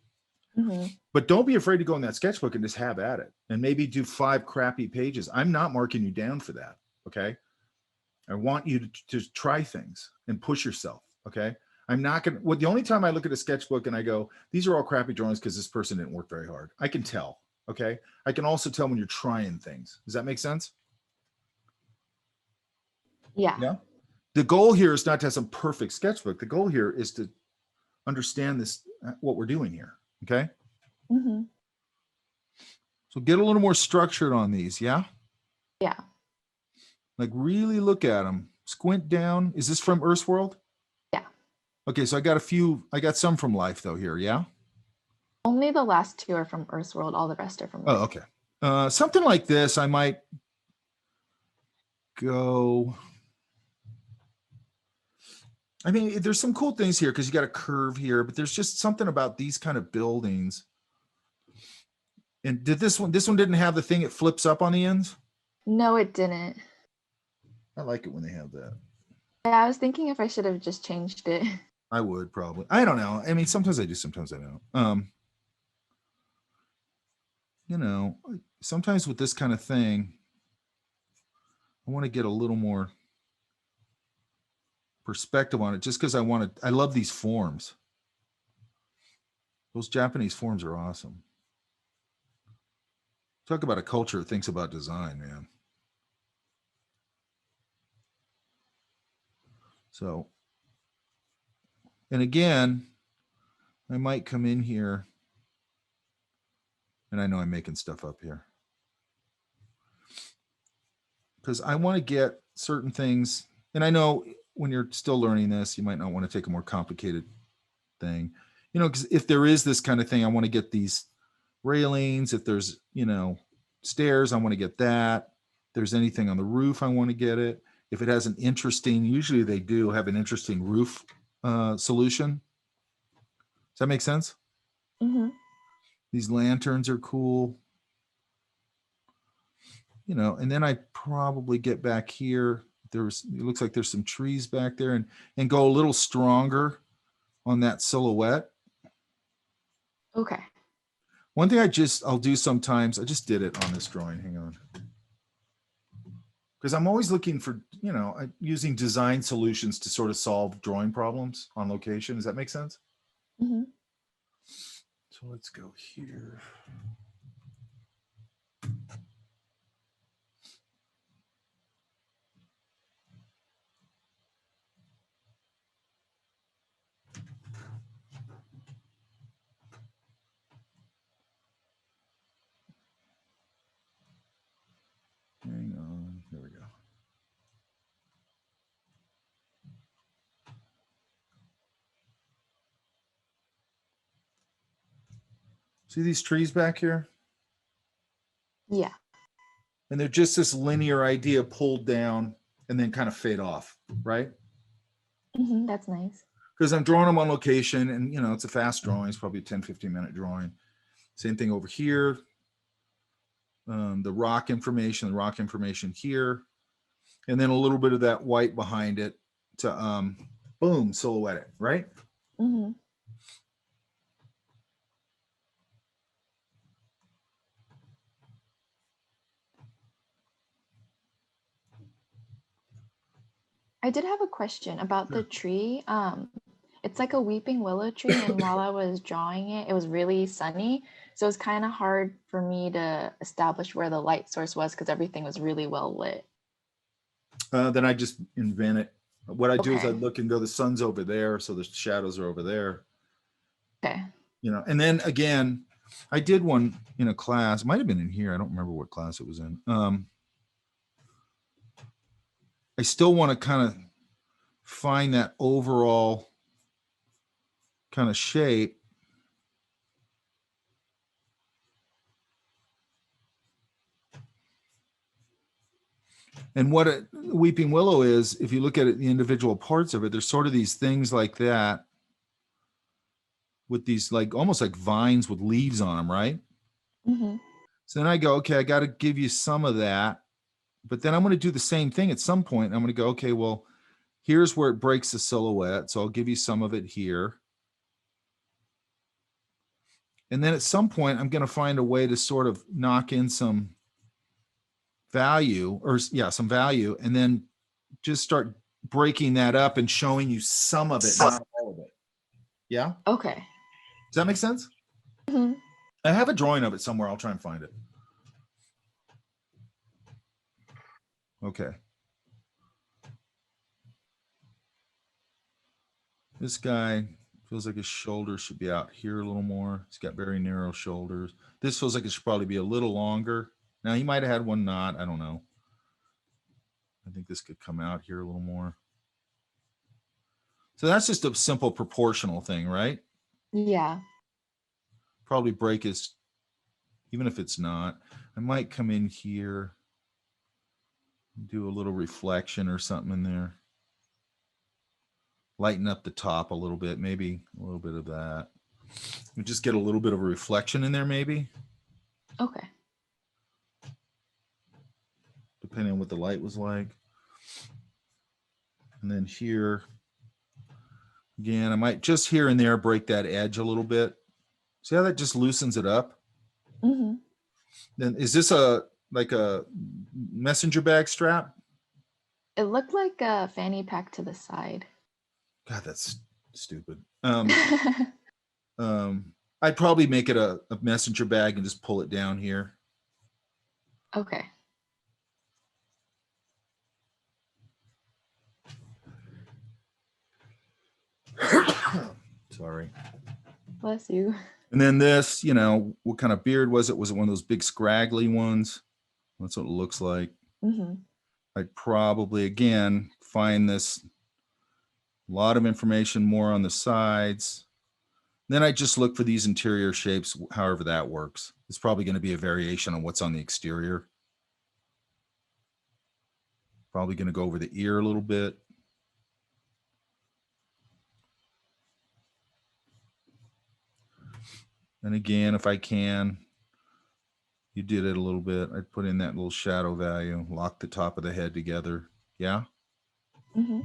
But don't be afraid to go in that sketchbook and just have at it and maybe do 5 crappy pages. I'm not marking you down for that. Okay. I want you to try things and push yourself. Okay. I'm not going to, the only time I look at a sketchbook and I go, these are all crappy drawings because this person didn't work very hard. I can tell. Okay. I can also tell when you're trying things. Does that make sense? Yeah. Yeah. The goal here is not to have some perfect sketchbook. The goal here is to understand this, what we're doing here. Okay. So get a little more structured on these. Yeah. Yeah. Like really look at them. Squint down. Is this from Earth's World? Yeah. Okay. So I got some from Life though here. Yeah. Only the last 2 are from Earth's World. All the rest are from Oh, Life. okay. Something like this, I might go. I mean, there's some cool things here because you got a curve here, but there's just something about these kind of buildings. And did this one didn't have the thing it flips up on the ends? No, it didn't. I like it when they have that. Yeah, I was thinking if I should have just changed it. I would probably. I don't know. I mean, sometimes I do, sometimes I don't. Sometimes with this kind of thing, I want to get a little more perspective on it just because I love these forms. Those Japanese forms are awesome. Talk about a culture that thinks about design, man. So, and again, I might come in here, and I know I'm making stuff up here, because I want to get certain things, and I know when you're still learning this, you might not want to take a more complicated thing, because if there is this kind of thing, I want to get these railings. If there's, stairs, I want to get that. If there's anything on the roof, I want to get it. If it has an interesting, usually they do have an interesting roof solution. Does that make sense? These lanterns are cool. And then I probably get back here. It looks like there's some trees back there and go a little stronger on that silhouette. Okay. One thing I'll do sometimes, I just did it on this drawing. Hang on. Because I'm always looking for, using design solutions to sort of solve drawing problems on location. Does that make sense? So let's go here. Hang on, there we go. See these trees back here? Yeah. And they're just this linear idea pulled down and then kind of fade off, right? That's nice. Because I'm drawing them on location and, it's a fast drawing. It's probably a 10, 15-minute drawing. Same thing over here. The rock information here. And then a little bit of that white behind it to, boom, silhouette it, right? I did have a question about the tree. It's like a weeping willow tree, and while I was drawing it, it was really sunny. So it was kind of hard for me to establish where the light source was because everything was really well lit. Then I just invent it. What I do is I Okay. look and go, the sun's over there, so the shadows are over there. Okay. And then again, I did one in a class. It might have been in here. I don't remember what class it was in. I still want to kind of find that overall kind of shape. And what a weeping willow is, if you look at it, the individual parts of it, there's sort of these things like that with these like almost like vines with leaves on them, right? So then I go, okay, I got to give you some of that. but then I'm going to do the same thing at some point. I'm going to go, okay, well, here's where it breaks the silhouette. So I'll give you some of it here. And then at some point, I'm going to find a way to sort of knock in some value, or yeah, some value, and then just start breaking that up and showing you some of it, not all of it. Yeah? Okay. Does that make sense? Mhm. I have a drawing of it somewhere. I'll try and find it. Okay. This guy feels like his shoulders should be out here a little more. He's got very narrow shoulders. This feels like it should probably be a little longer. Now he might have had one knot. I don't know. I think this could come out here a little more. So that's just a simple proportional thing, right? Yeah. Probably break his, even if it's not. I might come in here, do a little reflection or something in there. Lighten up the top a little bit, maybe a little bit of that. We just get a little bit of a reflection in there, maybe. Okay. Depending on what the light was like. And then here, again, I might just here and there break that edge a little bit. See how that just loosens it up? Mm-hmm. Then is this a like a messenger bag strap? It looked like a fanny pack to the side. God, that's stupid. I'd probably make it a messenger bag and just pull it down here. Okay. Sorry. Bless you. And then this, you know, what kind of beard was it? Was it one of those big scraggly ones? That's what it looks like. Mm-hmm. I'd probably, again, find this, a lot of information more on the sides. Then I just look for these interior shapes, however that works. It's probably going to be a variation on what's on the exterior. Probably going to go over the ear a little bit. And again, if I can, you did it a little bit. I'd put in that little shadow value, lock the top of the head together. Yeah. Mm-hmm.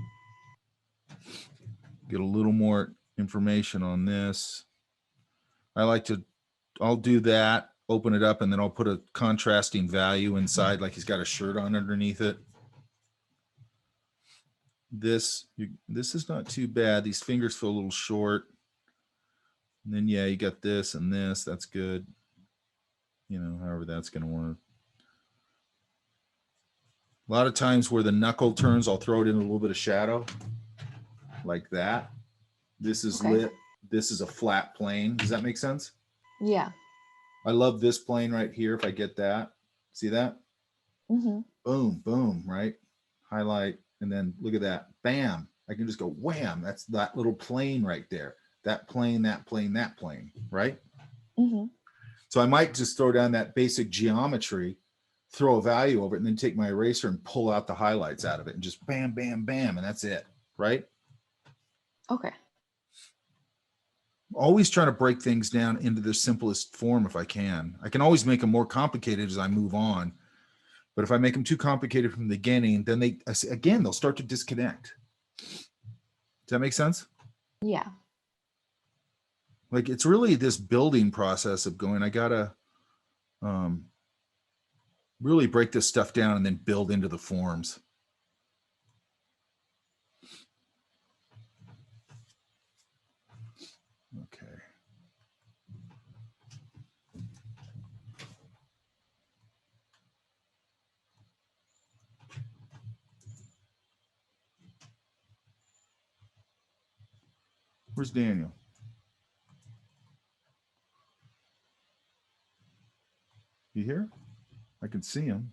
Get a little more information on this. I like to, I'll do that, open it up, and then I'll put a contrasting value inside, like he's got a shirt on underneath it. This is not too bad. These fingers feel a little short. And then, yeah, you got this and this. That's good. You know, however that's going to work. A lot of times where the knuckle turns, I'll throw it in a little bit of shadow like that. This is Okay. lit. This is a flat plane. Does that make sense? Yeah. I love this plane right here. If I get that, see that? Mm-hmm. Boom, boom, right? Highlight. And then look at that. Bam. I can just go wham. That's that little plane right there. That plane, that plane, that plane, right? Mm-hmm. So I might just throw down that basic geometry, throw a value over it, and then take my eraser and pull out the highlights out of it and just bam, bam, bam, and that's it, right? Okay. Always trying to break things down into the simplest form if I can. I can always make them more complicated as I move on. But if I make them too complicated from the beginning, then they'll start to disconnect. Does that make sense? Yeah. Like it's really this building process of going, I gotta really break this stuff down and then build into the forms. Okay. Where's Daniel? You here? I can see him.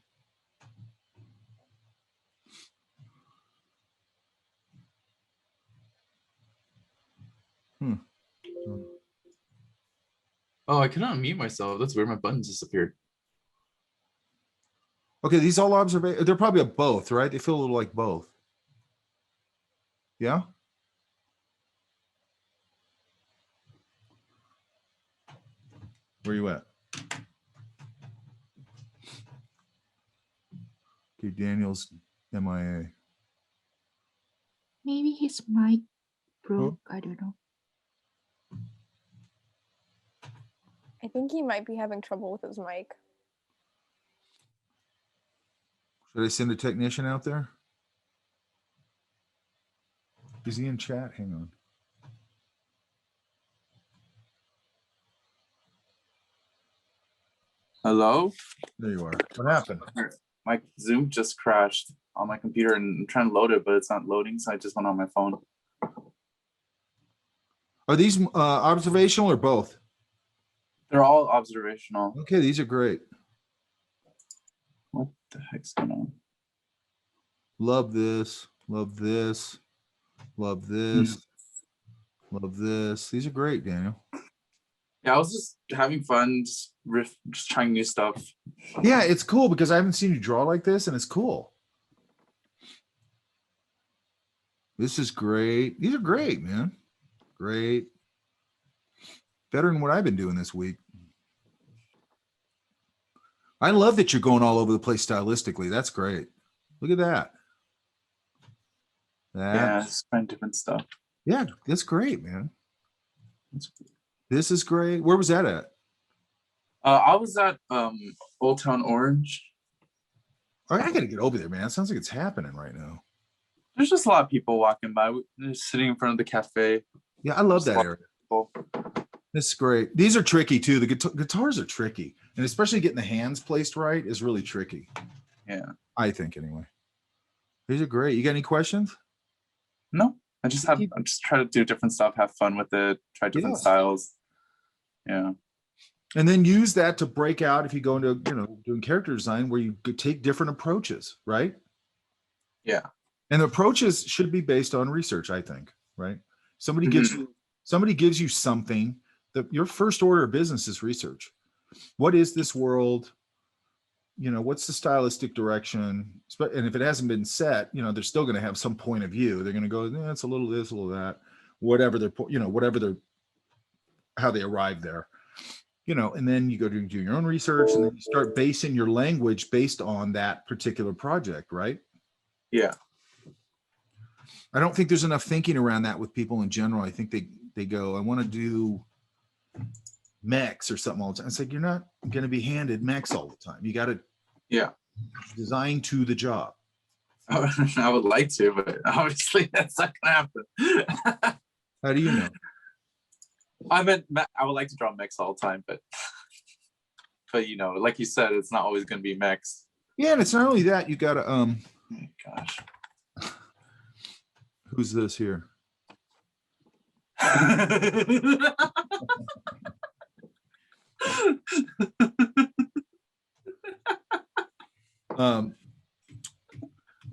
Oh, I cannot unmute myself. That's weird. My buttons disappeared. Okay, these all observations, they're probably a both, right? They feel a little like both. Yeah? Where you at? Okay, Daniel's MIA. Maybe his mic broke. I don't know. I think he might be having trouble with his mic. Should I send a technician out there? Is he in chat? Hang on. Hello? There you are. What happened? My Zoom just crashed on my computer and I'm trying to load it, but it's not loading, so I just went on my phone. Are these observational or both? They're all observational. Okay, these are great. What the heck's going on? Love this. Love this. Love this. Love this. These are great, Daniel. Yeah, I was just having fun, just trying new stuff. Yeah, it's cool because I haven't seen you draw like this, and it's cool. This is great. These are great, man. Great. Better than what I've been doing this week. I love that you're going all over the place stylistically. That's great. Look at that. Yeah, just trying different stuff. Yeah, that's great, man. This is great. Where was that at? I was at Old Town Orange. All right, I gotta get over there, man. It sounds like it's happening right now. There's just a lot of people walking by. They're sitting in front of the cafe. Yeah, I love that area. This is great. These are tricky too. The guitars are tricky, and especially getting the hands placed right is really tricky. Yeah, I think anyway. These are great. You got any questions? No, I just try to do different stuff, have fun with it, try different styles. Yeah. And then use that to break out if you go into, doing character design where you could take different approaches, right? Yeah. And the approaches should be based on research, I think, right? Somebody gives you something that your first order of business is research. What is this world? What's the stylistic direction? And if it hasn't been set, they're still going to have some point of view. They're going to go, it's a little this, a little that, whatever how they arrive there. And then you go to do your own research and then you start basing your language based on that particular project, right? Yeah. I don't think there's enough thinking around that with people in general. I think they go, I want to do mechs or something all the time. It's like, you're not going to be handed mechs all the time. You got to design to the job. I would like to, but obviously that's not going to happen. How do you know? I would like to draw mechs all the time, but like you said, it's not always going to be mechs. Yeah, and it's not only that. You got to oh my gosh. Who's this here?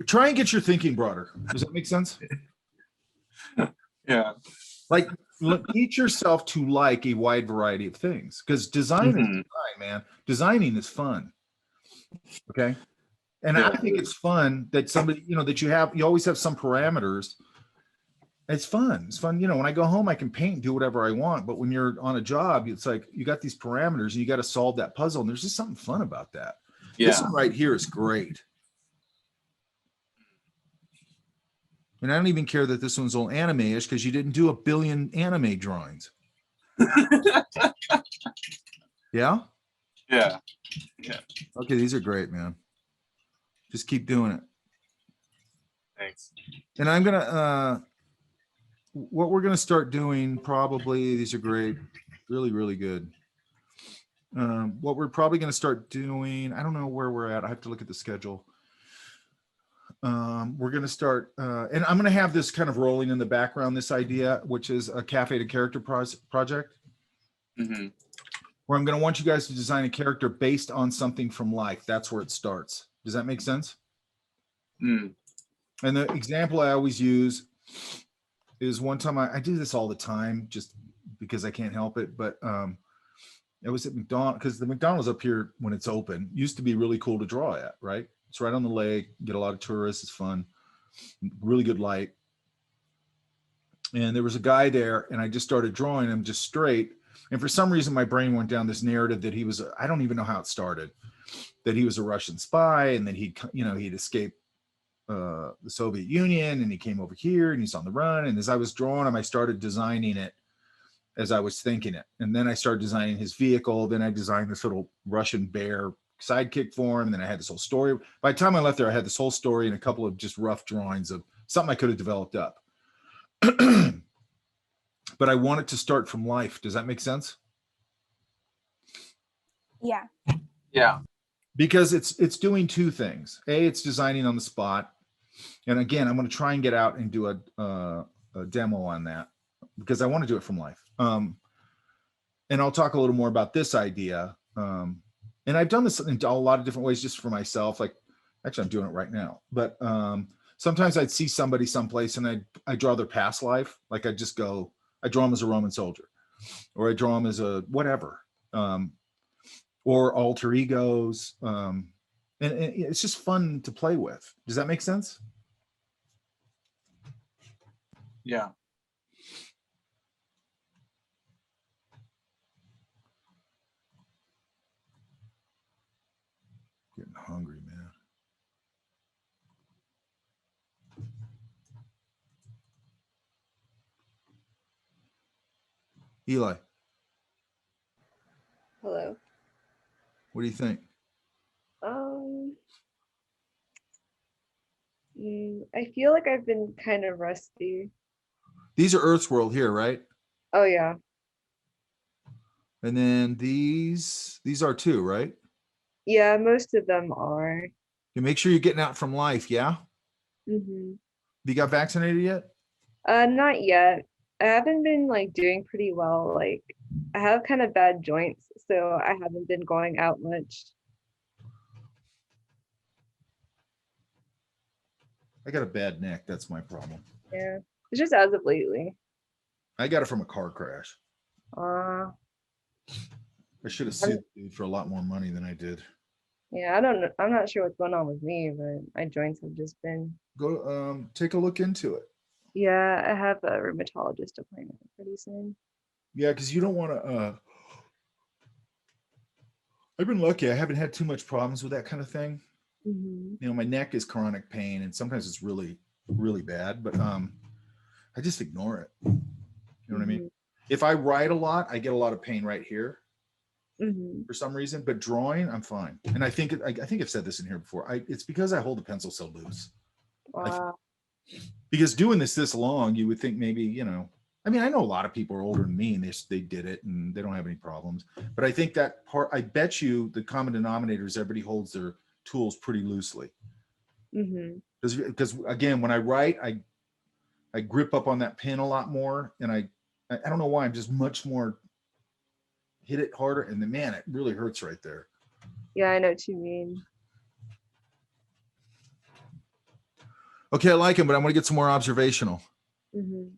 Try and get your thinking broader. Does that make sense? Yeah. Like, teach yourself to like a wide variety of things, because design is design, man. Designing is fun. Okay. And I think it's fun that somebody, that you always have some parameters. It's fun. It's fun. When I go home, I can paint and do whatever I want. But when you're on a job, it's like you got these parameters and you got to solve that puzzle. And there's just something fun about that. Yeah. This one right here is great. And I don't even care that this one's all anime-ish because you didn't do a billion anime drawings. Yeah? Yeah. Okay, these are great, man. Just keep doing it. Thanks. And I'm going to, what we're going to start doing probably, these are great, really, really good. What we're probably going to start doing, I don't know where we're at. I have to look at the schedule. We're going to start, and I'm going to have this kind of rolling in the background, this idea, which is a cafe to character project, where I'm going to want you guys to design a character based on something from life. That's where it starts. Does that make sense? And the example I always use is one time I do this all the time just because I can't help it. But it was at McDonald's, because the McDonald's up here when it's open used to be really cool to draw at, right? It's right on the lake, get a lot of tourists, it's fun, really good light. And there was a guy there and I just started drawing him just straight. And for some reason, my brain went down this narrative that he was, I don't even know how it started. that he was a Russian spy, and then he'd escaped the Soviet Union, and he came over here and he's on the run. And as I was drawing him, I started designing it as I was thinking it. And then I started designing his vehicle. Then I designed this little Russian bear sidekick for him. And then I had this whole story. By the time I left there, I had this whole story and a couple of just rough drawings of something I could have developed up. But I want it to start from life. Does that make sense? Yeah. Yeah. Because it's doing two things. A, it's designing on the spot. And again, I'm going to try and get out and do a demo on that because I want to do it from life. And I'll talk a little more about this idea. And I've done this in a lot of different ways just for myself. Like, actually, I'm doing it right now. But sometimes I'd see somebody someplace and I draw their past life. Like I draw them as a Roman soldier, or I draw them as a whatever, or alter egos. And it's just fun to play with. Does that make sense? Yeah. Getting hungry, man. Eli, Hello. what do you think? I feel like I've been kind of rusty. These are Earth's World here, right? Oh yeah. And then these are too, right? Yeah, most of them are. You make sure you're getting out from life, yeah? Mm-hmm. You got vaccinated yet? Not yet. I haven't been like doing pretty well. Like I have kind of bad joints, so I haven't been going out much. I got a bad neck. That's my problem. Yeah. It's just as of lately. I got it from a car crash. Uh I should have sued the dude for a lot more money than I did. yeah, I don't know. I'm not sure what's going on with me, but my joints have just been. Go take a look into it. Yeah, I have a rheumatologist appointment pretty soon. Yeah, because you don't want to I've been lucky. I haven't had too much problems with that kind of thing. Mm-hmm. You know, my neck is chronic pain and sometimes it's really, really bad, but I just ignore it. You know what I mean? If I write a lot, I get a lot of pain right here for some reason, but drawing, I'm fine. And I think I've said this in here before. It's because I hold the pencil so loose. Wow. Because doing this long, you would think maybe, you know, I mean, I know a lot of people are older than me and they did it and they don't have any problems. But I think that part, I bet you the common denominator is everybody holds their tools pretty loosely. Because again, when I write, I grip up on that pen a lot more, and I don't know why, I'm just much more hit it harder, and then man, it really hurts right there. Yeah, I know what you mean. Okay, I like him, but I want to get some more observational. Mm-hmm.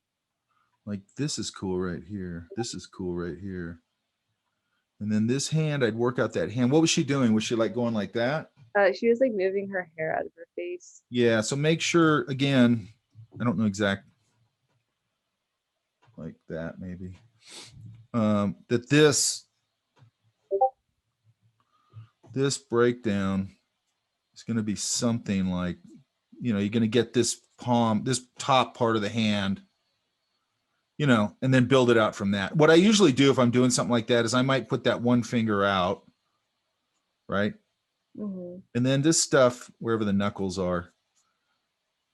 Like this is cool right here. This is cool right here. And then this hand, I'd work out that hand. What was she doing? Was she like going like that? She was like moving her hair out of her face. Yeah, so make sure, again, I don't know exact, like that maybe, that this breakdown is going to be something like, you know, you're going to get this palm, this top part of the hand, you know, and then build it out from that. What I usually do if I'm doing something like that is I might put that one finger out, right? And then this stuff, wherever the knuckles are,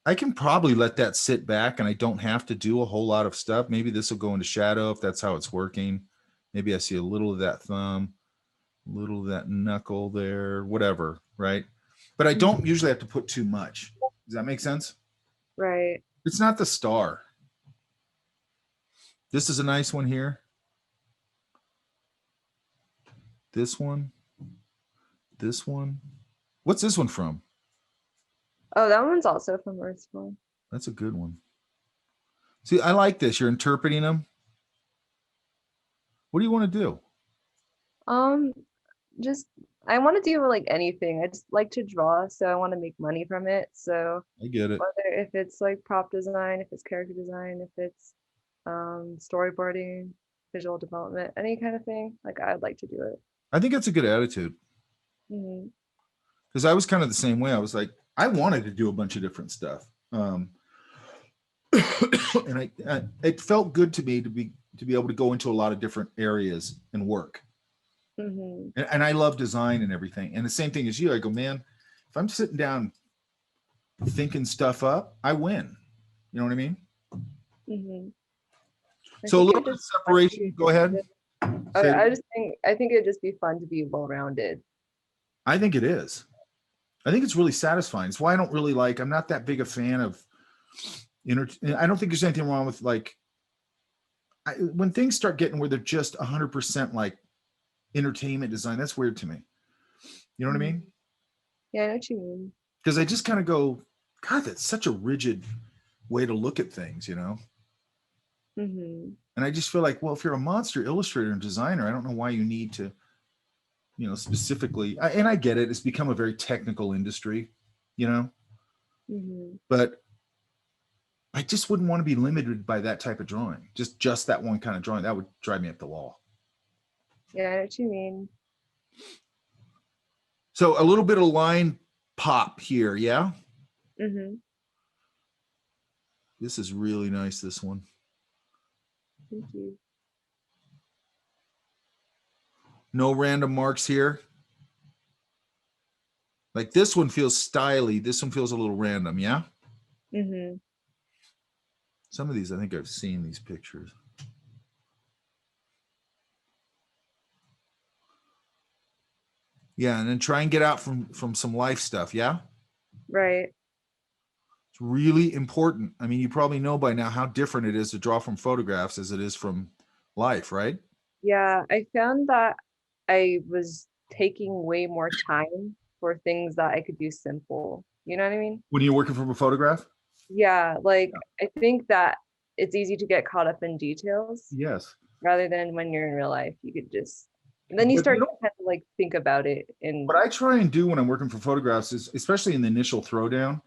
I can probably let that sit back and I don't have to do a whole lot of stuff. Maybe this will go into shadow if that's how it's working. Maybe I see a little of that thumb, a little of that knuckle there, whatever, right? But I don't usually have to put too much. Does that make sense? Right. It's not the star. This is a nice one here. This one. This one. What's this one from? Oh, that one's also from Earthful. That's a good one. See, I like this. You're interpreting them. What do you want to do? Just I want to do like anything. I just like to draw, so I want to make money from it. So I get it. whether if it's like prop design, if it's character design, if it's storyboarding, visual development, any kind of thing, like I'd like to do it. I think that's a good attitude. Because I was kind of the same way. I was like, I wanted to do a bunch of different stuff. And it felt good to me to be able to go into a lot of different areas and work. And I love design and everything. And the same thing as you, I go, man, if I'm sitting down thinking stuff up, I win. You know what I mean? So a little bit of separation. Go ahead. I think it'd just be fun to be well-rounded. I think it is. I think it's really satisfying. It's why I don't really like, I'm not that big a fan of I don't think there's anything wrong with like, when things start getting where they're just 100% like entertainment design, that's weird to me. You know what I mean? Yeah, I know what you mean. Because I just kind of go, God, that's such a rigid way to look at things, you know? And I just feel like, well, if you're a monster illustrator and designer, I don't know why you need to, you know, specifically, and I get it, it's become a very technical industry, you know? But I just wouldn't want to be limited by that type of drawing. Just that one kind of drawing. That would drive me up the wall. Yeah, I know what you mean. So a little bit of line pop here, yeah? This is really nice, this one. Thank you. No random marks here. Like this one feels stylish. This one feels a little random, yeah? Some of these, I think I've seen these pictures. Yeah, and then try and get out from some life stuff, yeah? Right. It's really important. I mean, you probably know by now how different it is to draw from photographs as it is from life, right? Yeah, I found that I was taking way more time for things that I could do simple. You know what I mean? When you're working from a photograph? Yeah, like I think that it's easy to get caught up in details. Yes. Rather than when you're in real life, you could just, and then you start to kind of like think about it. And what I try and do when I'm working for photographs is, especially in the initial throwdown,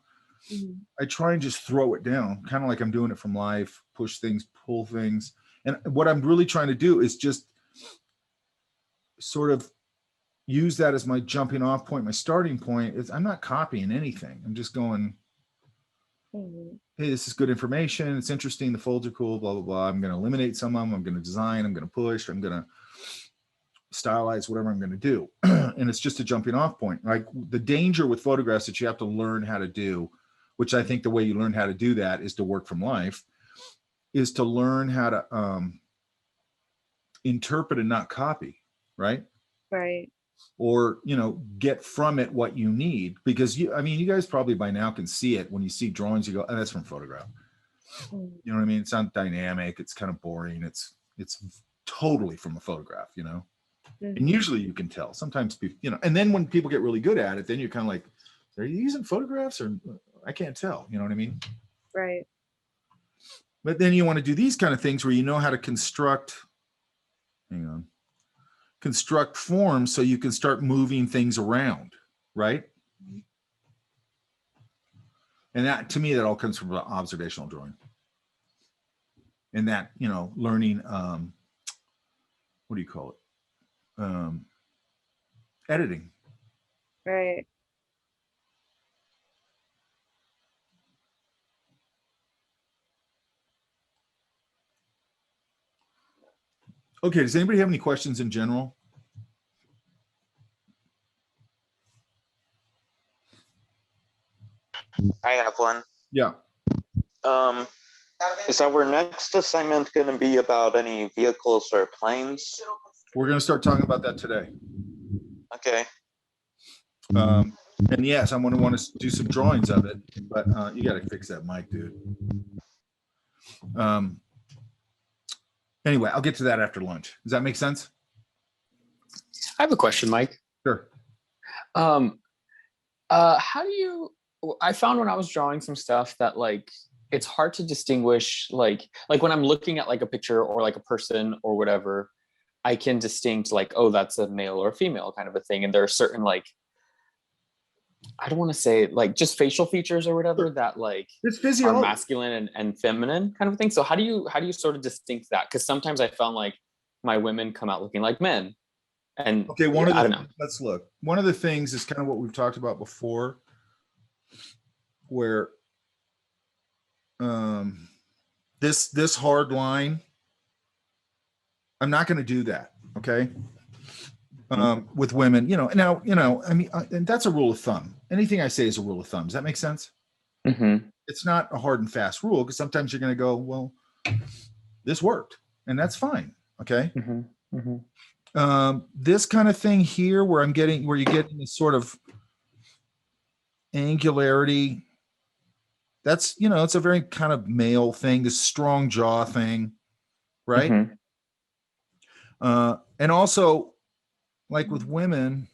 I try and just throw it down, kind of like I'm doing it from life, push things, pull things. And what I'm really trying to do is just sort of use that as my jumping off point, my starting point. Is I'm not copying anything. I'm just going, hey, this is good information. It's interesting. The folds are cool, blah, blah, blah. I'm going to eliminate some of them. I'm going to design. I'm going to push. I'm going to stylize whatever I'm going to do. And it's just a jumping off point. Like the danger with photographs that you have to learn how to do, which I think the way you learn how to do that is to work from life, is to learn how to interpret and not copy, right? Right. Or, you know, get from it what you need, because I mean, you guys probably by now can see it. When you see drawings, you go, oh, that's from photograph. You know what I mean? It's not dynamic. It's kind of boring. It's totally from a photograph, you know? And usually you can tell. Sometimes people, you know, and then when people get really good at it, then you're kind of like, are you using photographs or I can't tell, you know what I mean? Right. But then you want to do these kind of things where you know how to construct, construct forms so you can start moving things around, right? And that, to me, that all comes from observational drawing. And that, you know, learning, what do you call it? Editing. Right. Okay, does anybody have any questions in general? I have one. Yeah. Is our next assignment going to be about any vehicles or planes? We're going to start talking about that today. Okay. And yes, I'm going to want to do some drawings of it, but you got to fix that mic, dude. Anyway, I'll get to that after lunch. Does that make sense? I have a question, Mike. Sure. How do you, I found when I was drawing some stuff that like, it's hard to distinguish, like when I'm looking at like a picture or like a person or whatever, I can distinct like, oh, that's a male or a female kind of a thing. And there are certain like, I don't want to say like just facial features or whatever that like are masculine and feminine kind of thing. So how do you sort of distinct that? Because sometimes I found like my women come out looking like men And Okay, I don't know. let's look. One of the things is kind of what we've talked about before, where this hard line, I'm not going to do that. Okay. With women, now, I mean, and that's a rule of thumb. Anything I say is a rule of thumb. Does that make sense? It's not a hard and fast rule, because sometimes you're going to go, well, this worked, and that's fine. Okay. This kind of thing here, where you're getting this sort of angularity, that's, it's a very kind of male thing, this strong jaw thing, right? And also, like with women,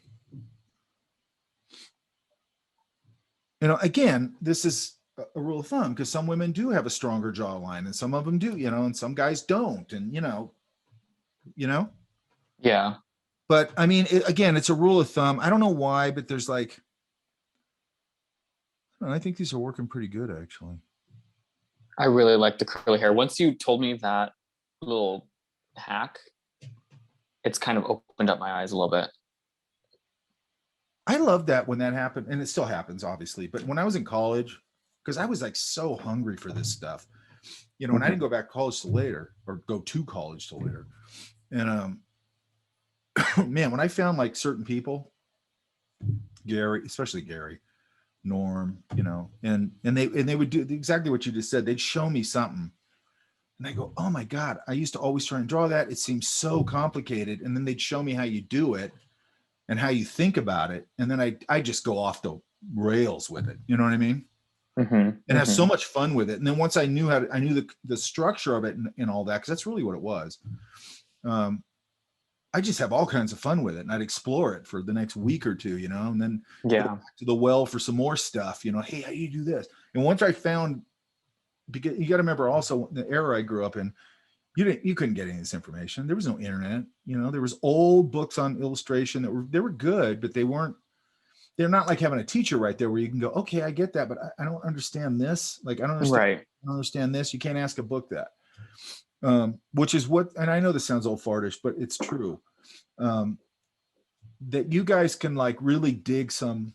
again, this is a rule of thumb, because some women do have a stronger jawline, and some of them do, and some guys don't, and Yeah. But I mean, again, it's a rule of thumb. I don't know why, but there's like, I think these are working pretty good, actually. I really like the curly hair. Once you told me that little hack, it's kind of opened up my eyes a little bit. I love that when that happened, and it still happens, obviously. But when I was in college, because I was like so hungry for this stuff, and I didn't go back to college till later, or go to college till later. And man, when I found like certain people, Gary, especially Gary, Norm, and they would do exactly what you just said. They'd show me something, and I go, oh my God, I used to always try and draw that. It seems so complicated. And then they'd show me how you do it and how you think about it. And then I just go off the rails with it. You know what I mean? And have so much fun with it. And then once I knew I knew the structure of it and all that, because that's really what it was. I just have all kinds of fun with it, and I'd explore it for the next week or two, and then go back to the well for some more stuff, hey, how do you do this? And once I found, because you got to remember also the era I grew up in, you couldn't get any of this information. There was no internet, there was old books on illustration that were good, but they're not like having a teacher right there where you can go, okay, I get that, but I don't understand this. Like, I don't understand this. You can't ask a book that. Which is what, and I know this sounds old fartish, but it's true. That you guys can like really dig some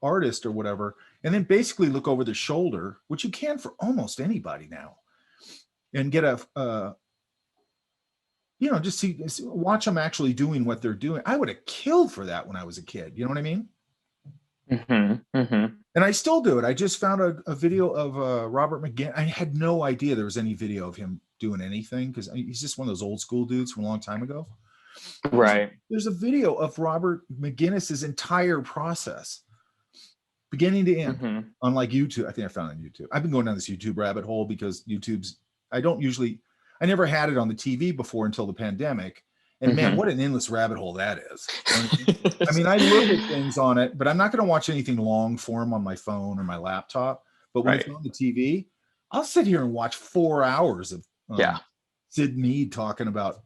artist or whatever, and then basically look over the shoulder, which you can for almost anybody now, and get just watch them actually doing what they're doing. I would have killed for that when I was a kid. You know what I mean? And I still do it. I just found a video of Robert McGinn. I had no idea there was any video of him doing anything, because he's just one of those old school dudes from a long time ago. Right. There's a video of Robert McGinnis's entire process, beginning to end, on like YouTube. I think I found it on YouTube. I've been going down this YouTube rabbit hole because I never had it on the TV before until the pandemic. And man, what an endless rabbit hole that is. I mean, I look at things on it, but I'm not going to watch anything long form on my phone or my laptop. But when it's on the TV, I'll sit here and watch 4 hours of Sid Mead talking about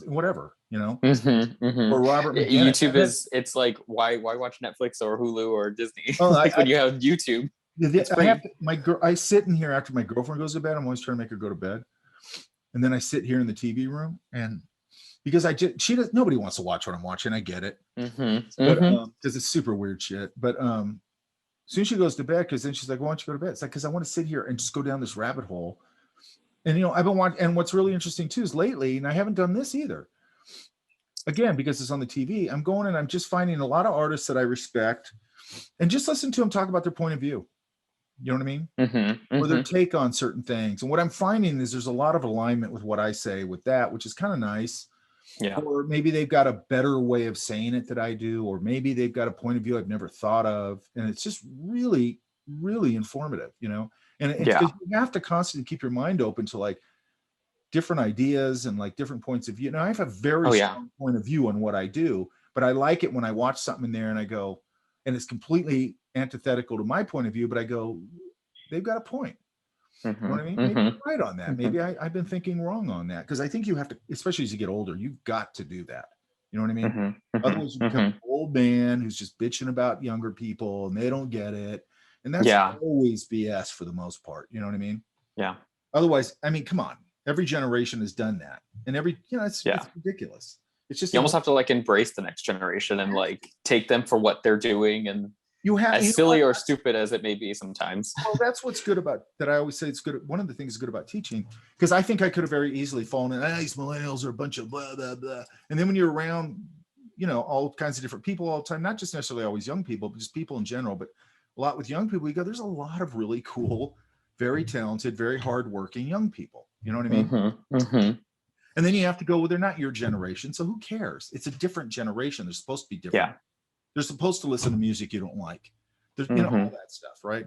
whatever, or Robert McGinnis. YouTube it's like, why watch Netflix or Hulu or Disney? When you have YouTube. I sit in here after my girlfriend goes to bed. I'm always trying to make her go to bed. And then I sit here in the TV room, and because nobody wants to watch what I'm watching. I get it. Because it's super weird shit. But as soon as she goes to bed, because then she's like, why don't you go to bed? It's like, because I want to sit here and just go down this rabbit hole. And, I've been watching, and what's really interesting too is lately, and I haven't done this either, again, because it's on the TV, I'm going and I'm just finding a lot of artists that I respect and just listen to them talk about their point of view. You know what I mean? Or their take on certain things. And what I'm finding is there's a lot of alignment with what I say with that, which is kind of nice. Yeah. Or maybe they've got a better way of saying it that I do, or maybe they've got a point of view I've never thought of. And it's just really, really informative, and it's because you have to constantly keep your mind open to like different ideas and like different points of view. Now I have a very strong point of view on what I do, but I like it when I watch something in there and I go, and it's completely antithetical to my point of view, but I go, they've got a point. You know what I mean? Maybe I'm right on that. Maybe I've been thinking wrong on that, because I think you have to, especially as you get older, you've got to do that. You know what I mean? Otherwise you become an old man who's just bitching about younger people and they don't get it. And that's always BS for the most part. You know what I mean? Yeah. Otherwise, I mean, come on. Every generation has done that. And it's ridiculous. It's just you almost have to like embrace the next generation and like take them for what they're doing, and you have as silly or stupid as it may be sometimes. Well, that's what's good about that. I always say it's good. One of the things good about teaching, because I think I could have very easily fallen in, these millennials are a bunch of blah, blah, blah. And then when you're around, all kinds of different people all the time, not just necessarily always young people, but just people in general, but a lot with young people, you go, there's a lot of really cool, very talented, very hardworking young people. You know what I mean? And then you have to go, well, they're not your generation, so who cares? It's a different generation. They're supposed to be different. Yeah. They're supposed to listen to music you don't like. There's, all that stuff, right?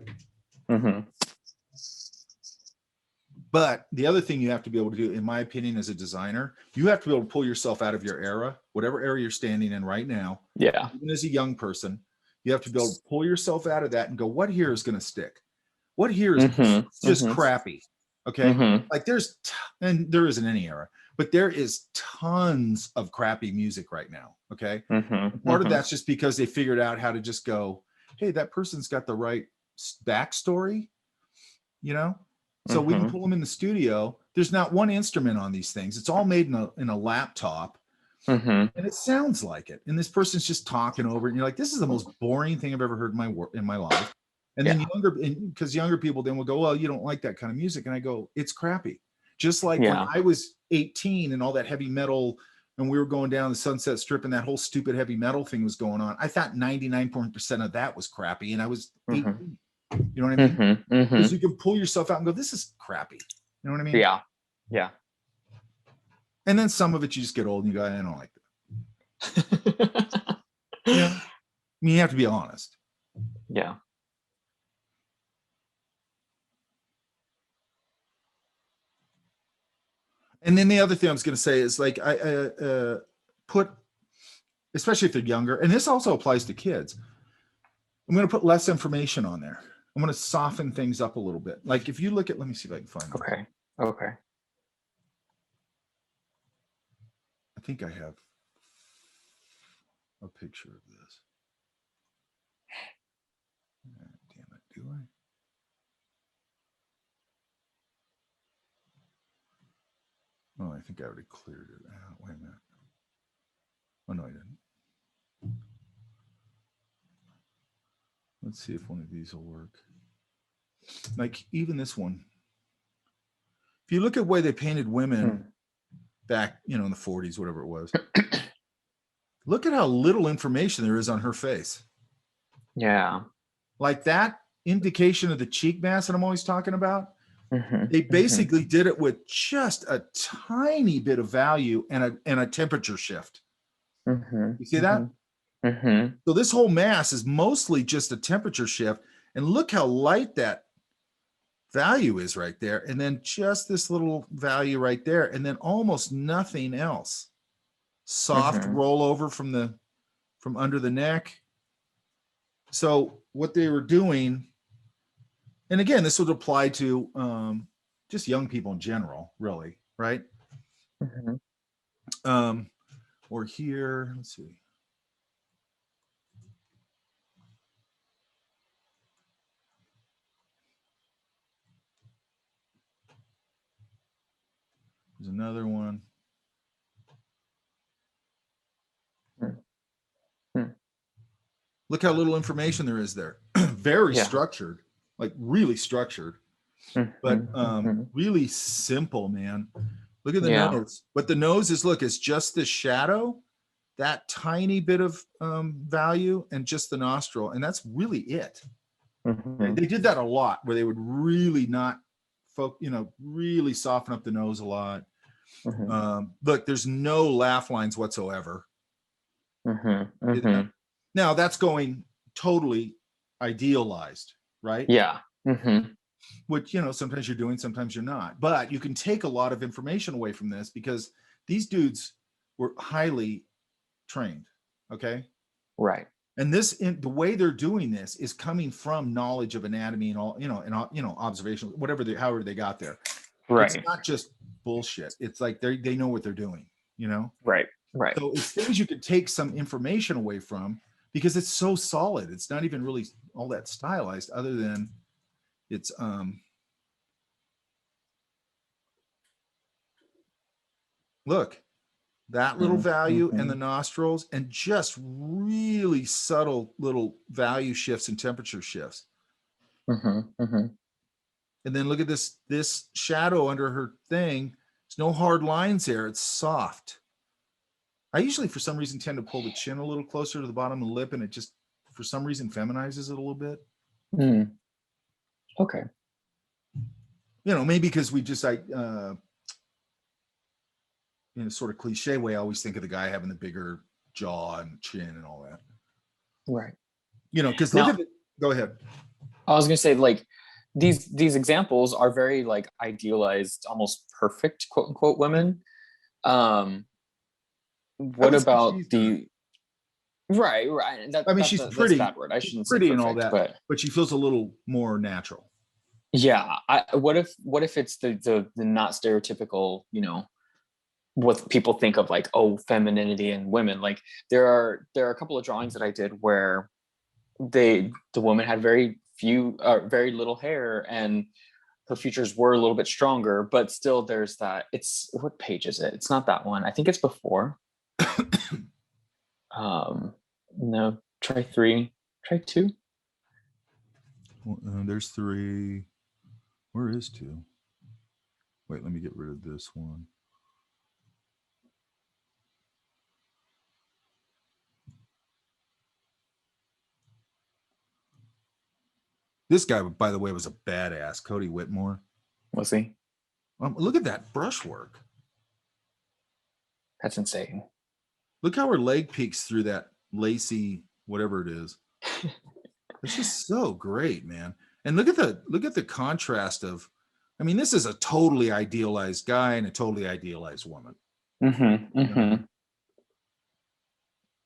But the other thing you have to be able to do, in my opinion, as a designer, you have to be able to pull yourself out of your era, whatever era you're standing in right now. Yeah. Even as a young person, you have to be able to pull yourself out of that and go, what here is going to stick? What here is just crappy? Okay. Like and there isn't any era, but there is tons of crappy music right now. Okay. Part of that's just because they figured out how to just go, hey, that person's got the right backstory, so we can pull them in the studio. There's not one instrument on these things. It's all made in a laptop, and it sounds like it. And this person's just talking over it, and you're like, this is the most boring thing I've ever heard in my life. And then younger people then will go, well, you don't like that kind of music. And I go, it's crappy. Just like when I was 18 and all that heavy metal, and we were going down the Sunset Strip and that whole stupid heavy metal thing was going on, I thought 99% of that was crappy. And I was 18. You know what I mean? Because you can pull yourself out and go, this is crappy. You know what I mean? Yeah. Yeah. And then some of it you just get old and you go, I don't like that. I mean, you have to be honest. Yeah. And then the other thing I was going to say is like, I put, especially if they're younger, and this also applies to kids, I'm going to put less information on there. I'm going to soften things up a little bit. Like if you look at, let me see if I can find it. Okay. I think I have a picture of this. Damn it, do I? Oh, I think I already cleared it out. Wait a minute. Oh, no, I didn't. Let's see if one of these will work. Like even this one. If you look at the way they painted women back, in the 40s, whatever it was. Look at how little information there is on her face. Yeah. Like that indication of the cheek mass that I'm always talking about. They basically did it with just a tiny bit of value and a temperature shift. You see that? So this whole mass is mostly just a temperature shift. And look how light that value is right there. And then just this little value right there. And then almost nothing else. Soft rollover from under the neck. So what they were doing, and again, this would apply to just young people in general, really, right? Or here, let's see. There's another one. Look how little information there is there. Very structured, like really structured, but really simple, man. Look at the nose. But the nose is just the shadow, that tiny bit of value, and just the nostril. And that's really it. They did that a lot where they would really really soften up the nose a lot. Look, there's no laugh lines whatsoever. Now that's going totally idealized, right? Yeah. Which, sometimes you're doing, sometimes you're not. But you can take a lot of information away from this because these dudes were highly trained. Okay. Right. And the way they're doing this is coming from knowledge of anatomy and all, and observation, however they got there. Right. It's not just bullshit. It's like they know what they're doing, Right. So it's things you could take some information away from because it's so solid. It's not even really all that stylized other than it's look, that little value and the nostrils, and just really subtle little value shifts and temperature shifts. And then look at this shadow under her thing. There's no hard lines there. It's soft. I usually, for some reason, tend to pull the chin a little closer to the bottom of the lip, and it just, for some reason, feminizes it a little bit. Okay. You know, maybe because we just, in a sort of cliche way, I always think of the guy having the bigger jaw and chin and all that. Right. You know, because look at it. Go ahead. I was gonna say, like, these examples are very like idealized, almost perfect, quote unquote, women. What about the right? I mean, she's pretty. That's a bad word. I shouldn't pretty say and perfect, all that, but she feels a little more natural. Yeah. What if it's the not stereotypical, you know, what people think of like, oh, femininity in women? Like there are a couple of drawings that I did where the woman had very little hair and her features were a little bit stronger, but still there's that. It's, what page is it? It's not that one. I think it's before. No, try 3, try 2. There's 3. Where is 2? Wait, let me get rid of this one. This guy, by the way, was a badass. Cody Whitmore. Was he? Look at that brushwork. That's insane. Look how her leg peeks through that lacy, whatever it is. It's just so great, man. And look at the contrast of, I mean, this is a totally idealized guy and a totally idealized woman.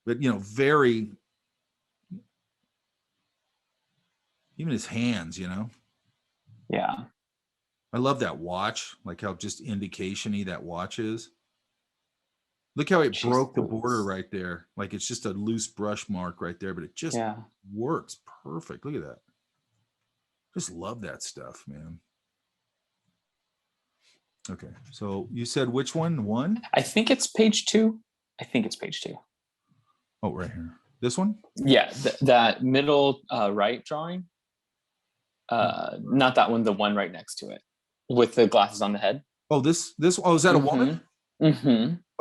But, you know, very, even his hands, you know? Yeah. I love that watch, like how just indication-y that watch is. Look how it broke the border right there. Like it's just a loose brush mark right there, but it just works perfect. Look at that. Just love that stuff, man. Okay, so you said which one? 1? I think it's page 2. Oh, right here. This one? Yeah, that middle right drawing. Not that one, the one right next to it with the glasses on the head. Oh, this oh, is that a woman?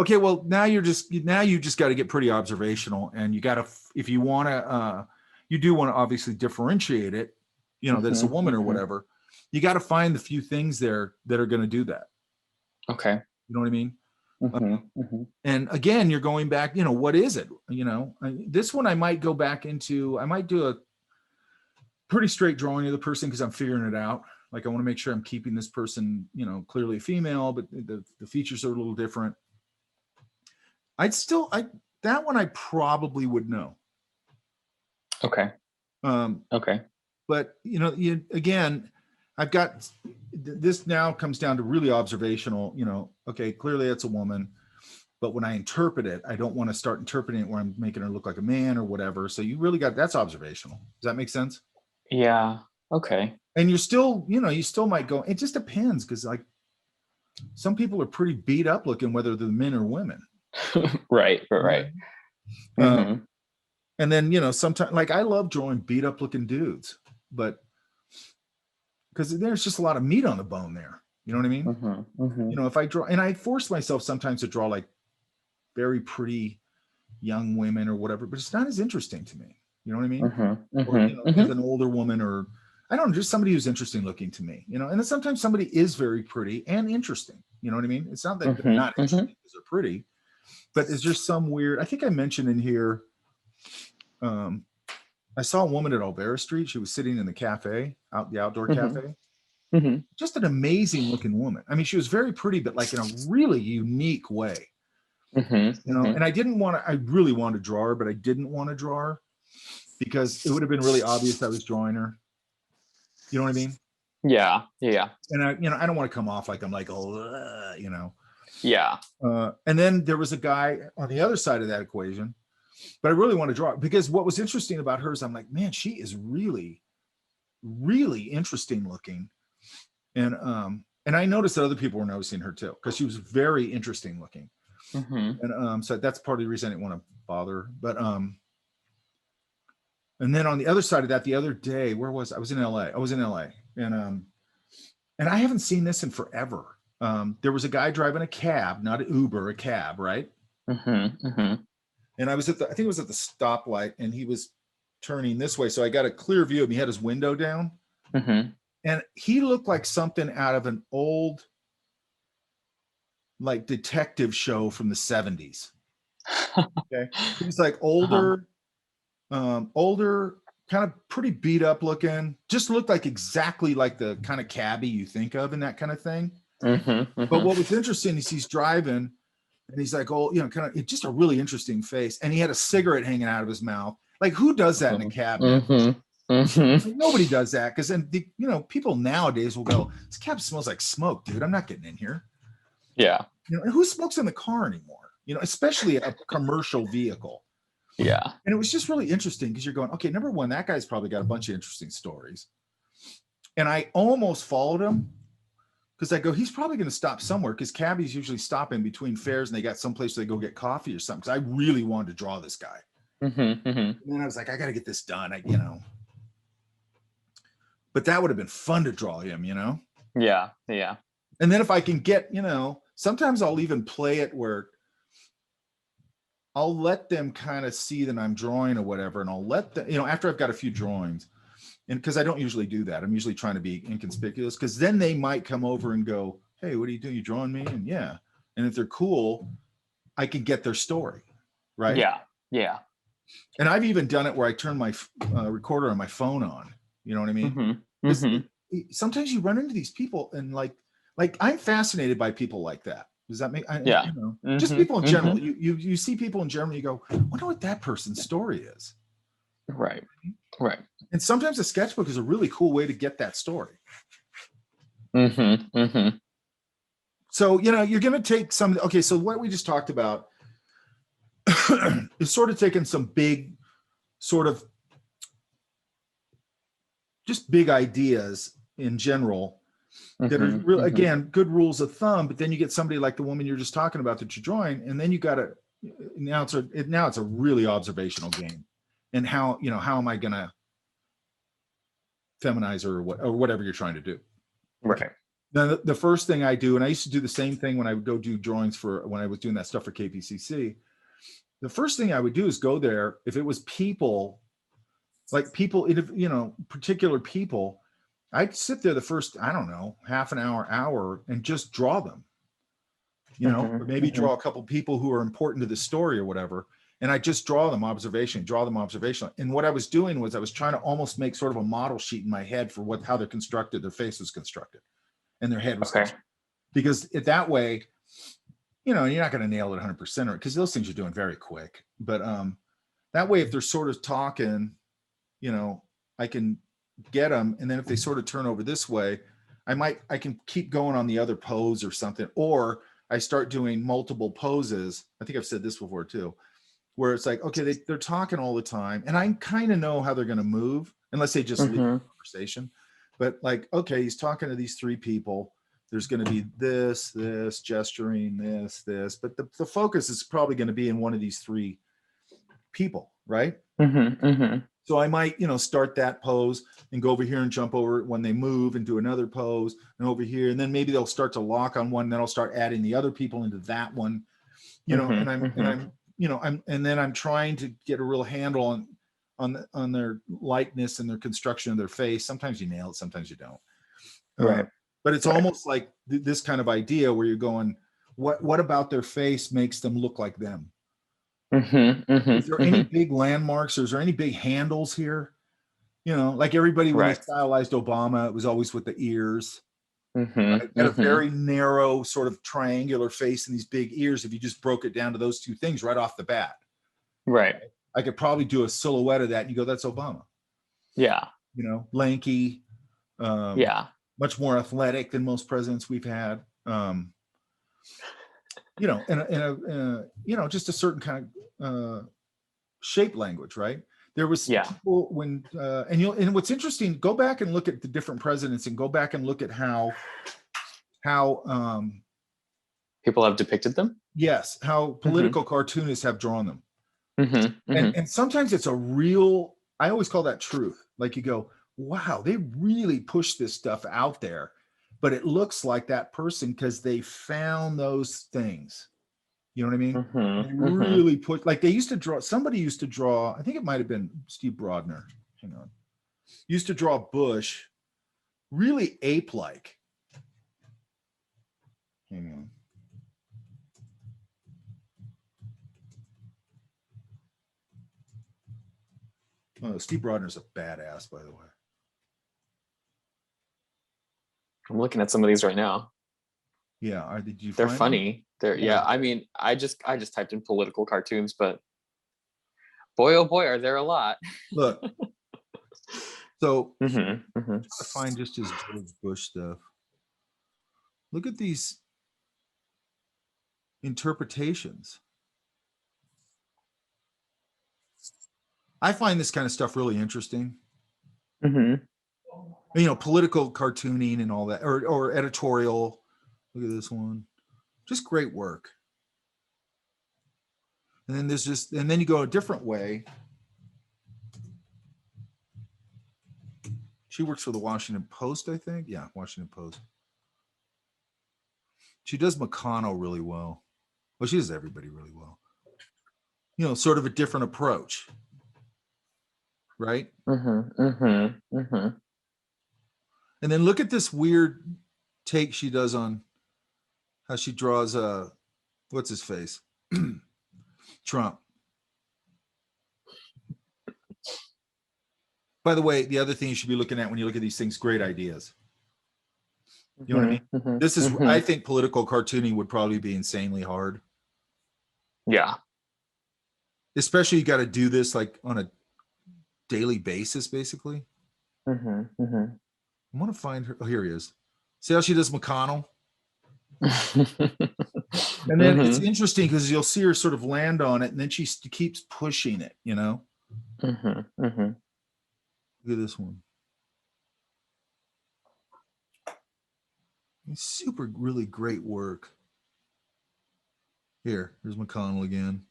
Okay, well, now you just got to get pretty observational, and you got to, if you want to, you do want to obviously differentiate it, you know, that it's a woman or whatever. You got to find the few things there that are going to do that. Okay. You know what I mean? And again, you're going back, you know, what is it? You know, this one I might go back into, I might do a pretty straight drawing of the person because I'm figuring it out. Like I want to make sure I'm keeping this person, you know, clearly a female, but the features are a little different. That one I probably would know. Okay. Okay. But you know, again, I've got this now comes down to really observational, you know, okay, clearly it's a woman, but when I interpret it, I don't want to start interpreting it where I'm making her look like a man or whatever. So you really that's observational. Does that make sense? Yeah. Okay. And you're still, you know, you still might go, it just depends. Cause like some people are pretty beat up looking, whether they're men or women. Right. And then, you know, sometimes like I love drawing beat up looking dudes, but because there's just a lot of meat on the bone there. You know what I mean? You know, if I draw, and I force myself sometimes to draw like very pretty young women or whatever, but it's not as interesting to me. You know what I mean? Or, you know, as an older woman, or I don't know, just somebody who's interesting looking to me, you know, and then sometimes somebody is very pretty and interesting. You know what I mean? It's not that they're not interesting because they're pretty, but it's just some weird, I think I mentioned in here, I saw a woman at Olvera Street. She was sitting in the cafe, the outdoor cafe. Just an amazing looking woman. I mean, she was very pretty, but like in a really unique way. You know, and I really wanted to draw her, but I didn't want to draw her because it would have been really obvious I was drawing her. You know what I mean? Yeah. And I don't want to come off like I'm like, oh, you know. Yeah. And then there was a guy on the other side of that equation, but I really want to draw because what was interesting about her is I'm like, man, she is really, really interesting looking. And I noticed that other people were noticing her too, because she was very interesting looking. And so that's part of the reason I didn't want to bother. But and then on the other side of that, the other day, where was I? I was in LA. And I haven't seen this in forever. There was a guy driving a cab, not an Uber, a cab, right? And I was I think it was at the stoplight, and he was turning this way, so I got a clear view of him. He had his window down, and he looked like something out of an old, like, detective show from the 70s. Okay, he was like older, older, kind of pretty beat up looking. Just looked like exactly like the kind of cabbie you think of and that kind of thing. But what was interesting is he's driving, and he's like, oh, you know, kind of just a really interesting face, and he had a cigarette hanging out of his mouth. Like, who does that in a cab? Like, nobody does that, because then you know, people nowadays will go, this cab smells like smoke, dude. I'm not getting in here. Yeah. You know, and who smokes in the car anymore? You know, especially a commercial vehicle. Yeah. And it was just really interesting, because you're going, okay, number one, that guy's probably got a bunch of interesting stories. And I almost followed him, because I go, he's probably going to stop somewhere, because cabbies usually stop in between fares and they got someplace they go get coffee or something. Because I really wanted to draw this guy. And then I was like, I got to get this done. You know, but that would have been fun to draw him, you know? Yeah. Yeah. And then if I can get, you know, sometimes I'll even play it where I'll let them kind of see that I'm drawing or whatever. And I'll let them, you know, after I've got a few drawings, and because I don't usually do that, I'm usually trying to be inconspicuous, because then they might come over and go, hey, what are you doing? You drawing me? And yeah. And if they're cool, I can get their story. Right. Yeah. Yeah. And I've even done it where I turn my recorder on my phone on. You know what I mean? Sometimes you run into these people, and like I'm fascinated by people like that. Does that make? Yeah. You know, just people in general. You see people in general. You go, I wonder what that person's story is. Right. Right. And sometimes a sketchbook is a really cool way to get that story. So, you know, you're going to take some. Okay, so what we just talked about is sort of taking some big, sort of just big ideas in general that are real, again, good rules of thumb. But then you get somebody like the woman you're just talking about that you're drawing, and then you got to now it's a really observational game. And how, you know, how am I going to feminize her, or whatever you're trying to do? Right. Now, the first thing I do, and I used to do the same thing when I would go do drawings when I was doing that stuff for KPCC. The first thing I would do is go there. If it was people, like people, you know, particular people, I'd sit there the first, I don't know, half an hour, and just draw them, you know, or maybe draw a couple people who are important to the story or whatever. And I just draw them observation. And what I was doing was I was trying to almost make sort of a model sheet in my head for how they're constructed, their face was constructed, and their head was constructed. Because that way, you know, you're not going to nail it 100%, because those things are doing very quick. But that way, if they're sort of talking, you know, I can get them. And then if they sort of turn over this way, I can keep going on the other pose or something. Or I start doing multiple poses. I think I've said this before too, where it's like, okay, they're talking all the time, and I kind of know how they're going to move, unless they just leave the conversation. But like, okay, he's talking to these three people. There's going to be this, gesturing, this, but the focus is probably going to be in one of these three people, right? So I might, you know, start that pose and go over here and jump over when they move and do another pose, and over here, and then maybe they'll start to lock on one. Then I'll start adding the other people into that one, you know, and I'm you know, I'm trying to get a real handle on their likeness and their construction of their face. Sometimes you nail it, sometimes you don't. Right. But it's almost like this kind of idea where you're going, what about their face makes them look like them? Is there any big landmarks, or is there any big handles here? You know, like everybody, when they stylized Obama, it was always with the ears. Right? Got a very narrow sort of triangular face and these big ears. If you just broke it down to those two things right off the bat, right? I could probably do a silhouette of that, and you go, "That's Obama." Yeah, you know, lanky. Yeah, much more athletic than most presidents we've had. You know, and you know, just a certain kind of shape language, right? There was people when and what's interesting, go back and look at the different presidents, and go back and look at how People have depicted them? Yes, how political cartoonists have drawn them. Mm-hmm. And sometimes it's a real, I always call that truth. Like you go, wow, they really push this stuff out there, but it looks like that person because they found those things. You know what I mean? They really put, like they used to draw, somebody used to draw, I think it might have been Steve Brodner. Hang on. Used to draw Bush really ape-like. Hang on. Oh, Steve Brodner's a badass, by the way. I'm looking at some of these right now. Yeah, did you? They're find funny. them? Yeah. I mean, I just typed in political cartoons, but boy, oh boy, are there a lot. Look. So I find just his George Bush stuff. Look at these interpretations. I find this kind of stuff really interesting. You know, political cartooning and all that, or editorial. Look at this one. Just great work. And then there's just, and then you go a different way. She works for the Washington Post, I think. Yeah, Washington Post. She does McConnell really well. Well, she does everybody really well. You know, sort of a different approach. Right? And then look at this weird take she does on how she draws what's his face? Trump. By the way, the other thing you should be looking at when you look at these things, great ideas. You know what I mean? This is, I think political cartooning would probably be insanely hard. Yeah. Especially you got to do this like on a daily basis, basically. I want to find her. Oh, here he is. See how she does McConnell? And then it's interesting because you'll see her sort of land on it and then she keeps pushing it, you know? Look at this one. It's super, really great work. Here's McConnell again.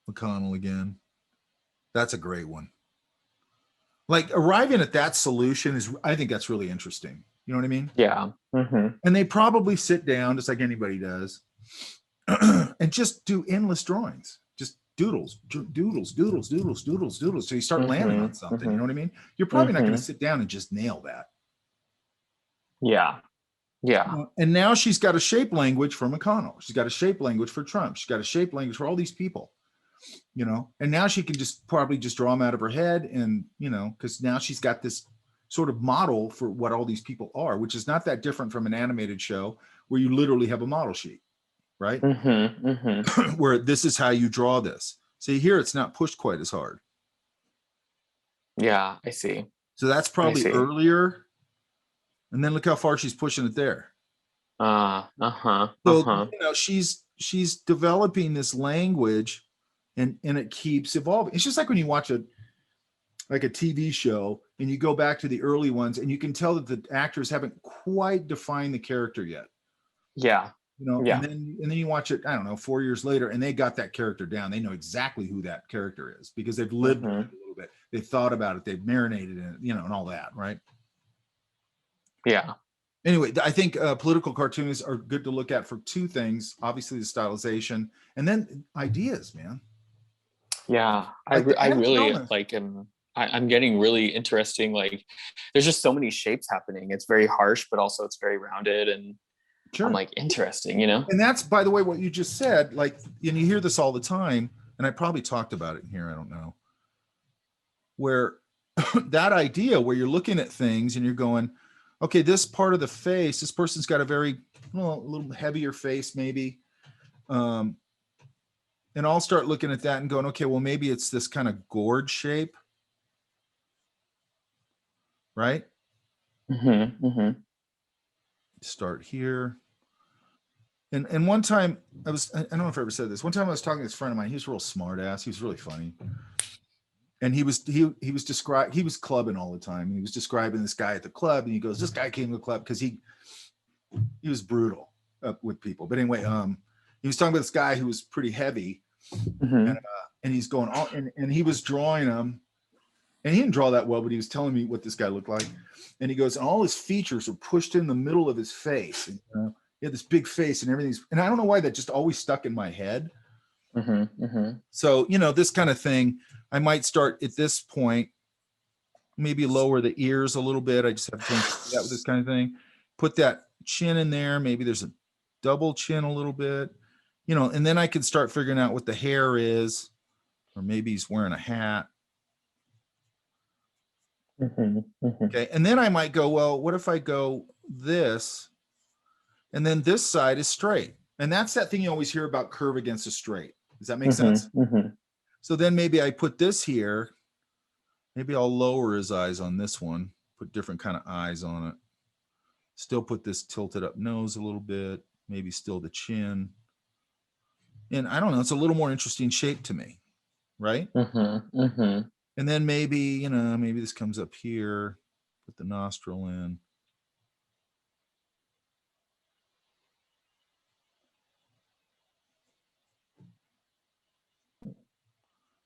McConnell again. That's a great one. Like arriving at that solution is, I think that's really interesting. You know what I mean? Yeah. And they probably sit down just like anybody does and just do endless drawings. Just doodles. So you start landing on something. You know what I mean? You're probably not going to sit down and just nail that. Yeah. Yeah. And now she's got a shape language for McConnell. She's got a shape language for Trump. She's got a shape language for all these people, you know, and now she can just probably just draw them out of her head. And, you know, because now she's got this sort of model for what all these people are, which is not that different from an animated show where you literally have a model sheet, right? Where this is how you draw this. See here, it's not pushed quite as hard. Yeah, I see. So that's probably earlier. And then look how far she's pushing it there. So, you know, she's developing this language and it keeps evolving. It's just like when you watch a TV show and you go back to the early ones and you can tell that the actors haven't quite defined the character yet. Yeah. You know, yeah. and then you watch it, I don't know, 4 years later, and they got that character down. They know exactly who that character is because they've lived with it a little bit. They've thought about it. They've marinated in it, you know, and all that, right? Yeah. Anyway, I think political cartoons are good to look at for two things. Obviously, the stylization and then ideas, man. Yeah, Like, I really like I'm getting really interesting. Like, there's just so many shapes happening. It's very harsh, but also it's very rounded, and I'm like interesting, you know. And that's, by the way, what you just said. Like, and you hear this all the time, and I probably talked about it in here. I don't know. Where that idea, where you're looking at things and you're going, okay, this part of the face, this person's got a very, well, a little heavier face, maybe. And I'll start looking at that and going, okay, well, maybe it's this kind of gourd shape. Right? Start here. And one time I don't know if I ever said this. One time I was talking to this friend of mine. He was a real smart ass. He was really funny. And he was clubbing all the time. He was describing this guy at the club, and he goes, this guy came to the club because he was brutal. with people. But anyway, he was talking about this guy who was pretty heavy, and he's going all, and he was drawing him, and he didn't draw that well, but he was telling me what this guy looked like, and he goes, and all his features are pushed in the middle of his face. And, he had this big face and everything's, and I don't know why that just always stuck in my head. So, you know, this kind of thing, I might start at this point, maybe lower the ears a little bit. I just have to do that with this kind of thing. Put that chin in there. Maybe there's a double chin a little bit, you know, and then I can start figuring out what the hair is, or maybe he's wearing a hat. Okay. And then I might go, well, what if I go this, and then this side is straight? And that's that thing you always hear about, curve against a straight. Does that make sense? So then maybe I put this here. Maybe I'll lower his eyes on this one, put different kind of eyes on it. Still put this tilted up nose a little bit, maybe still the chin. And I don't know, it's a little more interesting shape to me, right? And then maybe, you know, maybe this comes up here, put the nostril in.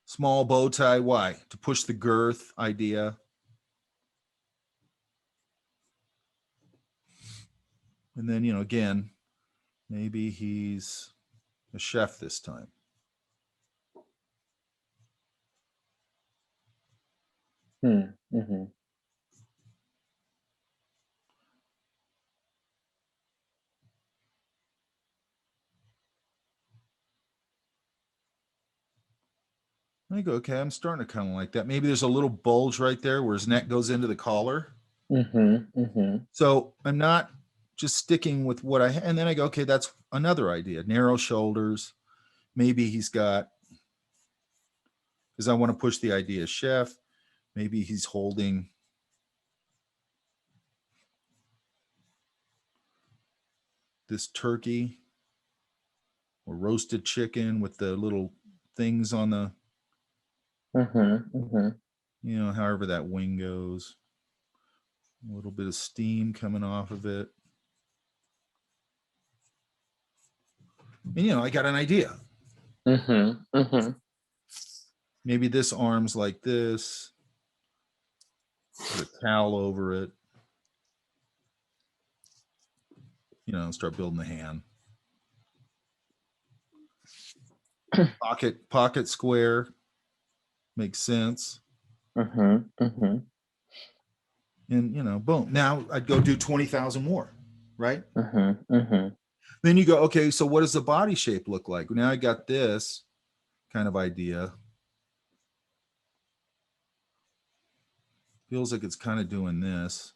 Small bow tie, why? To push the girth idea. And then, you know, again, maybe he's a chef this time. I go, okay, I'm starting to kind of like that. Maybe there's a little bulge right there where his neck goes into the collar. So I'm not just sticking with what I, and then I go, okay, that's another idea. Narrow shoulders. Maybe he's got, because I want to push the idea of chef. Maybe he's holding this turkey or roasted chicken with the little things on the, you know, however that wing goes. A little bit of steam coming off of it. And, you know, I got an idea. Maybe this arm's like this. Put a towel over it. You know, start building the hand. Pocket square. Makes sense. And, you know, boom. Now I'd go do 20,000 more, right? Then you go, okay, so what does the body shape look like? Now I got this kind of idea. Feels like it's kind of doing this.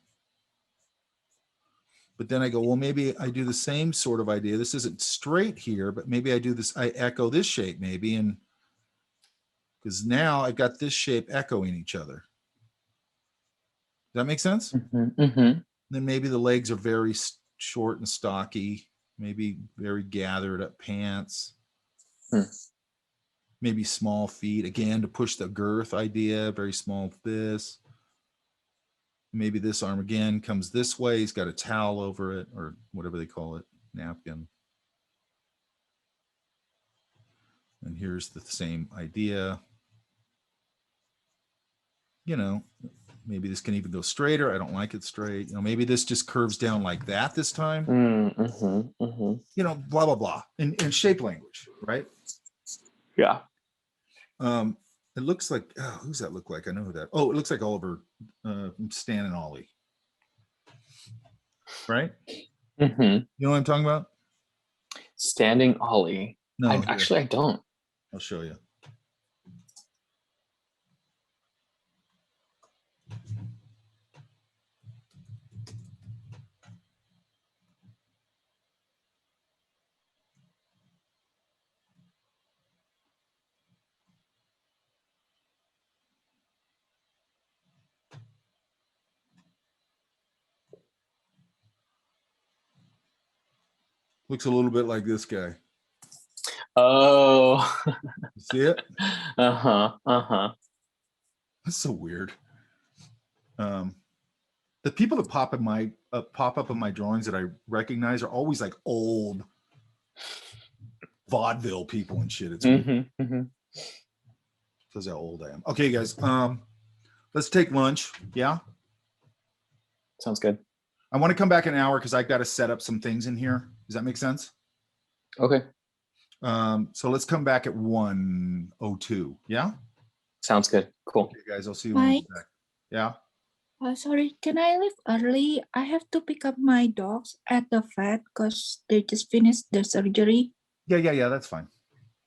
But then I go, well, maybe I do the same sort of idea. This isn't straight here, but maybe I do this, I echo this shape maybe, and because now I've got this shape echoing each other. Does that make sense? Then maybe the legs are very short and stocky, maybe very gathered up pants. Maybe small feet, again, to push the girth idea, very small this. Maybe this arm again comes this way. He's got a towel over it, or whatever they call it, napkin. And here's the same idea. You know, maybe this can even go straighter. I don't like it straight. You know, maybe this just curves down like that this time. You know, blah, blah, blah. In shape language, right? Yeah. It looks like, oh, who's that look like? I know who that. Oh, it looks like Oliver from Stan and Ollie. Right? You know what I'm talking about? Standing Ollie. No, Actually, I don't. I'll show you. Looks a little bit like this guy. Oh. See it? That's so weird. The people that pop up in my drawings that I recognize are always like old vaudeville people and shit. It's weird. Shows how old I am. Okay, guys. Let's take lunch. Yeah. Sounds good. I want to come back in an hour because I got to set up some things in here. Does that make sense? Okay. So let's come back at 1:02. Yeah. Sounds good. Cool. Okay, guys. I'll see you when I get back. Yeah. Sorry, can I leave early? I have to pick up my dogs at the vet because they just finished the surgery. Yeah. That's fine.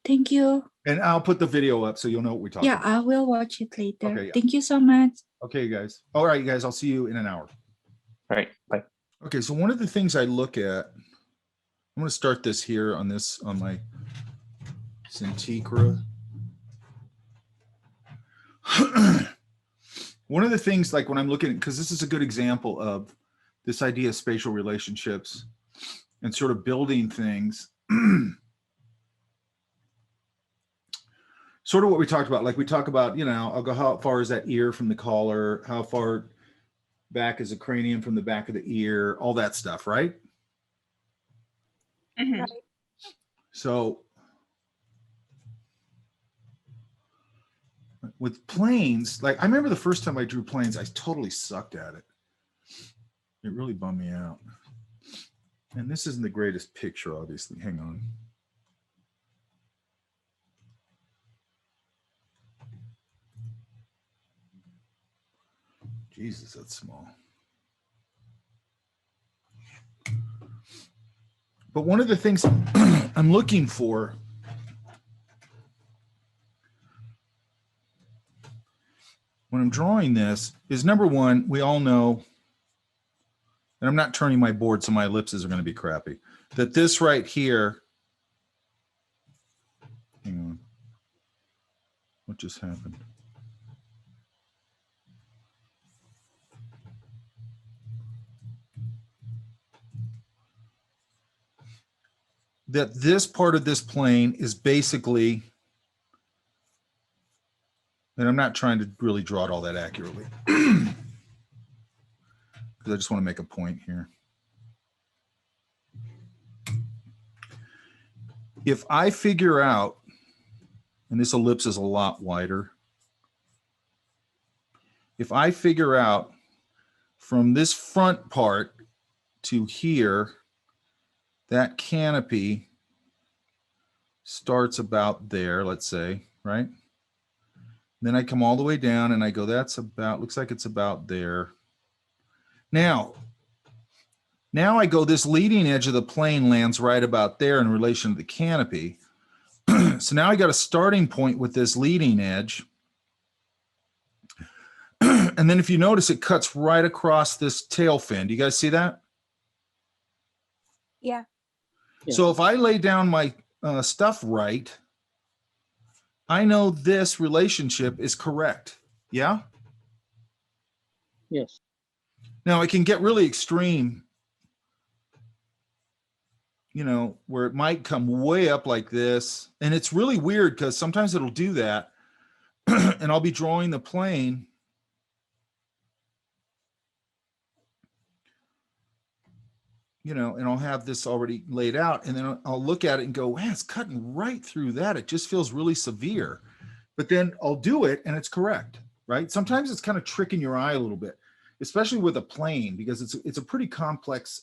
Thank you. And I'll put the video up so you'll know what we talked Yeah, about. I will watch it later. Okay, yeah. Thank you so much. Okay, guys. All right, guys. I'll see you in an hour. All right. Bye. Okay, so one of the things I look at, I'm going to start this here on my Cintigra. One of the things, like when I'm looking at, because this is a good example of this idea of spatial relationships and sort of building things. Sort of what we talked about, like we talk about, I'll go, how far is that ear from the collar? How far back is the cranium from the back of the ear? All that stuff, right? Mm-hmm. Right. So with planes, like I remember the first time I drew planes, I totally sucked at it. It really bummed me out. And this isn't the greatest picture, obviously. Hang on. Jesus, that's small. But one of the things I'm looking for when I'm drawing this is, number one, we all know, and I'm not turning my board so my ellipses are going to be crappy, that this right here, hang on, what just happened? That this part of this plane is basically, and I'm not trying to really draw it all that accurately, because I just want to make a point here. If I figure out, and this ellipse is a lot wider, if I figure out from this front part to here, that canopy starts about there, let's say, right? Then I come all the way down and I go, that's about, looks like it's about there. Now I go, this leading edge of the plane lands right about there in relation to the canopy. So now I got a starting point with this leading edge. And then if you notice, it cuts right across this tail fin. Do you guys see that? Yeah. So if I lay down my stuff right, I know this relationship is correct. Yeah? Yes. Now it can get really extreme, where it might come way up like this. And it's really weird because sometimes it'll do that. And I'll be drawing the plane. And I'll have this already laid out, and then I'll look at it and go, man, it's cutting right through that. It just feels really severe. But then I'll do it and it's correct, right? Sometimes it's kind of tricking your eye a little bit, especially with a plane, because it's a pretty complex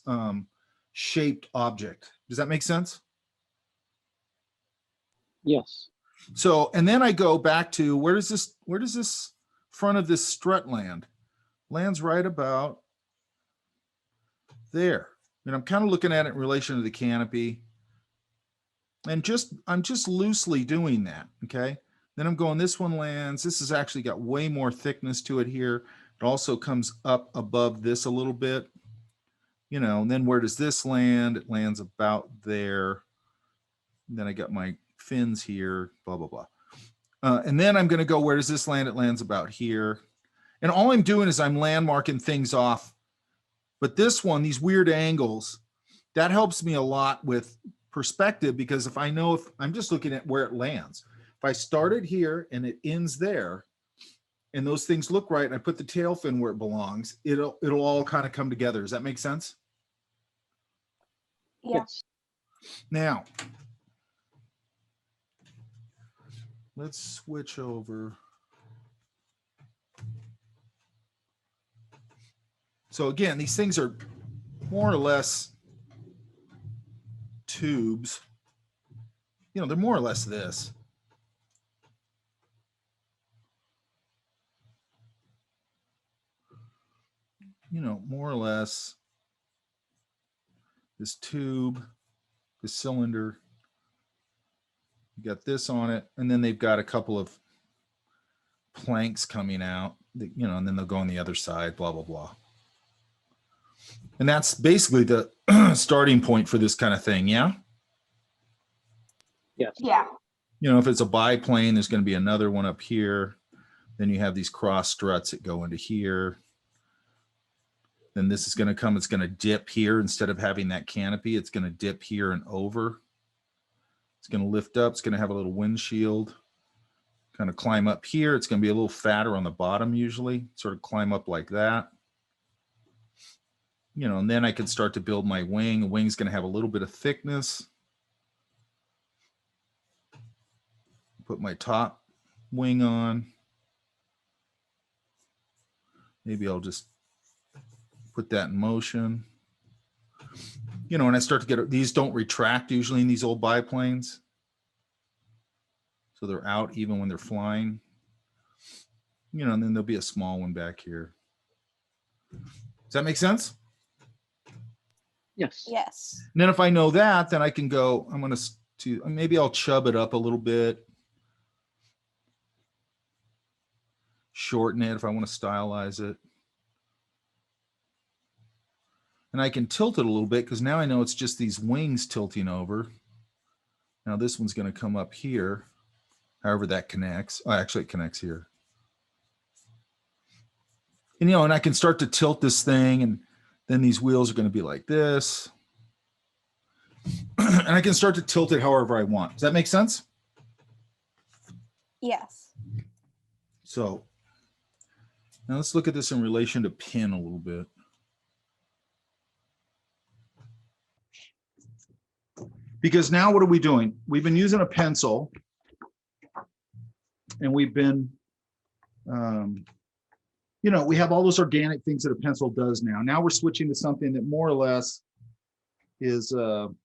shaped object. Does that make sense? Yes. So, and then I go back to, where does this front of this strut land? Lands right about there. And I'm kind of looking at it in relation to the canopy. And I'm just loosely doing that, okay? Then I'm going, this one lands. This has actually got way more thickness to it here. It also comes up above this a little bit. And then where does this land? It lands about there. And then I got my fins here, blah, blah, blah. And then I'm going to go, where does this land? It lands about here. And all I'm doing is I'm landmarking things off. But this one, these weird angles, that helps me a lot with perspective, because if I'm just looking at where it lands, if I start it here and it ends there, and those things look right, and I put the tail fin where it belongs, it'll all kind of come together. Does that make sense? Yes. Now, let's switch over. So again, these things are more or less tubes. You know, they're more or less this. You know, more or less this tube, this cylinder. You got this on it, and then they've got a couple of planks coming out, you know, and then they'll go on the other side, blah, blah, blah. And that's basically the starting point for this kind of thing, yeah? Yes. Yeah. You know, if it's a biplane, there's going to be another one up here. Then you have these cross struts that go into here. Then this is going to come, it's going to dip here. Instead of having that canopy, it's going to dip here and over. It's going to lift up. It's going to have a little windshield. Kind of climb up here. It's going to be a little fatter on the bottom usually. Sort of climb up like that. You know, and then I can start to build my wing. The wing's going to have a little bit of thickness. Put my top wing on. Maybe I'll just put that in motion. You know, and I start to get, these don't retract usually in these old biplanes. So they're out even when they're flying. You know, and then there'll be a small one back here. Does that make sense? Yes. Yes. And then if I know that, then I can go, I'm going to, maybe I'll chub it up a little bit. Shorten it if I want to stylize it. And I can tilt it a little bit because now I know it's just these wings tilting over. Now this one's going to come up here, however that connects. Oh, actually it connects here. And, you know, and I can start to tilt this thing, and then these wheels are going to be like this. And I can start to tilt it however I want. Does that make sense? Yes. So now let's look at this in relation to pin a little bit. Because now what are we doing? We've been using a pencil, and we've been, you know, we have all those organic things that a pencil does now. Now we're switching to something that more or less is, you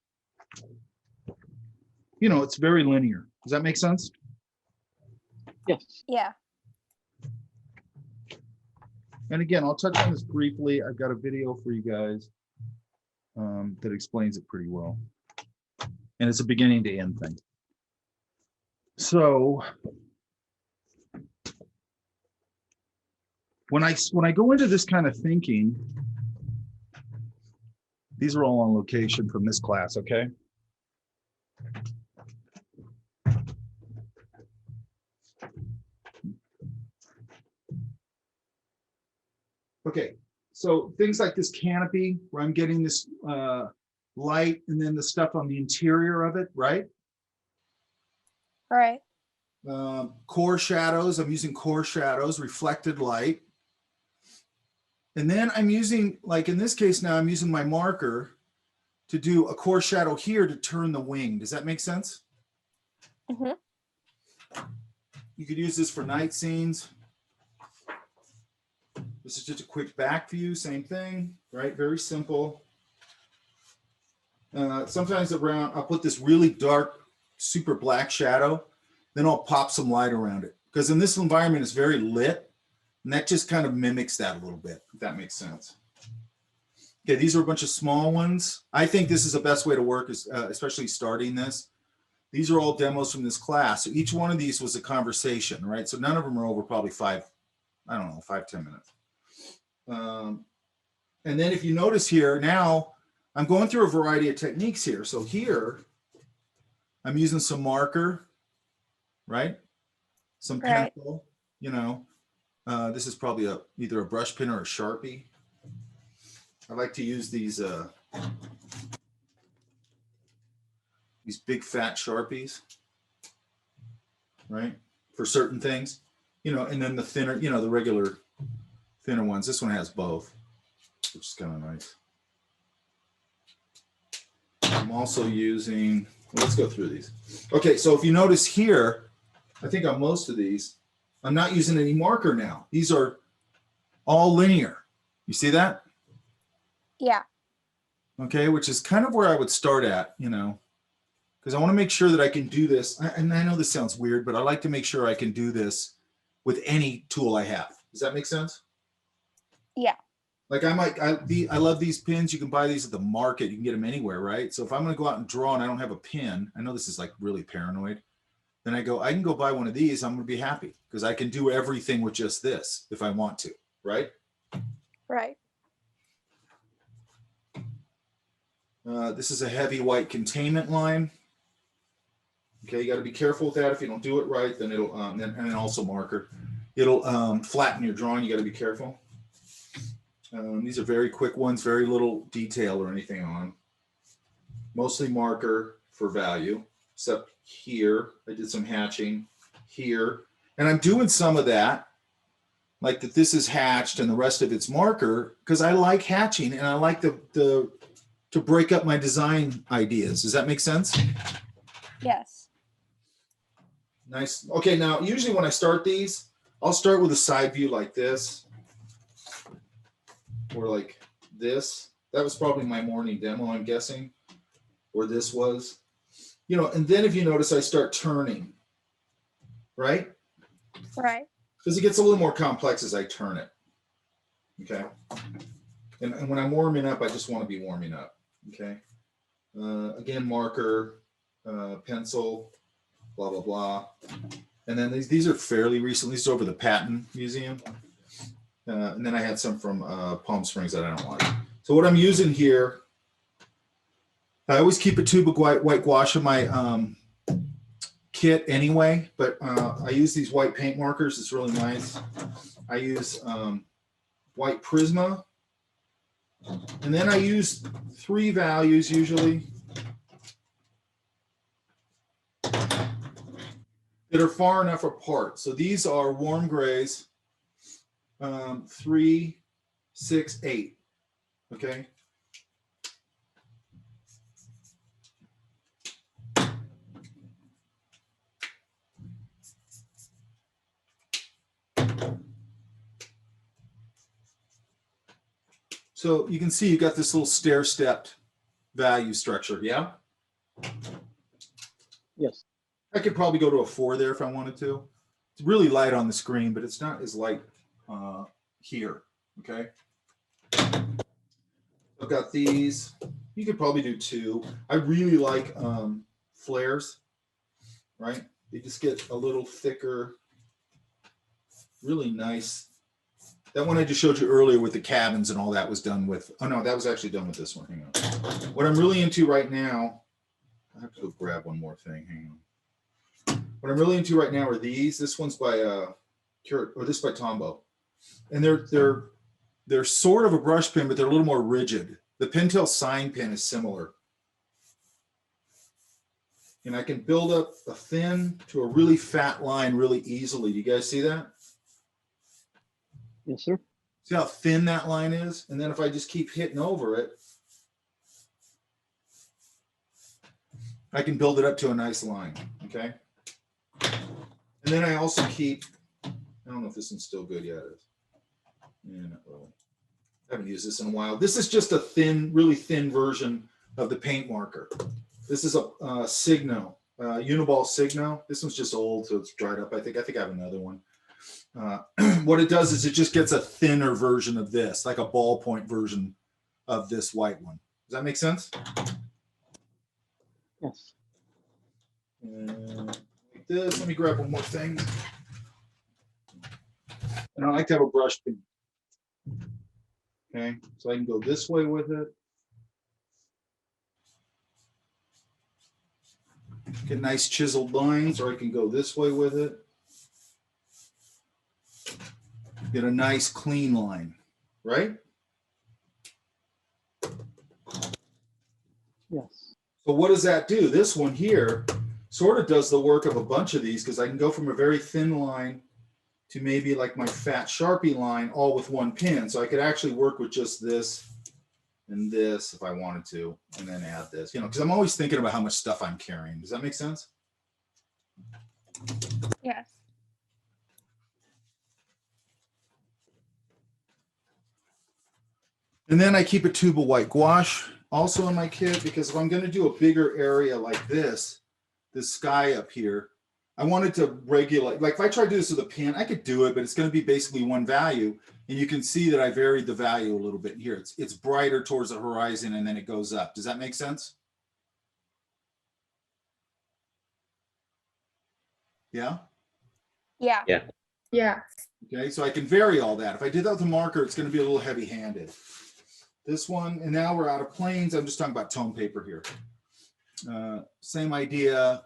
know, it's very linear. Does that make sense? Yes. Yeah. And again, I'll touch on this briefly. I've got a video for you guys that explains it pretty well. And it's a beginning to end thing. So when I go into this kind of thinking, these are all on location from this class, okay? Okay, so things like this canopy where I'm getting this light and then the stuff on the interior of it, right? Right. Core shadows, I'm using core shadows, reflected light. And then I'm using, like in this case now, I'm using my marker to do a core shadow here to turn the wing. Does that make sense? Mm-hmm. You could use this for night scenes. This is just a quick back view, same thing, right? Very simple. Sometimes around, I'll put this really dark, super black shadow, then I'll pop some light around it. Because in this environment, it's very lit, and that just kind of mimics that a little bit, if that makes sense. Okay, these are a bunch of small ones. I think this is the best way to work, especially starting this. These are all demos from this class. So each one of these was a conversation, right? So none of them are over probably 5, I don't know, 5-10 minutes. And then if you notice here, now I'm going through a variety of techniques here. So here, I'm using some marker, right? Some pencil, you know. This is probably either a brush pen or a Sharpie. I like to use these big fat Sharpies, right? For certain things. you know, and then the thinner, you know, the regular thinner ones. This one has both, which is kind of nice. I'm also using, well, let's go through these. Okay, so if you notice here, I think on most of these, I'm not using any marker now. These are all linear. You see that? Yeah. Okay, which is kind of where I would start at, you know, because I want to make sure that I can do this. And I know this sounds weird, but I like to make sure I can do this with any tool I have. Does that make sense? Yeah. Like I love these pins. You can buy these at the market. You can get them anywhere, right? So if I'm going to go out and draw and I don't have a pin, I know this is like really paranoid. Then I can go buy one of these. I'm going to be happy because I can do everything with just this if I want to, right? Right. This is a heavy white containment line. Okay, you got to be careful with that. If you don't do it right, then it'll, and also marker, it'll flatten your drawing. You got to be careful. These are very quick ones, very little detail or anything on. Mostly marker for value, except here, I did some hatching here. And I'm doing some of that, like that this is hatched and the rest of it's marker, because I like hatching and I like to break up my design ideas. Does that make sense? Yes. Nice. Okay, now usually when I start these, I'll start with a side view like this. Or like this. That was probably my morning demo, I'm guessing. Or this was. You know, and then if you notice, I start turning. Right? Right. Because it gets a little more complex as I turn it. Okay. And when I'm warming up, I just want to be warming up. Okay. Again, marker, pencil, blah, blah, blah. And then these are fairly recent. These are over the Patton Museum. And then I had some from Palm Springs that I don't like. So what I'm using here, I always keep a tube of white gouache in my kit anyway, but I use these white paint markers. It's really nice. I use white Prisma. And then I use 3 values usually that are far enough apart. So these are warm grays. 3, 6, 8. Okay. So you can see you got this little stair-stepped value structure. Yeah. Yes. I could probably go to a 4 there if I wanted to. It's really light on the screen, but it's not as light here. Okay. I've got these. You could probably do 2. I really like flares, right? They just get a little thicker, really nice. That one I just showed you earlier with the cabins and all that was done with, oh no, that was actually done with this one. Hang on. What I'm really into right now, I have to go grab one more thing. Hang on. What I'm really into right now are these. This one's by this by Tombow. And they're sort of a brush pen, but they're a little more rigid. The Pentel sign pen is similar. And I can build up a thin to a really fat line really easily. Do you guys see that? Yes, sir. See how thin that line is? And then if I just keep hitting over it, I can build it up to a nice line, okay? And then I also keep, I don't know if this one's still good yet. Yeah, not really. I haven't used this in a while. This is just a thin, really thin version of the paint marker. This is a Signo, Uniball Signo. This one's just old, so it's dried up. I think I have another one. What it does is it just gets a thinner version of this, like a ballpoint version of this white one. Does that make sense? Yes. Like this. Let me grab one more thing. And I like to have a brush pen. Okay, so I can go this way with it. Get nice chiseled lines, or I can go this way with it. Get a nice clean line, right? Yes. So what does that do? This one here sort of does the work of a bunch of these because I can go from a very thin line to maybe like my fat Sharpie line all with one pin. So I could actually work with just this and this if I wanted to, and then add this, you know, because I'm always thinking about how much stuff I'm carrying. Does that make sense? Yes. And then I keep a tube of white gouache also in my kit, because if I'm going to do a bigger area like this sky up here, I wanted to regulate, like if I try to do this with a pen, I could do it, but it's going to be basically one value. And you can see that I varied the value a little bit here. It's brighter towards the horizon and then it goes up. Does that make sense? Yeah? Yeah. Yeah. Yeah. Okay, so I can vary all that. If I did that with a marker, it's going to be a little heavy-handed. This one, and now we're out of planes. I'm just talking about tone paper here. Same idea.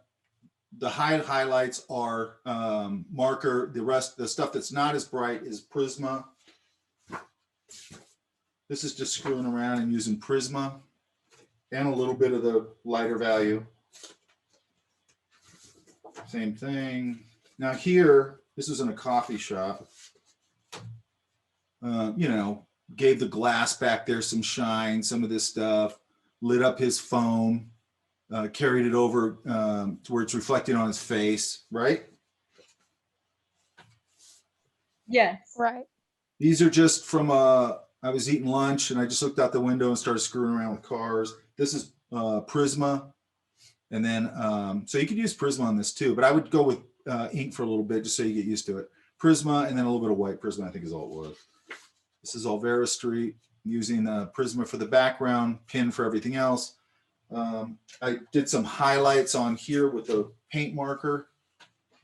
The highlights are marker. The rest, the stuff that's not as bright is Prisma. This is just screwing around and using Prisma and a little bit of the lighter value. Same thing. Now here, this was in a coffee shop. You know, gave the glass back there some shine, some of this stuff, lit up his phone, carried it over to where it's reflecting on his face, right? Yes. Right. These are just from, I was eating lunch and I just looked out the window and started screwing around with cars. This is Prisma. And then, so you could use Prisma on this too, but I would go with ink for a little bit just so you get used to it. Prisma and then a little bit of white Prisma, I think is all it was. This is Olvera Street, using Prisma for the background, pin for everything else. I did some highlights on here with a paint marker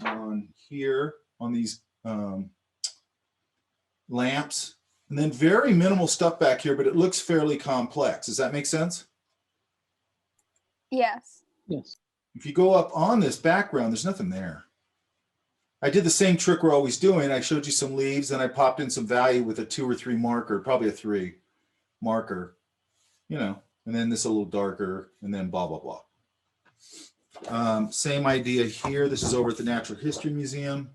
on here on these lamps, and then very minimal stuff back here, but it looks fairly complex. Does that make sense? Yes. Yes. If you go up on this background, there's nothing there. I did the same trick we're always doing. I showed you some leaves, and I popped in some value with a 2 or 3 marker, probably a 3 marker, you know, and then this a little darker, and then blah, blah, blah. Same idea here. This is over at the Natural History Museum.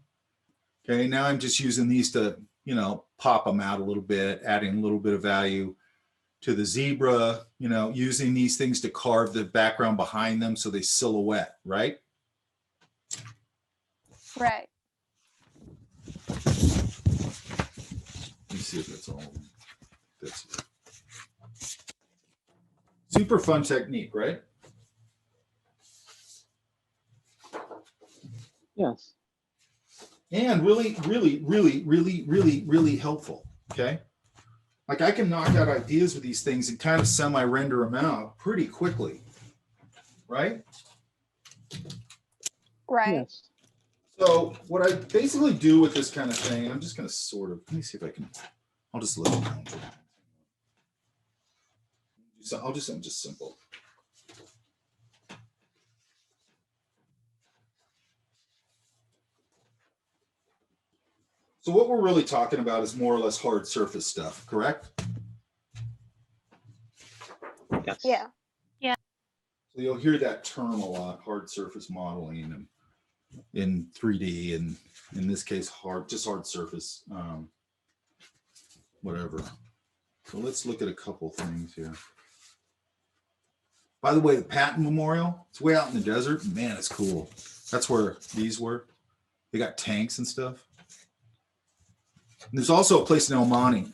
Okay, now I'm just using these to, you know, pop them out a little bit, adding a little bit of value to the zebra, you know, using these things to carve the background behind them so they silhouette, right? Right. Let me see if that's all. That's it. Super fun technique, right? Yes. And really, really, really, really, really, really helpful. Okay. Like I can knock out ideas with these things and kind of semi-render them out pretty quickly. Right? Right. Yes. So what I basically do with this kind of thing, I'm just going to sort of, let me see if I can, I'll just let it down. So I'll just, I'm just simple. So what we're really talking about is more or less hard surface stuff, correct? Yes. Yeah. Yeah. So you'll hear that term a lot, hard surface modeling, and in 3D, and in this case, just hard surface, whatever. So let's look at a couple things here. By the way, the Patton Memorial, it's way out in the desert. Man, it's cool. That's where these were. They got tanks and stuff. And there's also a place in El Monte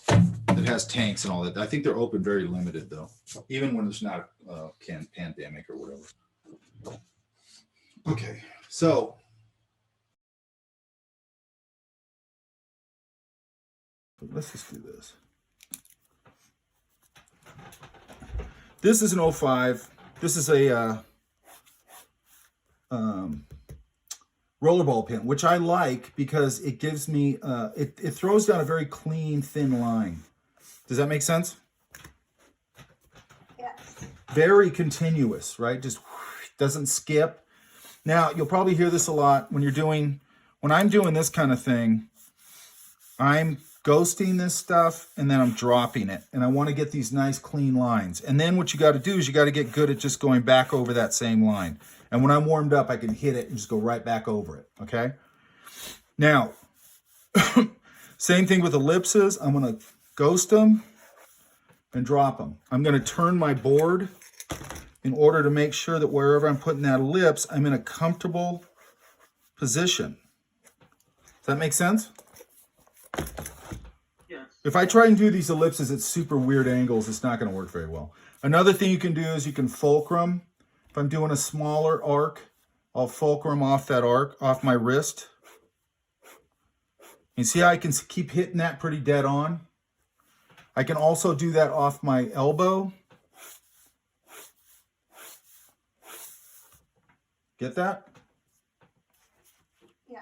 that has tanks and all that. I think they're open very limited though, even when there's not a pandemic or whatever. Okay, so let's just do this. This is an 05. This is a rollerball pen, which I like because it gives me, it throws down a very clean, thin line. Does that make sense? Yes. Very continuous, right? Just doesn't skip. Now, you'll probably hear this a lot when I'm doing this kind of thing, I'm ghosting this stuff and then I'm dropping it. And I want to get these nice clean lines. And then what you got to do is you got to get good at just going back over that same line. And when I'm warmed up, I can hit it and just go right back over it, okay? Now, Same thing with ellipses. I'm going to ghost them and drop them. I'm going to turn my board in order to make sure that wherever I'm putting that ellipse, I'm in a comfortable position. Does that make sense? Yes. If I try and do these ellipses at super weird angles, it's not going to work very well. Another thing you can do is you can fulcrum. If I'm doing a smaller arc, I'll fulcrum off that arc, off my wrist. You see how I can keep hitting that pretty dead on? I can also do that off my elbow. Get that? Yeah.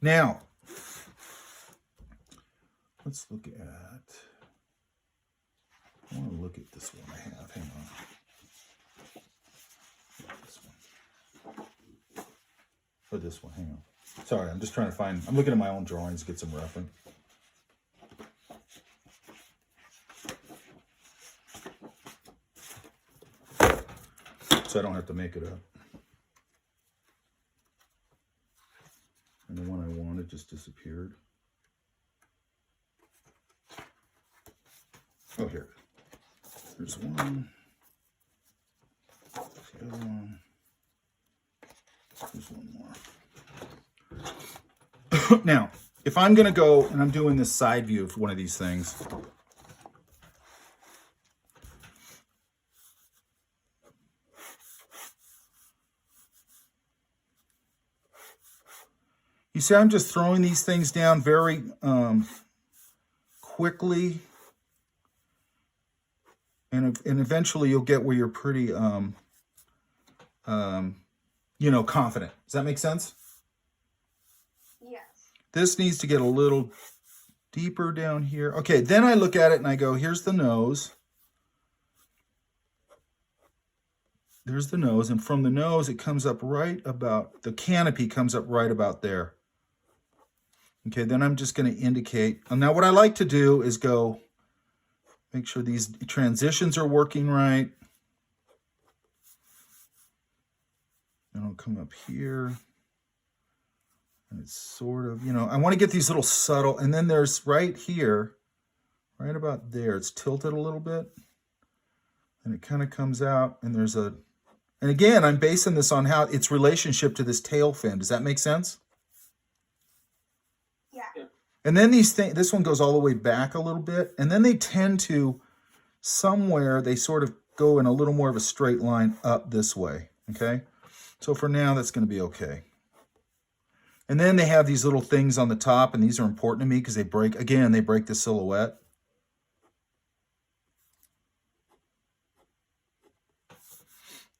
Now, let's look at, I want to look at this one I have, hang on. This one. Or this one, hang on. Sorry, I'm just trying to find, I'm looking at my own drawings, get some reference. So I don't have to make it up. And the one I wanted just disappeared. Oh, here. There's one. There's the other one. There's one more. Now, if I'm going to go and I'm doing this side view of one of these things, you see, I'm just throwing these things down very quickly, and eventually you'll get where you're pretty, you know, confident. Does that make sense? Yes. This needs to get a little deeper down here. Okay, then I look at it and I go, here's the nose. There's the nose, and from the nose, it comes up right about, the canopy comes up right about there. Okay, then I'm just going to indicate. And now what I like to do is go, make sure these transitions are working right. And I'll come up here. And it's sort of, you know, I want to get these little subtle, and then there's right here, right about there, it's tilted a little bit. And it kind of comes out, and there's a, and again, I'm basing this on how its relationship to this tail fin. Does that make sense? Yeah. And then these things, this one goes all the way back a little bit, and then they tend to, somewhere, they sort of go in a little more of a straight line up this way, okay? So for now, that's going to be okay. And then they have these little things on the top, and these are important to me because they break, again, they break the silhouette.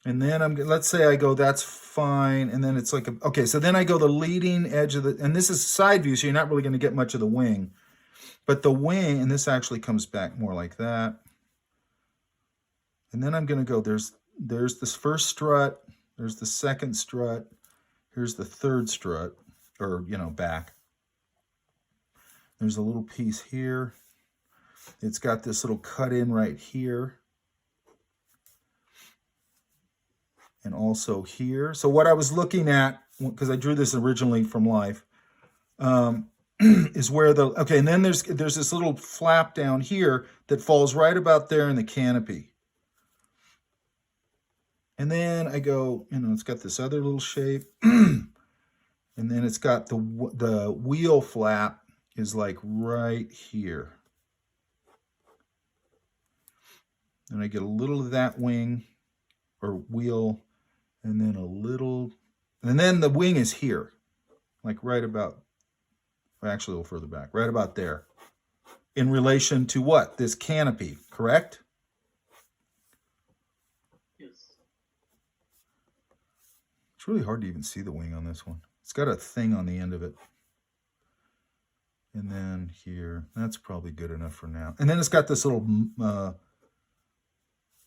And then let's say I go, that's fine. And then it's like, okay, so then I go the leading edge of the, and this is side view, so you're not really going to get much of the wing. But the wing, and this actually comes back more like that. And then I'm going to go, there's this first strut, there's the second strut, here's the third strut, or, you know, back. There's a little piece here. It's got this little cut in right here. And also here. So what I was looking at, because I drew this originally from life, is where the, okay, and then there's this little flap down here that falls right about there in the canopy. And then I go, you know, it's got this other little shape. And then it's got the wheel flap is like right here. And I get a little of that wing or wheel, and then a little, and then the wing is here, like right about, actually a little further back, right about there, in relation to what? This canopy, correct? Yes. It's really hard to even see the wing on this one. It's got a thing on the end of it. And then here, that's probably good enough for now. And then it's got this little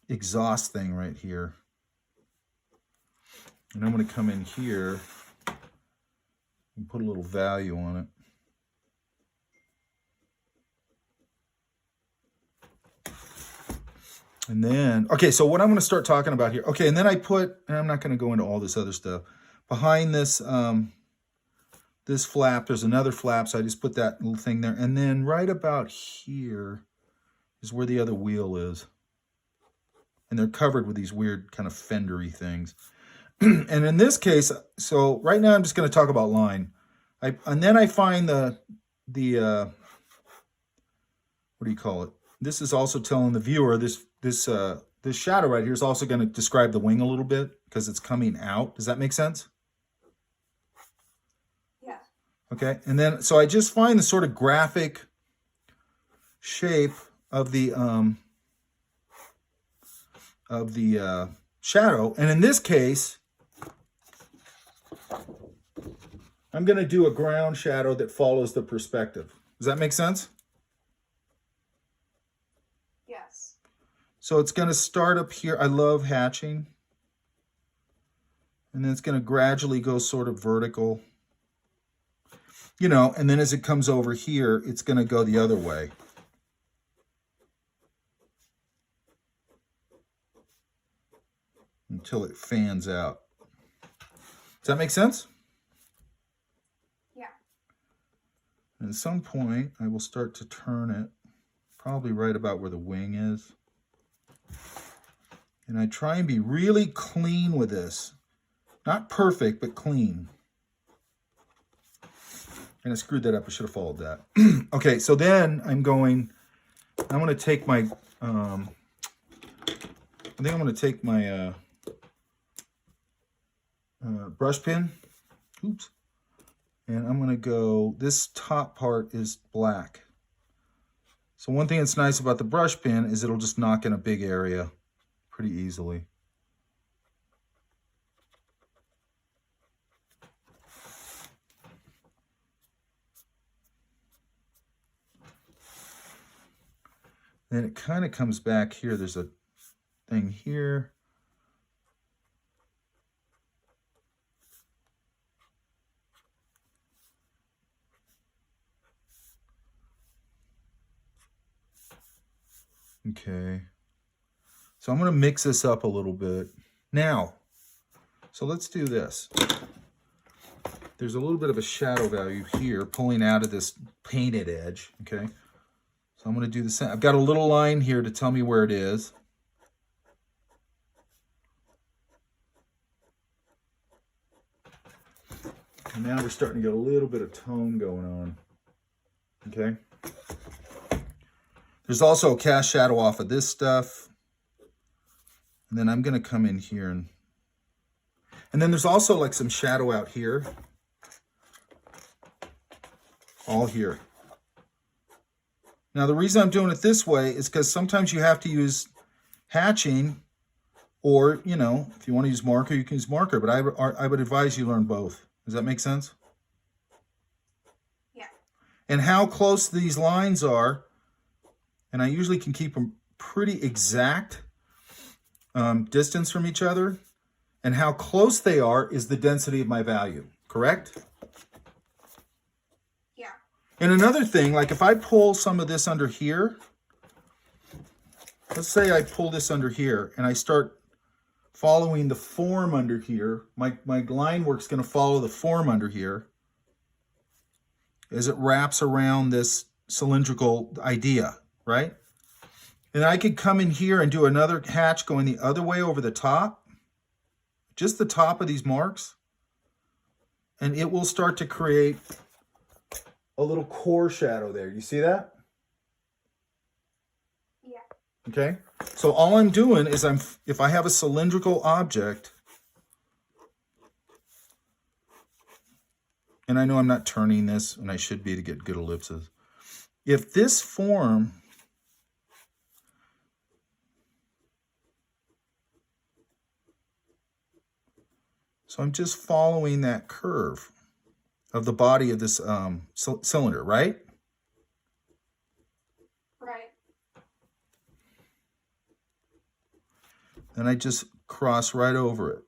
exhaust thing right here. And I'm going to come in here and put a little value on it. And then, okay, so what I'm going to start talking about here. Okay, and then I put, and I'm not going to go into all this other stuff, behind this this flap, there's another flap, so I just put that little thing there. And then right about here is where the other wheel is. And they're covered with these weird kind of fendery things. And in this case, so right now I'm just going to talk about line. And then I find the what do you call it? This is also telling the viewer this shadow right here is also going to describe the wing a little bit because it's coming out. Does that make sense? Yeah. Okay. And then so I just find the sort of graphic shape of the shadow. And in this case, I'm going to do a ground shadow that follows the perspective. Does that make sense? Yes. So it's going to start up here. I love hatching. And then it's going to gradually go sort of vertical. You know, and then as it comes over here, it's going to go the other way. Until it fans out. Does that make sense? Yeah. And at some point, I will start to turn it, probably right about where the wing is. And I try and be really clean with this. Not perfect, but clean. And I screwed that up. I should have followed that. Okay, so then I'm going to take my, I think I'm going to take my brush pen. Oops. And I'm going to go, this top part is black. So one thing that's nice about the brush pen is it'll just knock in a big area pretty easily. Then it kind of comes back here. There's a thing here. Okay. So I'm going to mix this up a little bit. Now, so let's do this. There's a little bit of a shadow value here pulling out of this painted edge, okay? So I'm going to do the same. I've got a little line here to tell me where it is. And now we're starting to get a little bit of tone going on, okay? There's also a cast shadow off of this stuff. And then I'm going to come in here and then there's also like some shadow out here. All here. Now the reason I'm doing it this way is because sometimes you have to use hatching or, you know, if you want to use marker, you can use marker, but I would advise you learn both. Does that make sense? Yeah. And how close these lines are, and I usually can keep them pretty exact distance from each other, and how close they are is the density of my value, correct? Yeah. And another thing, like if I pull some of this under here, let's say I pull this under here and I start following the form under here, my line work's going to follow the form under here as it wraps around this cylindrical idea, right? And I could come in here and do another hatch going the other way over the top, just the top of these marks, and it will start to create a little core shadow there. You see that? Yeah. Okay. So all I'm doing is if I have a cylindrical object, and I know I'm not turning this, and I should be to get good ellipses. If this form so I'm just following that curve of the body of this cylinder, right? Right. And I just cross right over it.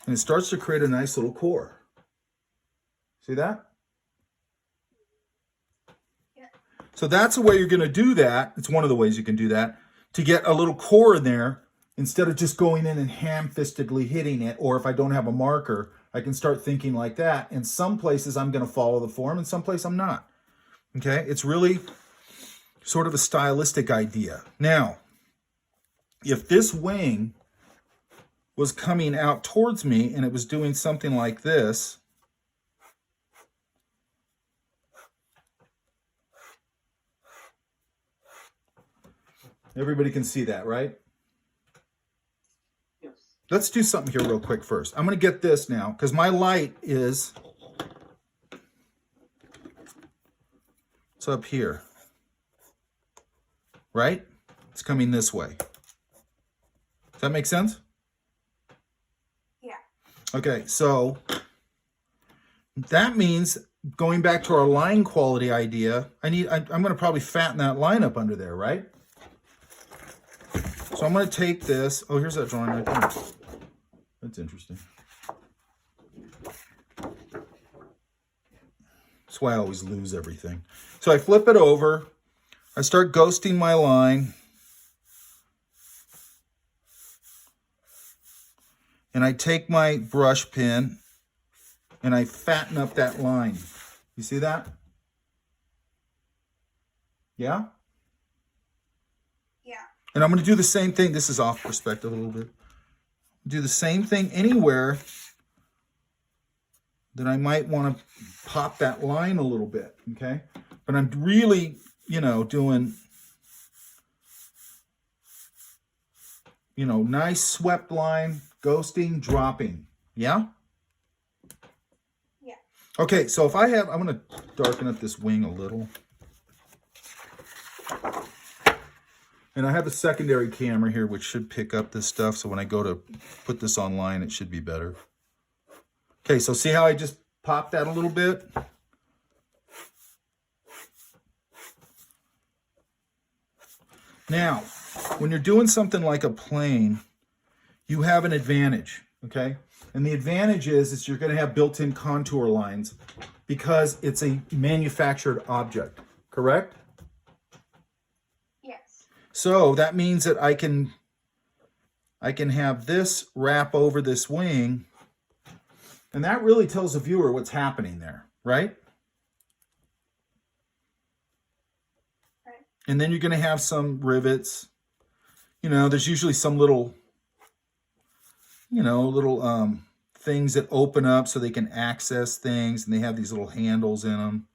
And it starts to create a nice little core. See that? So that's the way you're going to do that. It's one of the ways you can do that. to get a little core in there instead of just going in and ham-fistedly hitting it. Or if I don't have a marker, I can start thinking like that. In some places, I'm going to follow the form, and some places I'm not. Okay, it's really sort of a stylistic idea. Now, if this wing was coming out towards me and it was doing something like this, everybody can see that, right? Yes. Let's do something here real quick first. I'm going to get this now because my light is it's up here, right? It's coming this way. Does that make sense? Yeah. Okay, so that means going back to our line quality idea, I'm going to probably fatten that line up under there, right? So I'm going to take this. Oh, here's that drawing right there. That's interesting. That's why I always lose everything. So I flip it over. I start ghosting my line. And I take my brush pen and I fatten up that line. You see that? Yeah? Yeah. And I'm going to do the same thing. This is off perspective a little bit. Do the same thing anywhere that I might want to pop that line a little bit, okay? But I'm really, doing, nice swept line, ghosting, dropping. Yeah? Yeah. Okay, so if I'm going to darken up this wing a little. And I have a secondary camera here which should pick up this stuff, so when I go to put this online, it should be better. Okay, so see how I just popped that a little bit? Now, when you're doing something like a plane, you have an advantage, okay? And the advantage is you're going to have built-in contour lines because it's a manufactured object, correct? Yes. So that means that I can have this wrap over this wing, and that really tells the viewer what's happening there, right? Right. And then you're going to have some rivets. There's usually some little, things that open up so they can access things, and they have these little handles in them.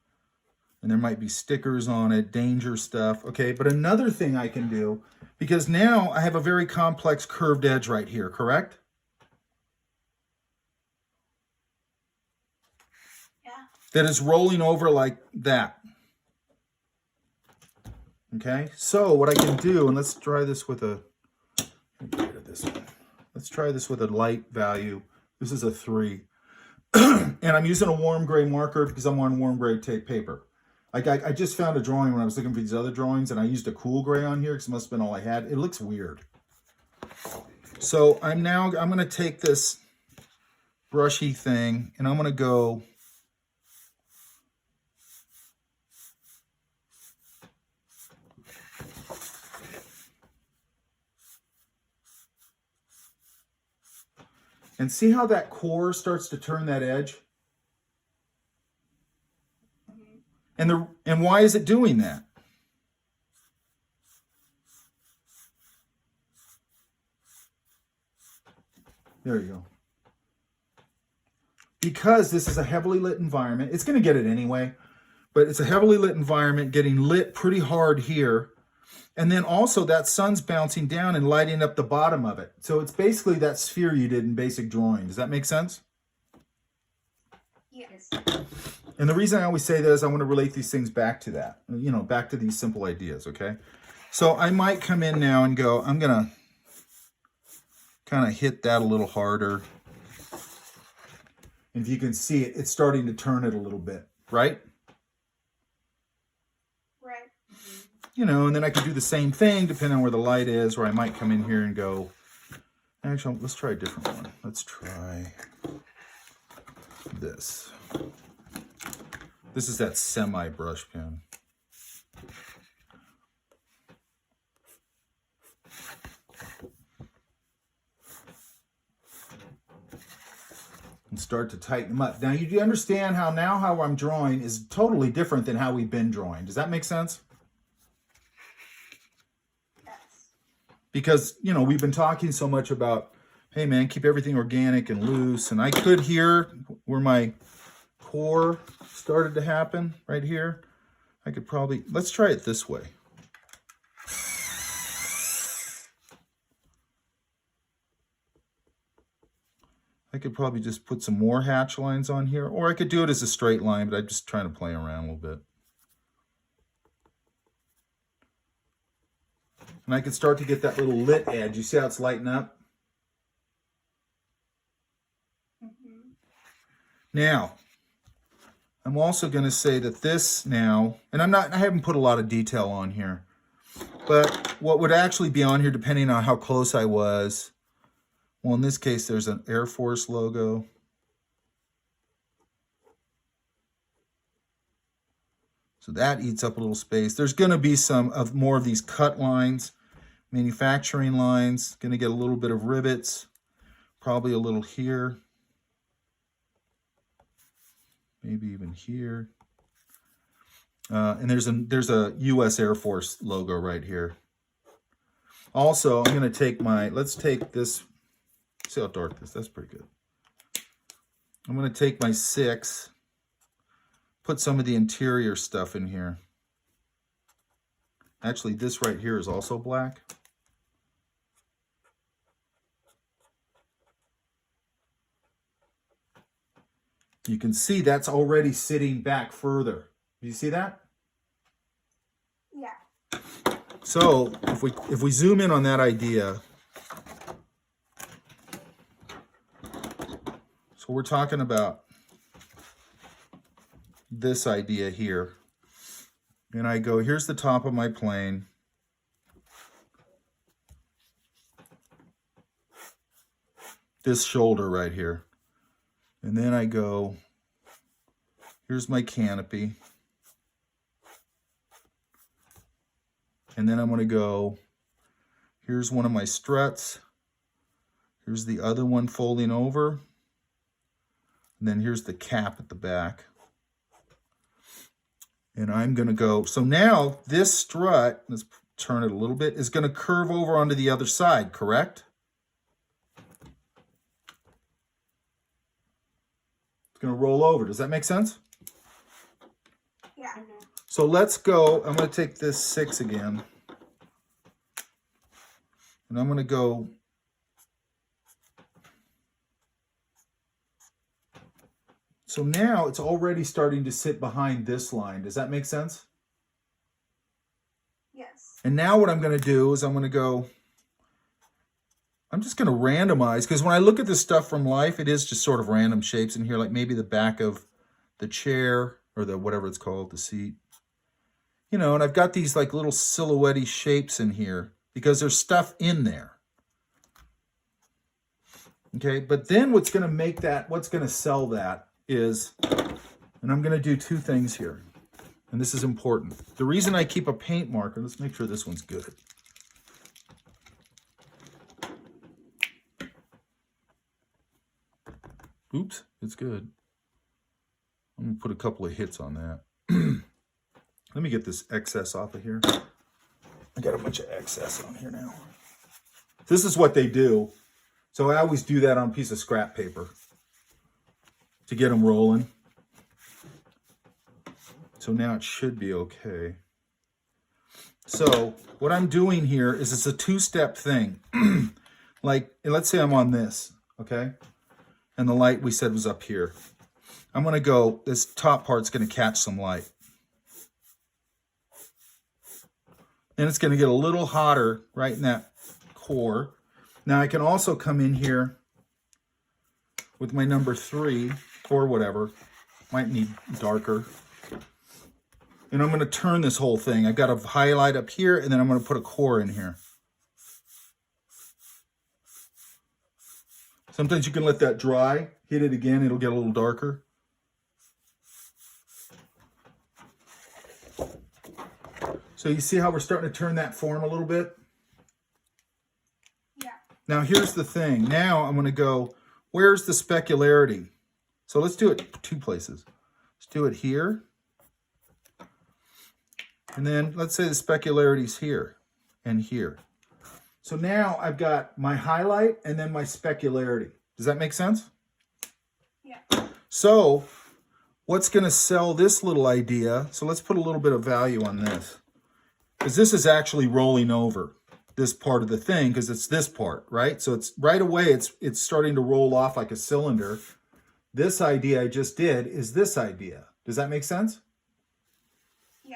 And there might be stickers on it, danger stuff. Okay, but another thing I can do, because now I have a very complex curved edge right here, correct? Yeah. That is rolling over like that. Okay, so what I can do, and let's try this with get rid of this one. Let's try this with a light value. This is a 3. And I'm using a warm gray marker because I'm on warm gray tape paper. I just found a drawing when I was looking for these other drawings, and I used a cool gray on here because it must have been all I had. It looks weird. So I'm going to take this brushy thing, and I'm going to go and see how that core starts to turn that edge? And why is it doing that? There you go. Because this is a heavily lit environment. It's going to get it anyway, but it's a heavily lit environment getting lit pretty hard here. And then also that sun's bouncing down and lighting up the bottom of it. So it's basically that sphere you did in basic drawing. Does that make sense? Yes. And the reason I always say that is I want to relate these things back to that, back to these simple ideas, okay? So I might come in now and go, I'm going to kind of hit that a little harder. And if you can see it, it's starting to turn it a little bit, right? Right. And then I can do the same thing depending on where the light is, where I might come in here and go, actually, let's try a different one. Let's try this. This is that semi brush pen. and start to tighten them up. Now you do understand how I'm drawing is totally different than how we've been drawing. Does that make sense? Yes. Because, you know, we've been talking so much about, hey man, keep everything organic and loose. And I could hear where my core started to happen right here. I could probably, let's try it this way. I could probably just put some more hatch lines on here, or I could do it as a straight line, but I'm just trying to play around a little bit. And I could start to get that little lit edge. You see how it's lighting up? Mm-hmm. Now, I'm also going to say that this now, and I haven't put a lot of detail on here, but what would actually be on here, depending on how close I was, well, in this case, there's an Air Force logo. So that eats up a little space. There's going to be some of more of these cut lines, manufacturing lines, going to get a little bit of rivets, probably a little here. Maybe even here. And there's a U.S. Air Force logo right here. Also, I'm going to take let's take this, see how dark this is, that's pretty good. I'm going to take my 6, put some of the interior stuff in here. Actually, this right here is also black. You can see that's already sitting back further. Do you see that? Yeah. So if we zoom in on that idea, so we're talking about this idea here. And I go, here's the top of my plane. This shoulder right here. And then I go, here's my canopy. And then I'm going to go, here's one of my struts. Here's the other one folding over. And then here's the cap at the back. And I'm going to go, so now this strut, let's turn it a little bit, is going to curve over onto the other side, correct? It's going to roll over. Does that make sense? Yeah. So let's go, I'm going to take this 6 again. And I'm going to go, so now it's already starting to sit behind this line. Does that make sense? Yes. And now what I'm going to do is I'm going to go, I'm just going to randomize, because when I look at this stuff from life, it is just sort of random shapes in here, like maybe the back of the chair or the whatever it's called, the seat. You know, and I've got these like little silhouette-y shapes in here because there's stuff in there. Okay, but then what's going to make that, what's going to sell that is, and I'm going to do 2 things here, and this is important. The reason I keep a paint marker, let's make sure this one's good. Oops, it's good. I'm going to put a couple of hits on that. Let me get this excess off of here. I got a bunch of excess on here now. This is what they do. So I always do that on a piece of scrap paper to get them rolling. So now it should be okay. So what I'm doing here is it's a 2-step thing. Like, let's say I'm on this, okay? And the light we said was up here. I'm going to go, this top part's going to catch some light. And it's going to get a little hotter right in that core. Now I can also come in here with my number 3 or whatever. Might need darker. And I'm going to turn this whole thing. I've got a highlight up here, and then I'm going to put a core in here. Sometimes you can let that dry, hit it again, it'll get a little darker. So you see how we're starting to turn that form a little bit? Yeah. Now here's the thing. Now I'm going to go, where's the specularity? So let's do it 2 places. Let's do it here. And then let's say the specularity's here and here. So now I've got my highlight and then my specularity. Does that make sense? Yeah. So what's going to sell this little idea? So let's put a little bit of value on this. Because this is actually rolling over this part of the thing because it's this part, right? So it's right away, it's starting to roll off like a cylinder. This idea I just did is this idea. Does that make sense? Yeah.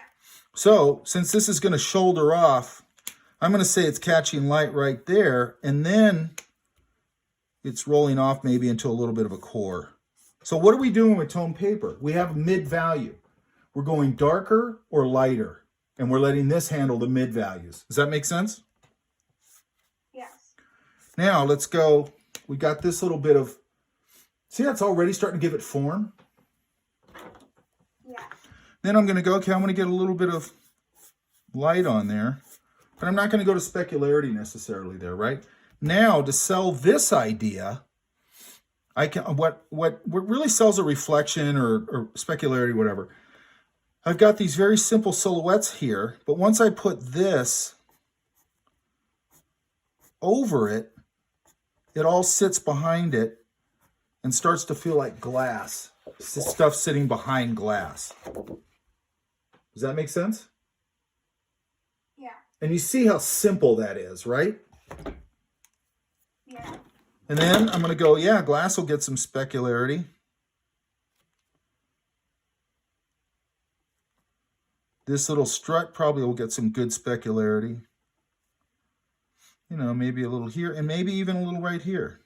So since this is going to shoulder off, I'm going to say it's catching light right there, and then it's rolling off maybe into a little bit of a core. So what are we doing with tone paper? We have a mid value. We're going darker or lighter, and we're letting this handle the mid values. Does that make sense? Yes. Now let's go. We got this little bit of, see, that's already starting to give it form. Yeah. Then I'm going to go, okay, I'm going to get a little bit of light on there, but I'm not going to go to specularity necessarily there, right? Now to sell this idea, I can, what really sells a reflection or specularity, whatever. I've got these very simple silhouettes here, but once I put this over it, it all sits behind it and starts to feel like glass. Stuff sitting behind glass. Does that make sense? Yeah. And you see how simple that is, right? Yeah. And then I'm going to go, yeah, glass will get some specularity. This little strut probably will get some good specularity. You know, maybe a little here and maybe even a little right here.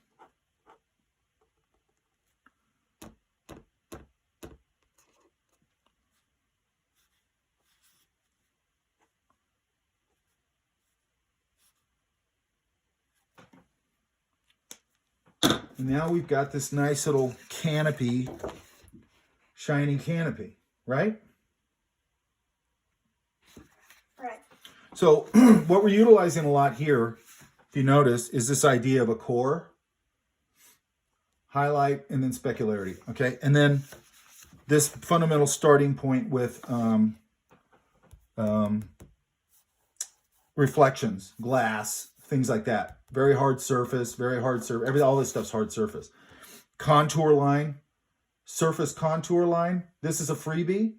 And now we've got this nice little canopy, shiny canopy, right? Right. So what we're utilizing a lot here, if you notice, is this idea of a core, highlight, and then specularity, okay? And then this fundamental starting point with reflections, glass, things like that. Very hard surface, all this stuff's hard surface. Contour line, surface contour line. This is a freebie.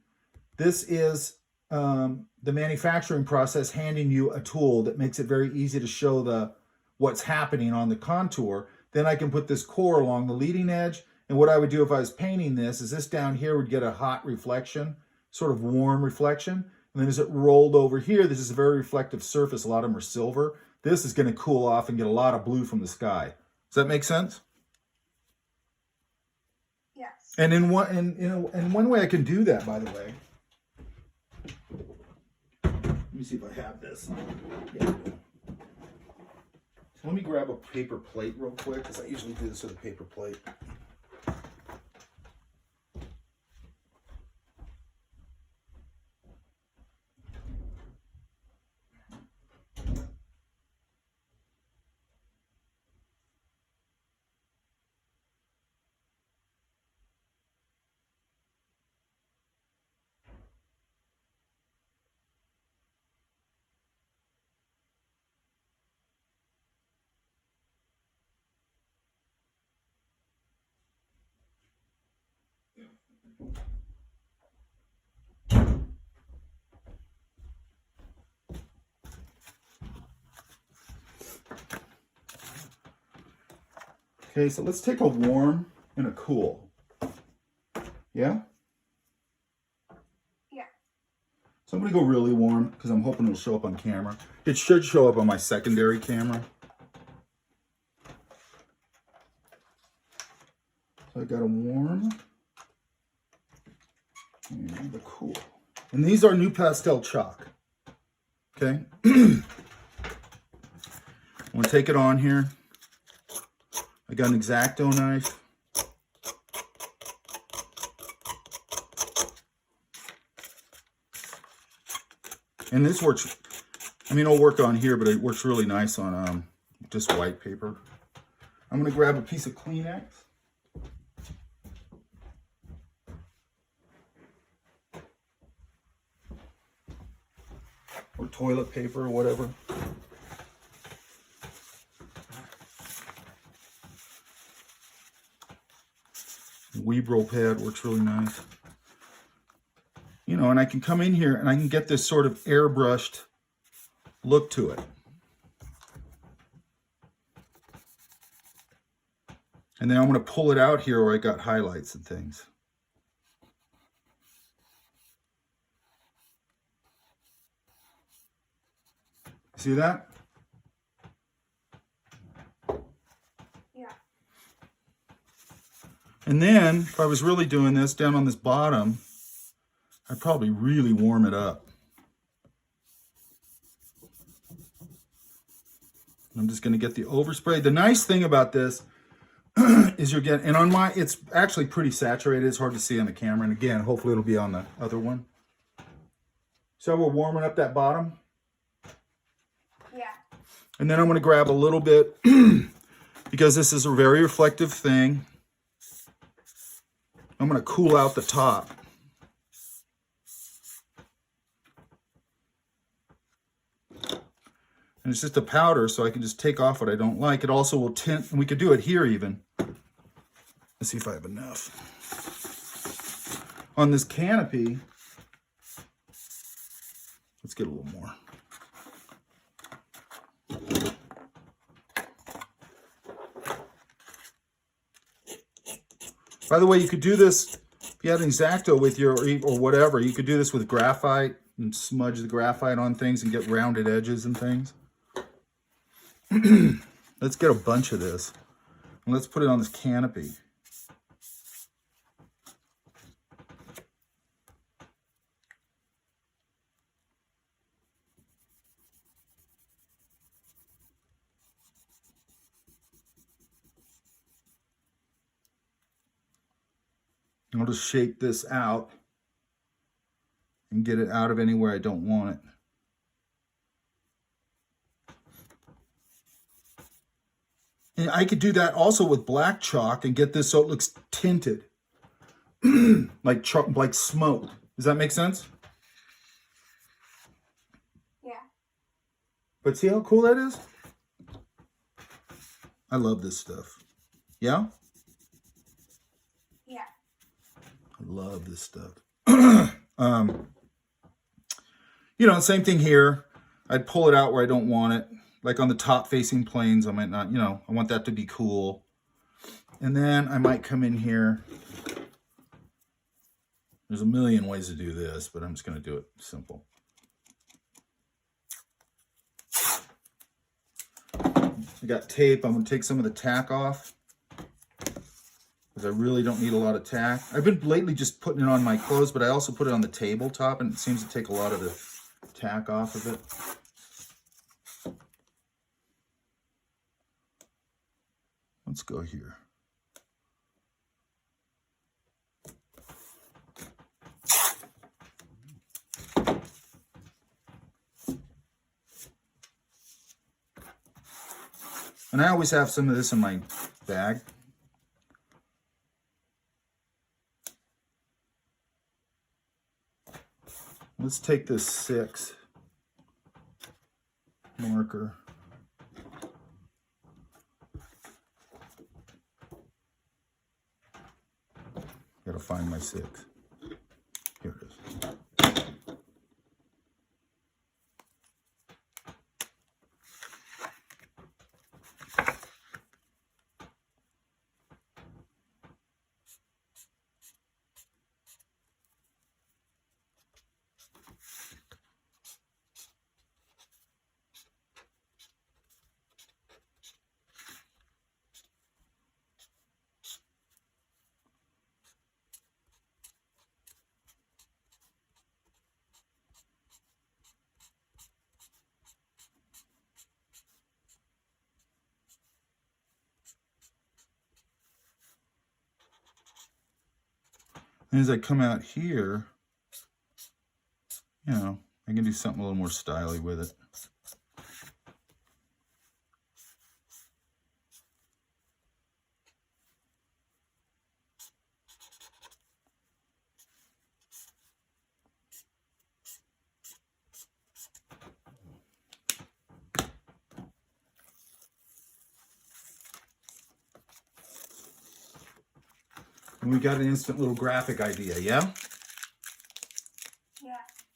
This is the manufacturing process handing you a tool that makes it very easy to show what's happening on the contour. Then I can put this core along the leading edge. And what I would do if I was painting this is this down here would get a hot reflection, sort of warm reflection. And then as it rolled over here, this is a very reflective surface. A lot of them are silver. This is going to cool off and get a lot of blue from the sky. Does that make sense? Yes. And in one way I can do that, by the way. Let me see if I have this. Yeah. So let me grab a paper plate real quick, because I usually do this with a paper plate. Okay, so let's take a warm and a cool. Yeah? Yeah. So I'm going to go really warm because I'm hoping it'll show up on camera. It should show up on my secondary camera. So I got a warm and a cool. And these are new pastel chalk. Okay? I'm going to take it on here. I got an X-Acto knife. And this works, I mean, it'll work on here, but it works really nice on just white paper. I'm going to grab a piece of Kleenex. or toilet paper or whatever. Weebrel pad works really nice. You know, and I can come in here and I can get this sort of airbrushed look to it. And then I'm going to pull it out here where I got highlights and things. See that? Yeah. And then if I was really doing this down on this bottom, I'd probably really warm it up. I'm just going to get the overspray. The nice thing about this is you're getting, and on my, it's actually pretty saturated. It's hard to see on the camera. And again, hopefully it'll be on the other one. So we're warming up that bottom. Yeah. And then I'm going to grab a little bit, because this is a very reflective thing. I'm going to cool out the top. And it's just a powder, so I can just take off what I don't like. It also will tint, and we could do it here even. Let's see if I have enough. On this canopy, let's get a little more. By the way, you could do this, if you had an X-Acto with you or whatever, you could do this with graphite and smudge the graphite on things and get rounded edges and things. Let's get a bunch of this and let's put it on this canopy. I'll just shake this out and get it out of anywhere I don't want it. And I could do that also with black chalk and get this so it looks tinted, like chalk, like smoke. Does that make sense? Yeah. But see how cool that is? I love this stuff. Yeah? Yeah. I love this stuff. You know, same thing here. I'd pull it out where I don't want it. Like on the top facing planes, I might not, you know, I want that to be cool. And then I might come in here. There's a million ways to do this, but I'm just going to do it simple. I got tape. I'm going to take some of the tack off, because I really don't need a lot of tack. I've been lately just putting it on my clothes, but I also put it on the tabletop, and it seems to take a lot of the tack off of it. Let's go here. And I always have some of this in my bag. Let's take this 6 marker. Gotta find my 6. Here it is. And as I come out here, you know, I can do something a little more stylish with it. And we got an instant little graphic idea, yeah?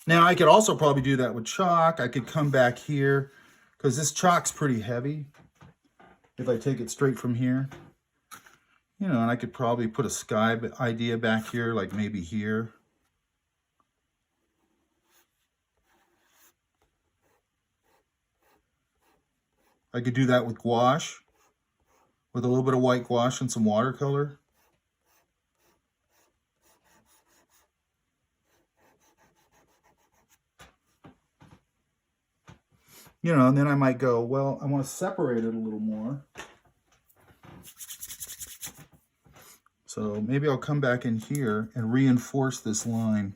Now I could also probably do that with chalk. I could come back here because this chalk's pretty heavy. If I take it straight from here, you know, and I could probably put a sky idea back here, like maybe here. I could do that with gouache, with a little bit of white gouache and some watercolor. You know, and then I might go, well, I want to separate it a little more. So maybe I'll come back in here and reinforce this line.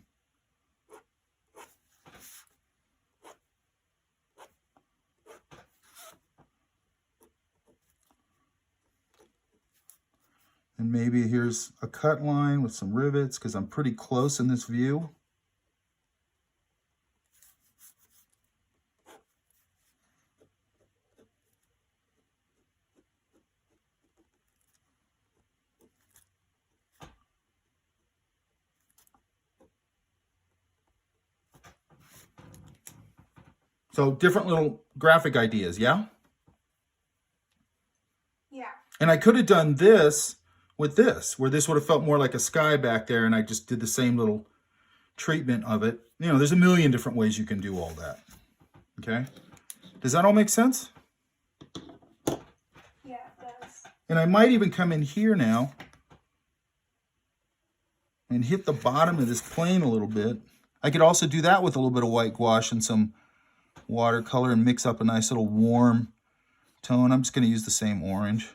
And maybe here's a cut line with some rivets because I'm pretty close in this view. So different little graphic ideas, yeah? Yeah. And I could have done this with this, where this would have felt more like a sky back there, and I just did the same little treatment of it. You know, there's a million different ways you can do all that. Okay? Does that all make sense? Yeah, it does. And I might even come in here now and hit the bottom of this plane a little bit. I could also do that with a little bit of white gouache and some watercolor and mix up a nice little warm tone. I'm just going to use the same orange.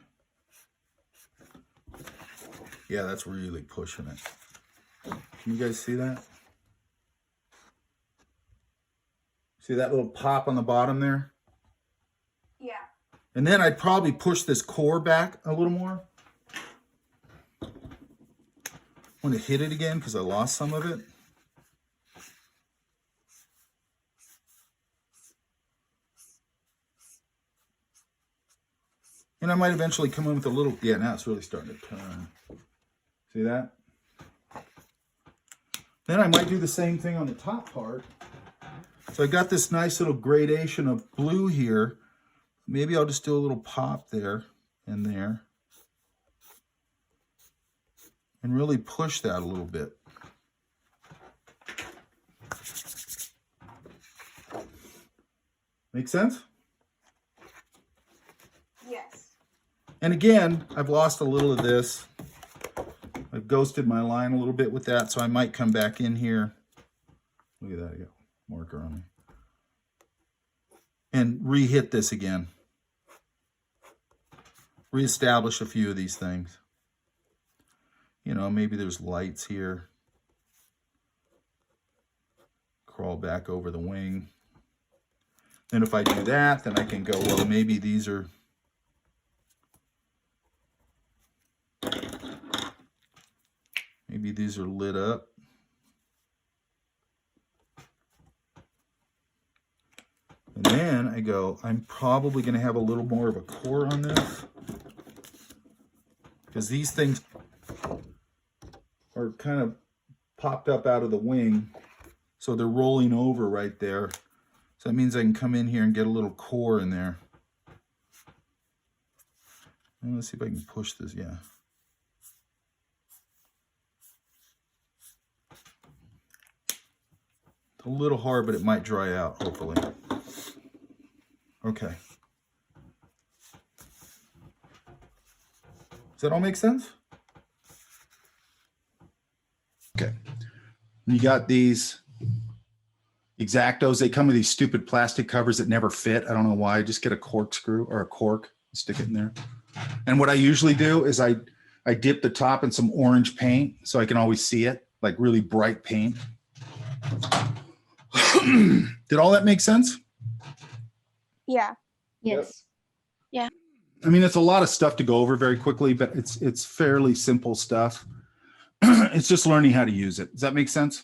Yeah, that's really pushing it. Can you guys see that? See that little pop on the bottom there? Yeah. And then I'd probably push this core back a little more. I want to hit it again because I lost some of it. And I might eventually come in with a little, yeah, now it's really starting to turn. See that? Then I might do the same thing on the top part. So I got this nice little gradation of blue here. Maybe I'll just do a little pop there and there. And really push that a little bit. Make sense? Yes. And again, I've lost a little of this. I've ghosted my line a little bit with that, so I might come back in here. Look at that, I got marker on me. And re-hit this again. Reestablish a few of these things. You know, maybe there's lights here. Crawl back over the wing. And if I do that, then I can go, well, maybe these are... Maybe these are lit up. And then I go, I'm probably going to have a little more of a core on this. Because these things are kind of popped up out of the wing. So they're rolling over right there. So that means I can come in here and get a little core in there. And let's see if I can push this, yeah. It's a little hard, but it might dry out, hopefully. Okay. Does that all make sense? Okay. You got these X-Actos. They come with these stupid plastic covers that never fit. I don't know why. Just get a corkscrew or a cork, stick it in there. And what I usually do is I dip the top in some orange paint so I can always see it, like really bright paint. Did all that make sense? Yeah. Yes. Yeah. I mean, it's a lot of stuff to go over very quickly, but it's fairly simple stuff. It's just learning how to use it. Does that make sense?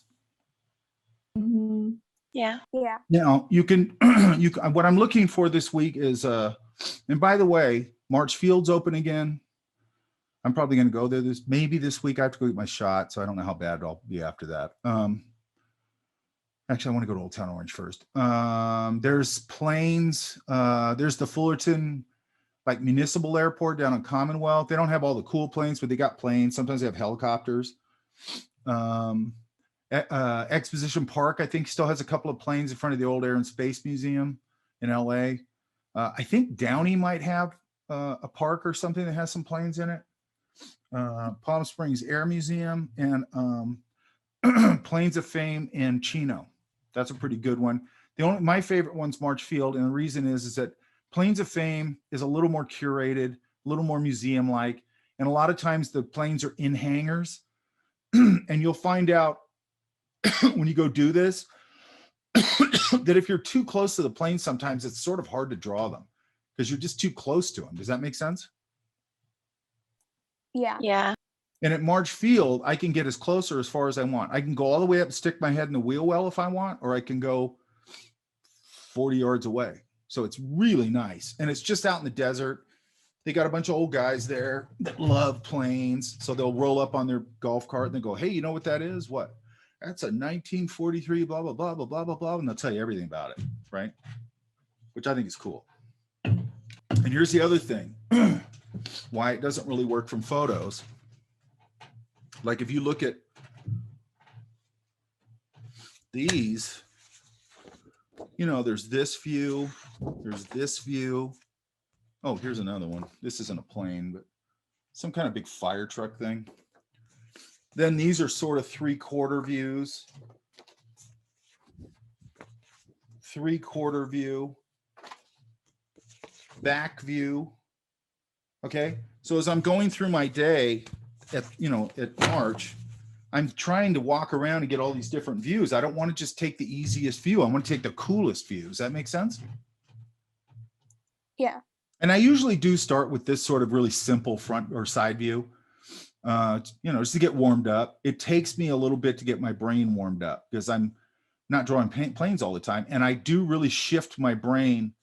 Mm-hmm. Yeah. Yeah. Now you can, what I'm looking for this week is, and by the way, March Field's open again. I'm probably going to go there maybe this week. I have to go get my shot, so I don't know how bad I'll be after that. Actually, I want to go to Old Town Orange first. There's planes. There's the Fullerton like municipal airport down in Commonwealth. They don't have all the cool planes, but they got planes. Sometimes they have helicopters. Exposition Park, I think, still has a couple of planes in front of the old Air and Space Museum in LA. I think Downey might have a park or something that has some planes in it. Palm Springs Air Museum and Planes of Fame in Chino. That's a pretty good one. My favorite one's March Field, and the reason is that Planes of Fame is a little more curated, a little more museum-like, and a lot of times the planes are in hangars, and you'll find out when you go do this that if you're too close to the plane, sometimes it's sort of hard to draw them because you're just too close to them. Does that make sense? Yeah. Yeah. And at March Field, I can get as close or as far as I want. I can go all the way up and stick my head in the wheel well if I want, or I can go 40 yards away. So it's really nice. And it's just out in the desert. They got a bunch of old guys there that love planes. So they'll roll up on their golf cart and they go, hey, you know what that is? What? That's a 1943, blah, blah, blah, blah, blah, blah, blah. And they'll tell you everything about it, right? Which I think is cool. And here's the other thing, why it doesn't really work from photos. Like if you look at these, you know, there's this view, there's this view. Oh, here's another one. This isn't a plane, but some kind of big fire truck thing. Then these are sort of 3/4 views. 3/4 view. Back view. Okay. So as I'm going through my day at March, I'm trying to walk around and get all these different views. I don't want to just take the easiest view. I want to take the coolest view. Does that make sense? Yeah. And I usually do start with this sort of really simple front or side view, just to get warmed up. It takes me a little bit to get my brain warmed up because I'm not drawing planes all the time. And I do really shift my brain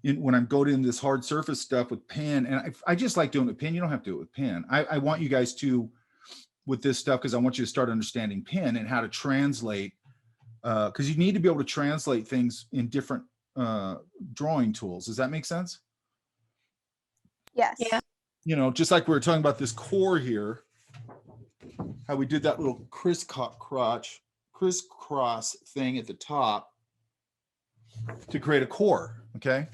when I'm going into this hard surface stuff with pen. And I just like doing it with pen. You don't have to do it with pen. I want you guys to with this stuff because I want you to start understanding pen and how to translate, because you need to be able to translate things in different drawing tools. Does that make sense? Yes. Yeah. Just like we were talking about this core here, how we did that little crisscross thing at the top to create a core, okay?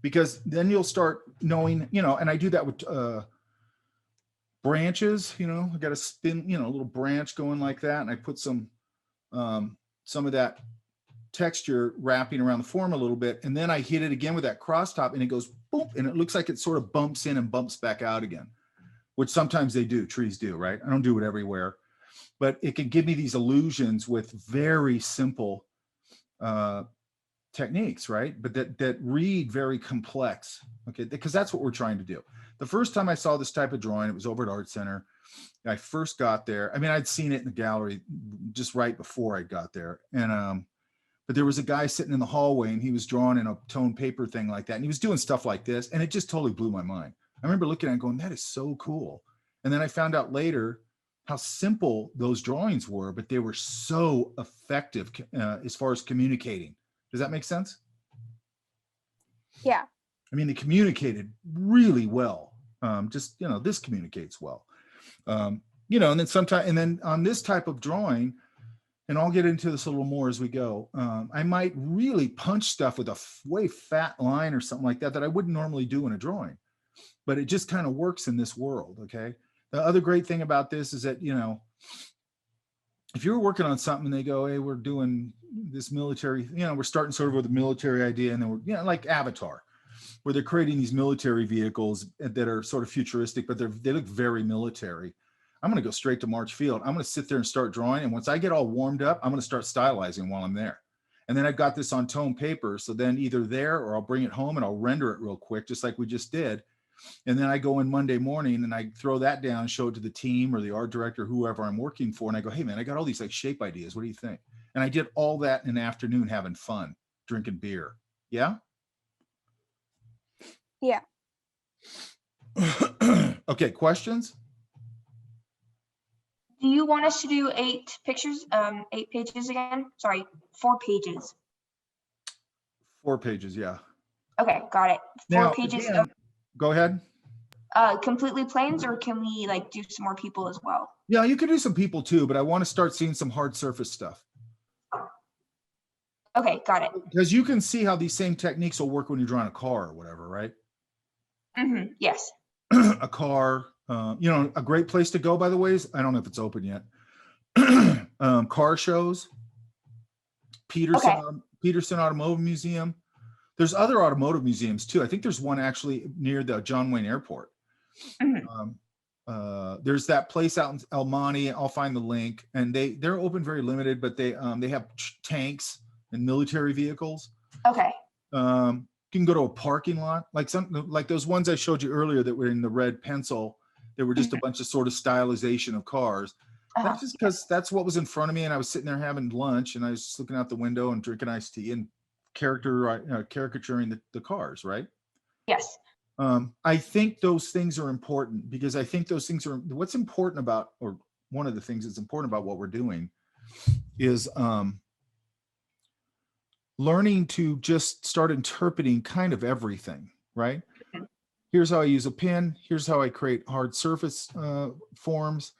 Because then you'll start knowing, and I do that with branches, I got to spin, a little branch going like that, and I put some of that texture wrapping around the form a little bit, and then I hit it again with that cross top, and it goes boom, and it looks like it sort of bumps in and bumps back out again, which sometimes trees do, right? I don't do it everywhere, but it can give me these illusions with very simple techniques, right? But that read very complex, okay? Because that's what we're trying to do. The first time I saw this type of drawing, it was over at Art Center. I first got there. I mean, I'd seen it in the gallery just right before I got there, and but there was a guy sitting in the hallway and he was drawing in a toned paper thing like that. And he was doing stuff like this. And it just totally blew my mind. I remember looking at it and going, that is so cool. And then I found out later how simple those drawings were, but they were so effective as far as communicating. Does that make sense? Yeah. I mean, they communicated really well. This communicates well. And then sometimes, and then on this type of drawing, and I'll get into this a little more as we go, I might really punch stuff with a way fat line or something like that I wouldn't normally do in a drawing, but it just kind of works in this world, okay? The other great thing about this is that, if you're working on something and they go, hey, we're doing this military, we're starting sort of with a military idea, and then we're, like Avatar, where they're creating these military vehicles that are sort of futuristic, but they look very military. I'm going to go straight to March Field. I'm going to sit there and start drawing. And once I get all warmed up, I'm going to start stylizing while I'm there. And then I've got this on toned paper. So then either there or I'll bring it home and I'll render it real quick, just like we just did. And then I go in Monday morning and I throw that down, show it to the team or the art director, whoever I'm working for. And I go, hey man, I got all these like shape ideas. What do you think? And I did all that in the afternoon, having fun, drinking beer. Yeah. Yeah. Okay. Questions? Do you want us to do 8 pictures, 8 pages again? Sorry, 4 pages. 4 pages, yeah. Okay, got it. 4 Now, pages again, go ahead. of completely planes, or can we like do some more people as well? Yeah, you could do some people too, but I want to start seeing some hard surface stuff. Okay, got it. Because you can see how these same techniques will work when you're drawing a car or whatever, right? Yes. A car, you know, a great place to go, by the way, is, I don't know if it's open yet. Car shows, Peterson Automotive Museum. There's other automotive museums too. I think there's one actually near the John Wayne Airport. There's that place out in El Monte. I'll find the link, and they're open very limited, but they have tanks and military vehicles. Okay. You can go to a parking lot, like those ones I showed you earlier that were in the red pencil. They were just a bunch of sort of stylization of cars. That's just because that's what was in front of me, and I was sitting there having lunch, and I was just looking out the window and drinking iced tea and caricaturing the cars, right? Yes. I think those things are important, because I think those things are what's important about, or one of the things that's important about what we're doing is learning to just start interpreting kind of everything, right? Here's how I use a pen. Here's how I create hard surface forms.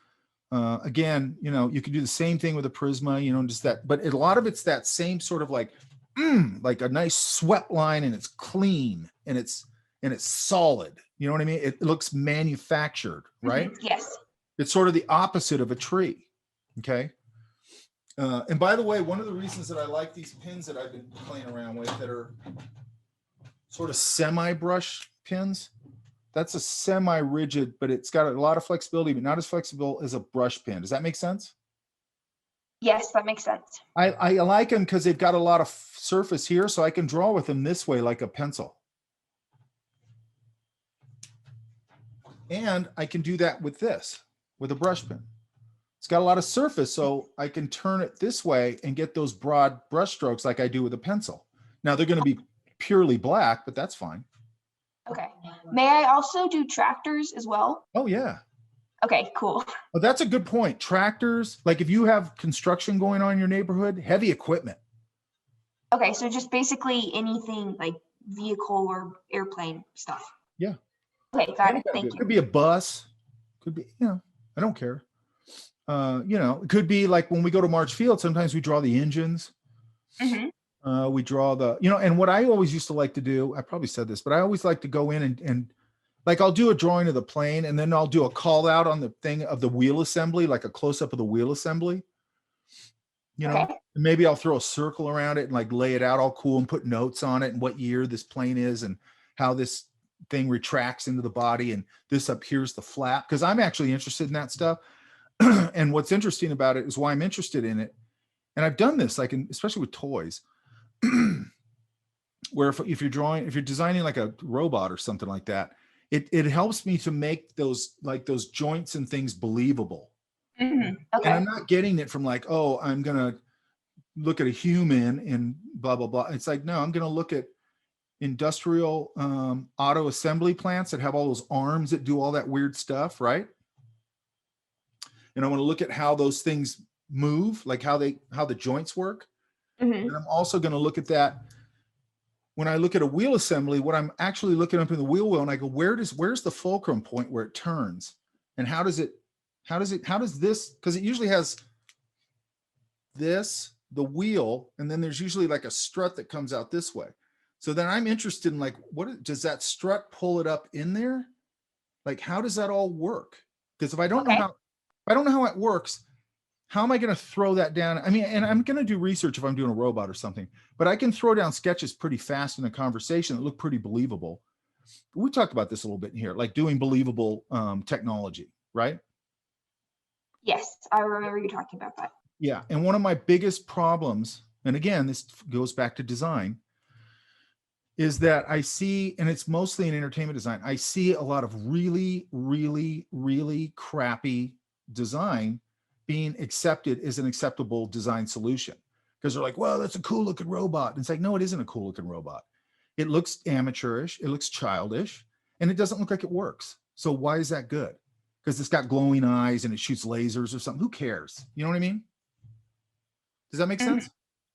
Again, you know, you can do the same thing with a Prisma, you know, just that, but a lot of it's that same sort of like a nice swept line, and it's clean, and it's solid. You know what I mean? It looks manufactured, right? Yes. It's sort of the opposite of a tree. Okay. And by the way, one of the reasons that I like these pins that I've been playing around with that are sort of semi-brush pins, that's a semi-rigid, but it's got a lot of flexibility, but not as flexible as a brush pin. Does that make sense? Yes, that makes sense. I like them because they've got a lot of surface here, so I can draw with them this way like a pencil. And I can do that with this, with a brush pen. It's got a lot of surface, so I can turn it this way and get those broad brush strokes like I do with a pencil. Now they're going to be purely black, but that's fine. Okay. May I also do tractors as well? Oh yeah. Okay, cool. Well, that's a good point. Tractors, like if you have construction going on in your neighborhood, heavy equipment. Okay, so just basically anything like vehicle or airplane stuff. Yeah. Okay, got it. Thank you. Could be a bus. Could be, you know, I don't care. You know, it could be like when we go to March Field, sometimes we draw the engines. We draw the, you know, and what I always used to like to do, I probably said this, but I always like to go in and like I'll do a drawing of the plane, and then I'll do a call out on the thing of the wheel assembly, like a close up of the wheel assembly. You know, and maybe I'll throw a circle around it and like lay it out all cool and put notes on it and what year this plane is and how this thing retracts into the body, and this up here's the flap, because I'm actually interested in that stuff. And what's interesting about it is why I'm interested in it. And I've done this, like especially with toys, where if you're designing like a robot or something like that, it helps me to make those joints and things believable. Okay. And I'm not getting it from like, oh, I'm gonna look at a human and blah blah blah. It's like, no, I'm gonna look at industrial auto assembly plants that have all those arms that do all that weird stuff, right? And I want to look at how those things move, like how the joints work. And I'm also going to look at that when I look at a wheel assembly, what I'm actually looking up in the wheel well, and I go, where's the fulcrum point where it turns, and how does this, because it usually has this, the wheel, and then there's usually like a strut that comes out this way. So then I'm interested in like, does that strut pull it up in there? Like, how does that all work? Because if I don't know how it works, how am I going to throw that down? I mean, and I'm going to do research if I'm doing a robot or something, but I can throw down sketches pretty fast in a conversation that look pretty believable. We talked about this a little bit in here, like doing believable technology, right? Yes, I remember you talking about that. Yeah. And one of my biggest problems, and again, this goes back to design, is that I see, and it's mostly in entertainment design, I see a lot of really, really, really crappy design being accepted as an acceptable design solution, because they're like, well, that's a cool looking robot. And it's like, no, it isn't a cool looking robot. It looks amateurish, it looks childish, and it doesn't look like it works. So why is that good? because it's got glowing eyes and it shoots lasers or something. Who cares? You know what I mean? Does that make sense?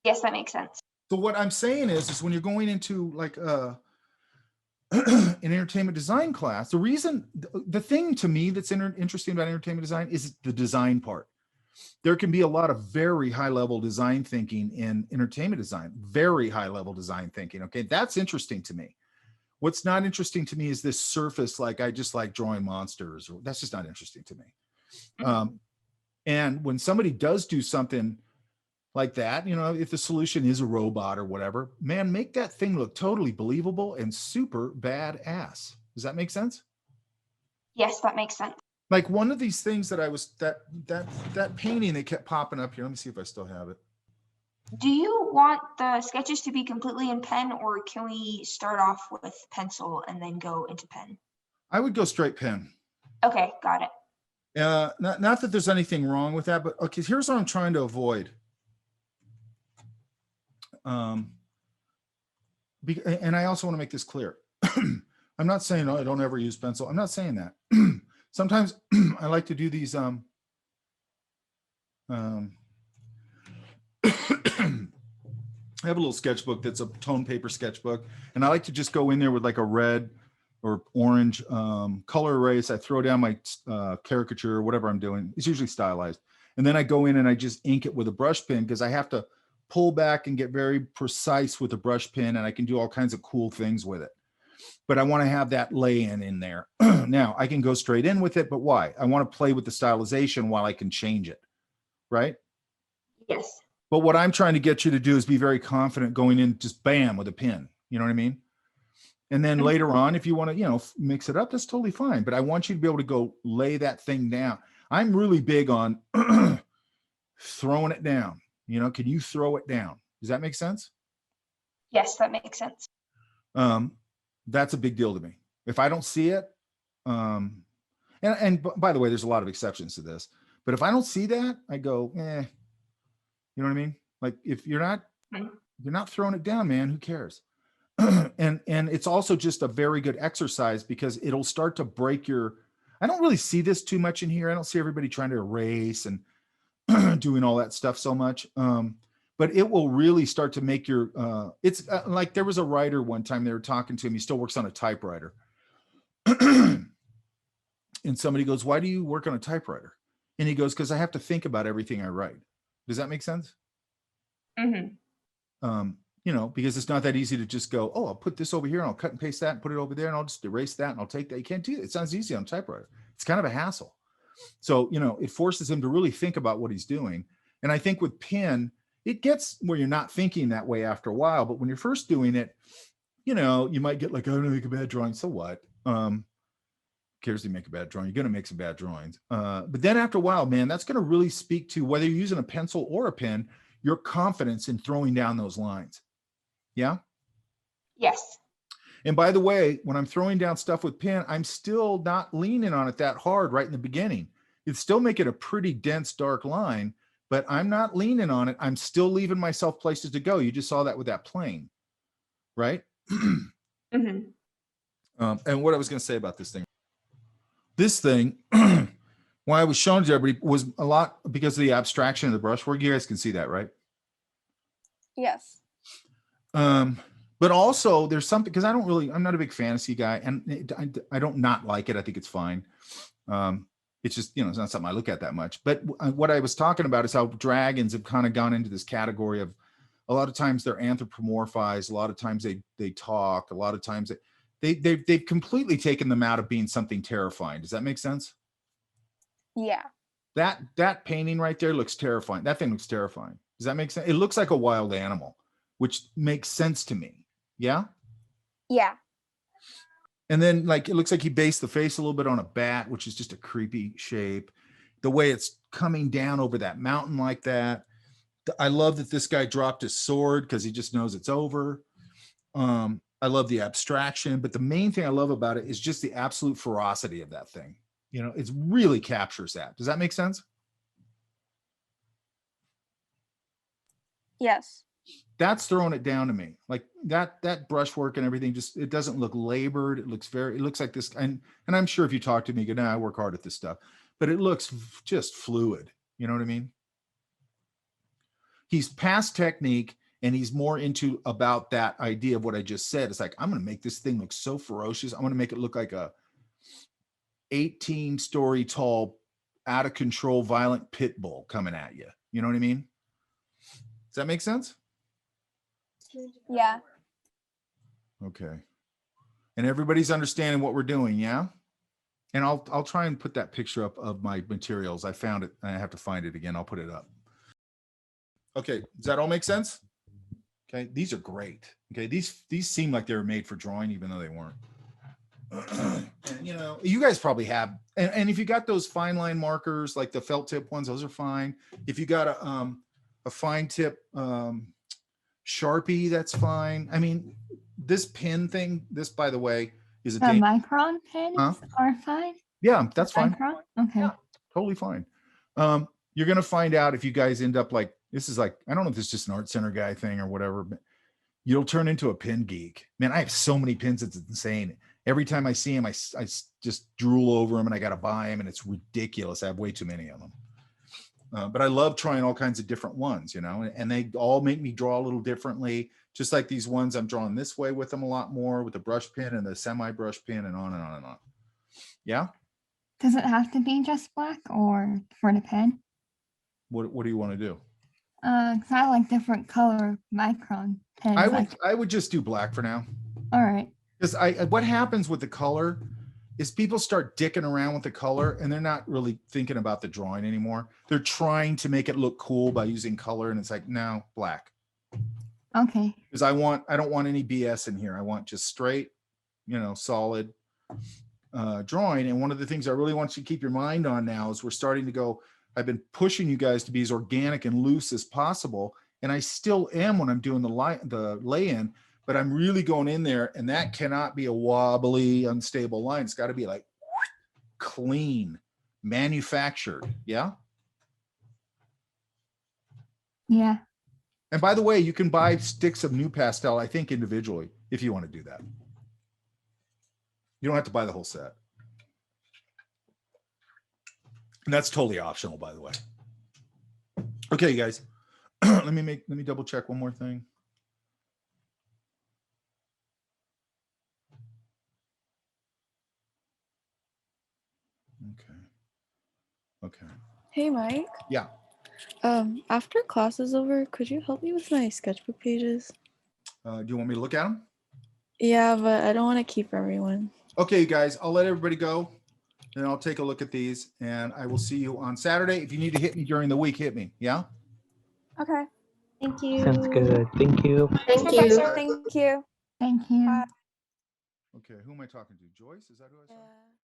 Yes, that makes sense. So what I'm saying is when you're going into like an entertainment design class, the thing to me that's interesting about entertainment design is the design part. There can be a lot of very high level design thinking in entertainment design, very high level design thinking. Okay, that's interesting to me. What's not interesting to me is this surface, like I just like drawing monsters, or that's just not interesting to me. And when somebody does do something like that, you know, if the solution is a robot or whatever, man, make that thing look totally believable and super badass. Does that make sense? Yes, that makes sense. Like one of these things that I was, that painting that kept popping up here. Let me see if I still have it. Do you want the sketches to be completely in pen, or can we start off with pencil and then go into pen? I would go straight pen. Okay, got it. Not that there's anything wrong with that, but okay, here's what I'm trying to avoid. And I also want to make this clear. I'm not saying, oh, I don't ever use pencil. I'm not saying that. Sometimes I like to do these I have a little sketchbook that's a tone paper sketchbook, and I like to just go in there with like a red or orange color erase. I throw down my caricature or whatever I'm doing. It's usually stylized. And then I go in and I just ink it with a brush pen, because I have to pull back and get very precise with a brush pen, and I can do all kinds of cool things with it. But I want to have that lay-in in there. Now, I can go straight in with it, but why? I want to play with the stylization while I can change it, right? Yes. But what I'm trying to get you to do is be very confident going in, just bam, with a pen. You know what I mean? And then later on, if you want to, you know, mix it up, that's totally fine. But I want you to be able to go lay that thing down. I'm really big on throwing it down. You know, can you throw it down? Does that make sense? Yes, that makes sense. That's a big deal to me. If I don't see it, and by the way, there's a lot of exceptions to this, but if I don't see that, I go, eh. You know what I mean? Like if you're not throwing it down, man, who cares? and it's also just a very good exercise, because it'll start to break your, I don't really see this too much in here. I don't see everybody trying to erase and doing all that stuff so much. But it will really start to make your, it's like there was a writer one time, they were talking to him, he still works on a typewriter. And somebody goes, why do you work on a typewriter? And he goes, because I have to think about everything I write. Does that make sense? Mm-hmm. You know, because it's not that easy to just go, oh, I'll put this over here and I'll cut and paste that and put it over there and I'll just erase that and I'll take that. You can't do it. It sounds easy on a typewriter. It's kind of a hassle. So, you know, it forces him to really think about what he's doing. And I think with pen, it gets where you're not thinking that way after a while. But when you're first doing it, you know, you might get like, I'm gonna make a bad drawing. So what? Cares to make a bad drawing? You're gonna make some bad drawings. But then after a while, man, that's gonna really speak to whether you're using a pencil or a pen, your confidence in throwing down those lines. Yeah? Yes. And by the way, when I'm throwing down stuff with pen, I'm still not leaning on it that hard right in the beginning. It's still making a pretty dense, dark line, but I'm not leaning on it. I'm still leaving myself places to go. You just saw that with that plane, right? Mm-hmm. And what I was going to say about this thing, why I was showing it to everybody was a lot because of the abstraction of the brushwork. You guys can see that, right? Yes. But also there's something, because I'm not a big fantasy guy, and I don't not like it. I think it's fine. It's just, you know, it's not something I look at that much. But what I was talking about is how dragons have kind of gone into this category of, a lot of times they're anthropomorphized. A lot of times they talk. A lot of times they've completely taken them out of being something terrifying. Does that make sense? Yeah. That painting right there looks terrifying. That thing looks terrifying. Does that make sense? It looks like a wild animal, which makes sense to me. Yeah. Yeah. And then like, it looks like he based the face a little bit on a bat, which is just a creepy shape. The way it's coming down over that mountain like that. I love that this guy dropped his sword because he just knows it's over. I love the abstraction, but the main thing I love about it is just the absolute ferocity of that thing. You know, it really captures that. Does that make sense? Yes. That's throwing it down to me. Like that brushwork and everything, just, it doesn't look labored. It looks like this. And I'm sure if you talk to me, you go, nah, I work hard at this stuff, but it looks just fluid. You know what I mean? He's past technique and he's more into about that idea of what I just said. It's like, I'm going to make this thing look so ferocious. I'm going to make it look like a 18-story tall, out of control, violent pit bull coming at you. You know what I mean? Does that make sense? Yeah. Okay. And everybody's understanding what we're doing, yeah? And I'll try and put that picture up of my materials. I found it. I have to find it again. I'll put it up. Okay, does that all make sense? Okay, these are great. Okay, these seem like they were made for drawing, even though they weren't. And, you know, you guys probably have, and if you got those fine line markers, like the felt tip ones, those are fine. If you got a fine tip Sharpie, that's fine. I mean, this pen thing, this, by the way, is a micron pens are fine. Yeah, that's fine. Micron? Okay. Yeah, totally fine. You're gonna find out if you guys end up like, this is like, I don't know if it's just an art center guy thing or whatever, but you'll turn into a pen geek. Man, I have so many pins, it's insane. Every time I see them, I just drool over them and I got to buy them and it's ridiculous. I have way too many of them. But I love trying all kinds of different ones, you know, and they all make me draw a little differently. Just like these ones, I'm drawing this way with them a lot more with the brush pen and the semi-brush pen and on and on and on. Yeah? Does it have to be just black or for the pen? What do you want to do? Because I like different color micron pens. I would just do black for now. All right. Because what happens with the color is people start dicking around with the color and they're not really thinking about the drawing anymore. They're trying to make it look cool by using color, and it's like, no, black. Okay. Because I don't want any BS in here. I want just straight, you know, solid drawing. And one of the things I really want you to keep your mind on now is we're starting to go, I've been pushing you guys to be as organic and loose as possible. And I still am when I'm doing the lay-in, but I'm really going in there, and that cannot be a wobbly, unstable line. It's got to be like clean, manufactured. Yeah. Yeah. And by the way, you can buy sticks of new pastel, I think, individually, if you want to do that. You don't have to buy the whole set. And that's totally optional, by the way. Okay, you guys. let me double check one more thing. Okay. Hey, Mike. Yeah. After class is over, could you help me with my sketchbook pages? Do you want me to look at them? Yeah, but I don't want to keep everyone. Okay, you guys, I'll let everybody go, and I'll take a look at these, and I will see you on Saturday. If you need to hit me during the week, hit me. Yeah. Okay. Thank you. Sounds good. Thank you. Thank you. Thank you. Thank you. Okay, who am I talking to? Joyce? Is that who I was talking to?